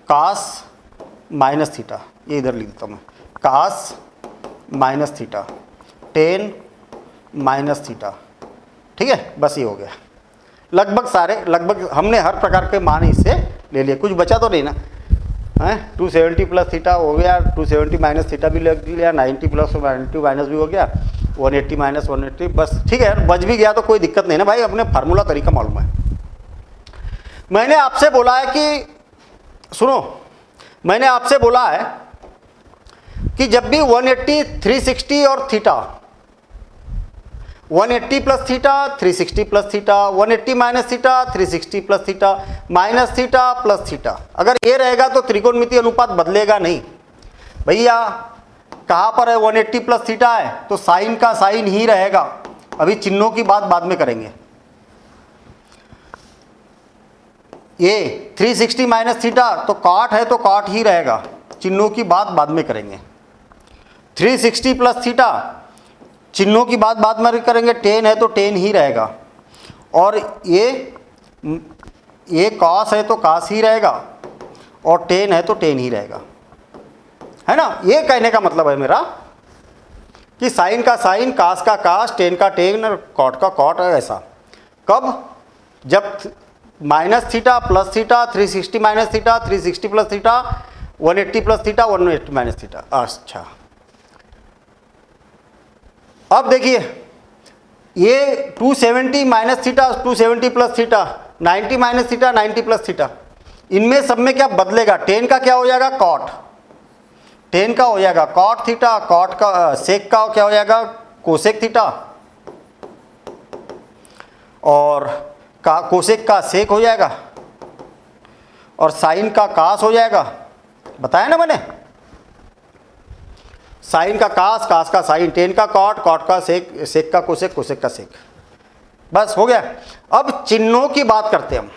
कास माइनस थीटा, ये इधर लिख देता हूँ मैं, कास माइनस थीटा, 10 माइनस थीटा, ठीक है। बस ये हो गया, लगभग हमने हर प्रकार के मान इससे ले लिए, कुछ बचा तो नहीं ना, है। 270 प्लस थीटा हो गया, 270 माइनस थीटा भी लग लिया, 90 प्लस 90 माइनस भी हो गया, 180 माइनस 180, बस ठीक है यार, बच भी गया तो कोई दिक्कत नहीं ना भाई, अपने फार्मूला तरीका मालूम है। मैंने आपसे बोला है कि सुनो, मैंने आपसे बोला है कि जब भी 180 360 और theta, 180 plus theta 360 plus theta, 180 minus theta 360 plus theta, minus theta plus theta, अगर ये रहेगा तो त्रिकोणमितीय अनुपात बदलेगा नहीं। भैया कहाँ पर है, 180 प्लस थीटा है तो साइन का साइन ही रहेगा। अभी चिन्हों की बात बाद में करेंगे। ये 360 माइनस थीटा तो कॉट है तो कॉट ही रहेगा, चिन्हों की बात बाद में करेंगे। 360 प्लस थीटा, चिन्हों की बात बाद में करेंगे, 10 है तो 10 ही रहेगा, और ये कॉस है तो कॉस ही रहेगा, और 10 है तो 10 ही रहेगा, है ना। ये कहने का मतलब है मेरा कि साइन का साइन, कास का कास, 10 का 10 और कॉट का कॉट, ऐसा। कब, जब minus theta plus theta, 360 minus theta 360 plus theta, 180 plus theta 180 minus theta. अच्छा, अब देखिए ये 270 minus theta 270 plus theta, 90 minus theta 90 plus theta, इनमें सब में क्या बदलेगा, 10 का क्या हो जाएगा, कॉट, 10 का हो जाएगा कॉट थीटा, कॉट का सेक का क्या हो जाएगा, कोसेक थीटा, और कोसेक का सेक हो जाएगा, और साइन का कास हो जाएगा। बताया ना मैंने, साइन का कास, कास का साइन, 10 का कॉट, कॉट का सेक, सेक का कोसेक, कोसेक का सेक। बस हो गया। अब चिन्हों की बात करते हैं हम,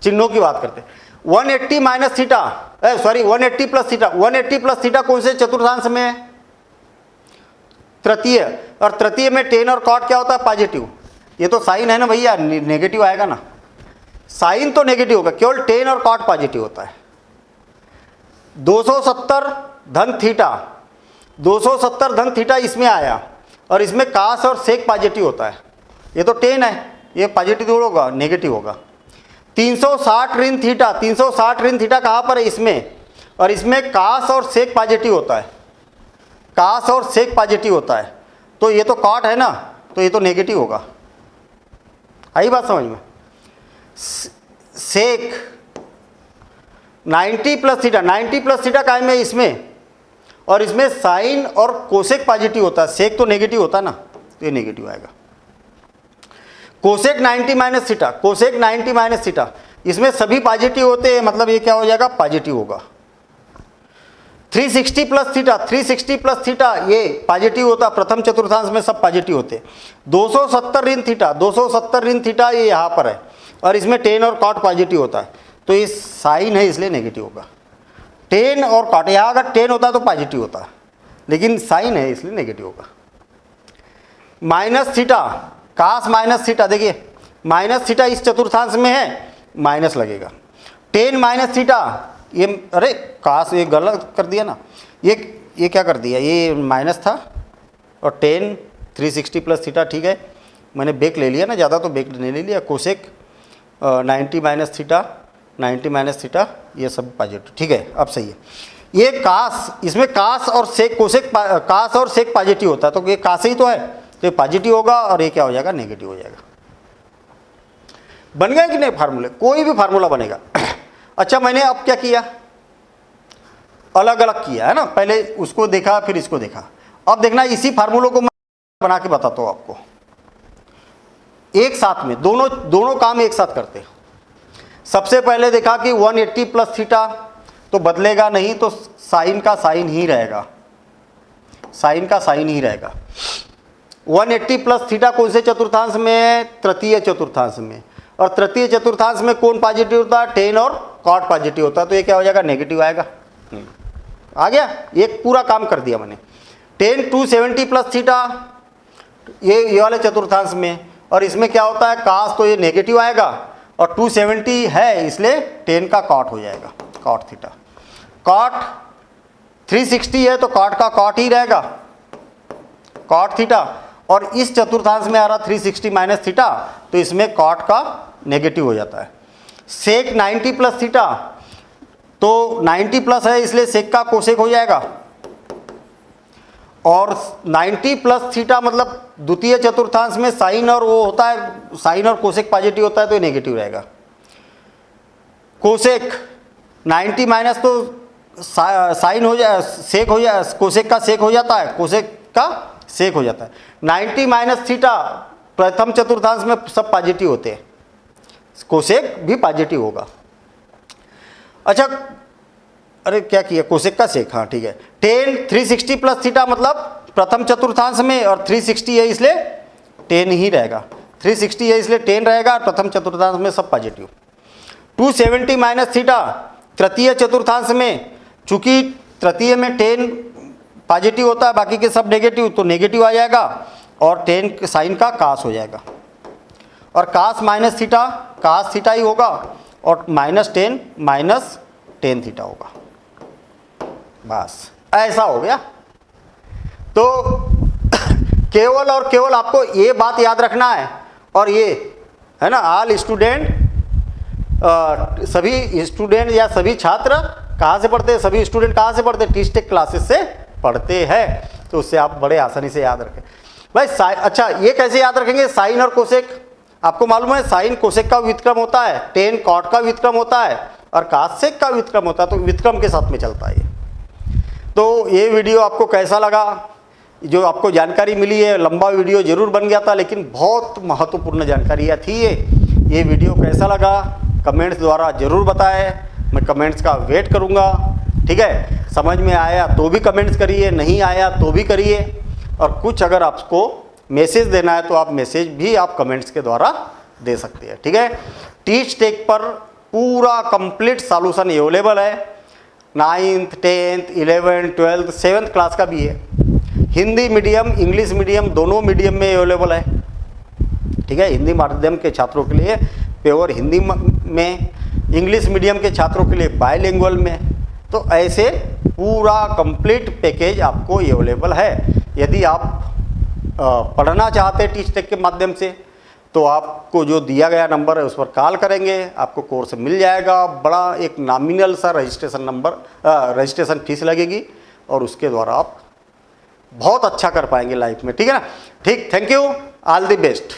चिन्हों की बात करते हैं। 180 minus theta, sorry 180 plus theta, 180 plus theta कौन से चतुर्थांश में है, तृतीय, और तृतीय में 10 और कॉट क्या होता है, पॉजिटिव। ये तो साइन है ना भैया, नेगेटिव आएगा ना, साइन तो नेगेटिव होगा, केवल 10 और कॉट पॉजिटिव होता है। 270 धन थीटा, 270 धन थीटा इसमें आया, और इसमें कास और सेक पॉजिटिव होता है। ये तो 10 है, ये पॉजिटिव होगा, नेगेटिव होगा। 360 ऋण थीटा, 360 ऋण थीटा कहाँ पर है? इसमें, और इसमें कास और सेक पॉजिटिव होता है, कास और सेक पॉजिटिव होता है, तो ये तो कॉट है ना, तो ये तो नेगेटिव होगा। आई बात समझ में? सेक 90 प्लस थीटा, 90 प्लस थीटा कायम है इसमें, और इसमें साइन और कोसेक पॉजिटिव होता है, सेक तो नेगेटिव होता है ना, तो ये नेगेटिव आएगा। Cosec 90 minus theta, cosec 90 minus theta, इसमें सभी पॉजिटिव होते हैं, मतलब ये क्या हो जाएगा? पॉजिटिव होगा। 360 प्लस थीटा, 360 प्लस थीटा ये पॉजिटिव होता, प्रथम चतुर्थांश में सब पॉजिटिव होते। 270 ऋण थीटा, 270 ऋण थीटा ये यहाँ पर है, और इसमें टेन और कॉट पॉजिटिव होता है, तो ये साइन है इसलिए नेगेटिव होगा। टेन और कॉट, यहाँ अगर टेन होता तो पॉजिटिव होता, लेकिन साइन है इसलिए नेगेटिव होगा। माइनस थीटा, कास माइनस थीटा, देखिए माइनस थीटा इस चतुर्थांश में है, माइनस लगेगा। टेन माइनस थीटा, ये अरे कास ये गलत कर दिया ना, ये क्या कर दिया, ये माइनस था, और टेन 360 प्लस थीटा, ठीक है, मैंने बेक ले लिया ना, ज़्यादा तो बेक नहीं ले लिया। Cosec 90 minus theta, 90 minus theta, ये सब पॉजिटिव, ठीक है, अब सही है। ये कास, इसमें कास और सेक, कोसेक कास और सेक पॉजिटिव होता है, तो ये कास ही तो है, तो ये पॉजिटिव होगा, और ये क्या हो जाएगा? नेगेटिव हो जाएगा। बन गए कि नहीं फार्मूले? कोई भी फार्मूला बनेगा। अच्छा, मैंने अब क्या किया? अलग अलग किया है ना, पहले उसको देखा फिर इसको देखा। अब देखना, इसी फार्मूलों को मैं बना के बताता हूँ आपको, एक साथ में, दोनों काम एक साथ करते हैं। सबसे पहले देखा कि 180 प्लस थीटा तो बदलेगा नहीं, तो साइन का साइन ही रहेगा, साइन का साइन ही रहेगा। 180 प्लस थीटा कौन से चतुर्थांश में है? तृतीय चतुर्थांश में, और तृतीय चतुर्थांश में कौन पॉजिटिव होता है? टेन और कॉट पॉजिटिव होता है, तो ये क्या हो जाएगा? नेगेटिव आएगा। आ गया, एक पूरा काम कर दिया मैंने। टेन 270 प्लस थीटा ये वाले चतुर्थांश में, और इसमें क्या होता है? कास, तो ये नेगेटिव आएगा, और 270 है इसलिए टेन का कॉट हो जाएगा, कॉट थीटा। कॉट 360 है तो कॉट का कॉट ही रहेगा, कॉट थीटा, और इस चतुर्थांश में आ रहा 360 माइनस थीटा, तो इसमें कॉट का नेगेटिव हो जाता है। सेक 90 प्लस थीटा, तो 90 प्लस है इसलिए सेक का कोसेक हो जाएगा, और 90 प्लस थीटा मतलब द्वितीय चतुर्थांश में साइन और वो होता है, साइन और कोसेक पॉजिटिव होता है, तो ये नेगेटिव रहेगा। कोसेक 90 माइनस तो साइन हो जाए, सेक हो जाए, कोसेक का सेक हो जाता है, कोसेक का सेक हो जाता है। 90 माइनस थीटा प्रथम चतुर्थांश में सब पॉजिटिव होते हैं, कोसेक भी पॉजिटिव होगा। अच्छा, अरे क्या किया? कोसेक का सेक, हाँ ठीक है। टेन 360 प्लस थीटा मतलब प्रथम चतुर्थांश में, और 360 है इसलिए टेन ही रहेगा, 360 है इसलिए टेन रहेगा, और प्रथम चतुर्थांश में सब पॉजिटिव। 270 माइनस थीटा तृतीय चतुर्थांश में, चूंकि तृतीय में टेन पॉजिटिव होता है, बाकी के सब नेगेटिव, तो नेगेटिव आ जाएगा, और टेन साइन का कास हो जाएगा, और कास माइनस थीटा कास थीटा ही होगा, और -10 माइनस 10 थीटा होगा। बस ऐसा हो गया। तो केवल और केवल आपको ये बात याद रखना है, और ये है ना, ऑल स्टूडेंट, सभी स्टूडेंट या सभी छात्र कहाँ से पढ़ते हैं? सभी स्टूडेंट कहाँ से पढ़ते हैं? टीचटेक क्लासेस से पढ़ते हैं, तो उससे आप बड़े आसानी से याद रखें भाई। अच्छा, ये कैसे याद रखेंगे? साइन और कोसेक, आपको मालूम है साइन कोसेक का व्युत्क्रम होता है, टेन कॉट का व्युत्क्रम होता है, और कास सेक का व्युत्क्रम होता है, तो व्युत्क्रम के साथ में चलता है। तो ये वीडियो आपको कैसा लगा? जो आपको जानकारी मिली है, लंबा वीडियो जरूर बन गया था, लेकिन बहुत महत्वपूर्ण जानकारी थी ये वीडियो कैसा लगा कमेंट्स द्वारा जरूर बताएं, मैं कमेंट्स का वेट करूँगा, ठीक है। समझ में आया तो भी कमेंट्स करिए, नहीं आया तो भी करिए, और कुछ अगर आपको मैसेज देना है तो आप मैसेज भी आप कमेंट्स के द्वारा दे सकते हैं, ठीक है। टीचटेक पर पूरा कंप्लीट सॉल्यूशन अवेलेबल है, 9th 10th 11th 12th 7th class का भी है, हिंदी मीडियम इंग्लिश मीडियम दोनों मीडियम में अवेलेबल है, ठीक है। हिंदी माध्यम के छात्रों के लिए प्योर हिंदी में, इंग्लिश मीडियम के छात्रों के लिए बायलिंगुअल में, तो ऐसे पूरा कंप्लीट पैकेज आपको अवेलेबल है। यदि आप पढ़ना चाहते हैं टीचटेक के माध्यम से, तो आपको जो दिया गया नंबर है उस पर कॉल करेंगे, आपको कोर्स मिल जाएगा। बड़ा एक नॉमिनल सा रजिस्ट्रेशन फीस लगेगी और उसके द्वारा आप बहुत अच्छा कर पाएंगे लाइफ में, ठीक है ना। ठीक, thank you, all the best.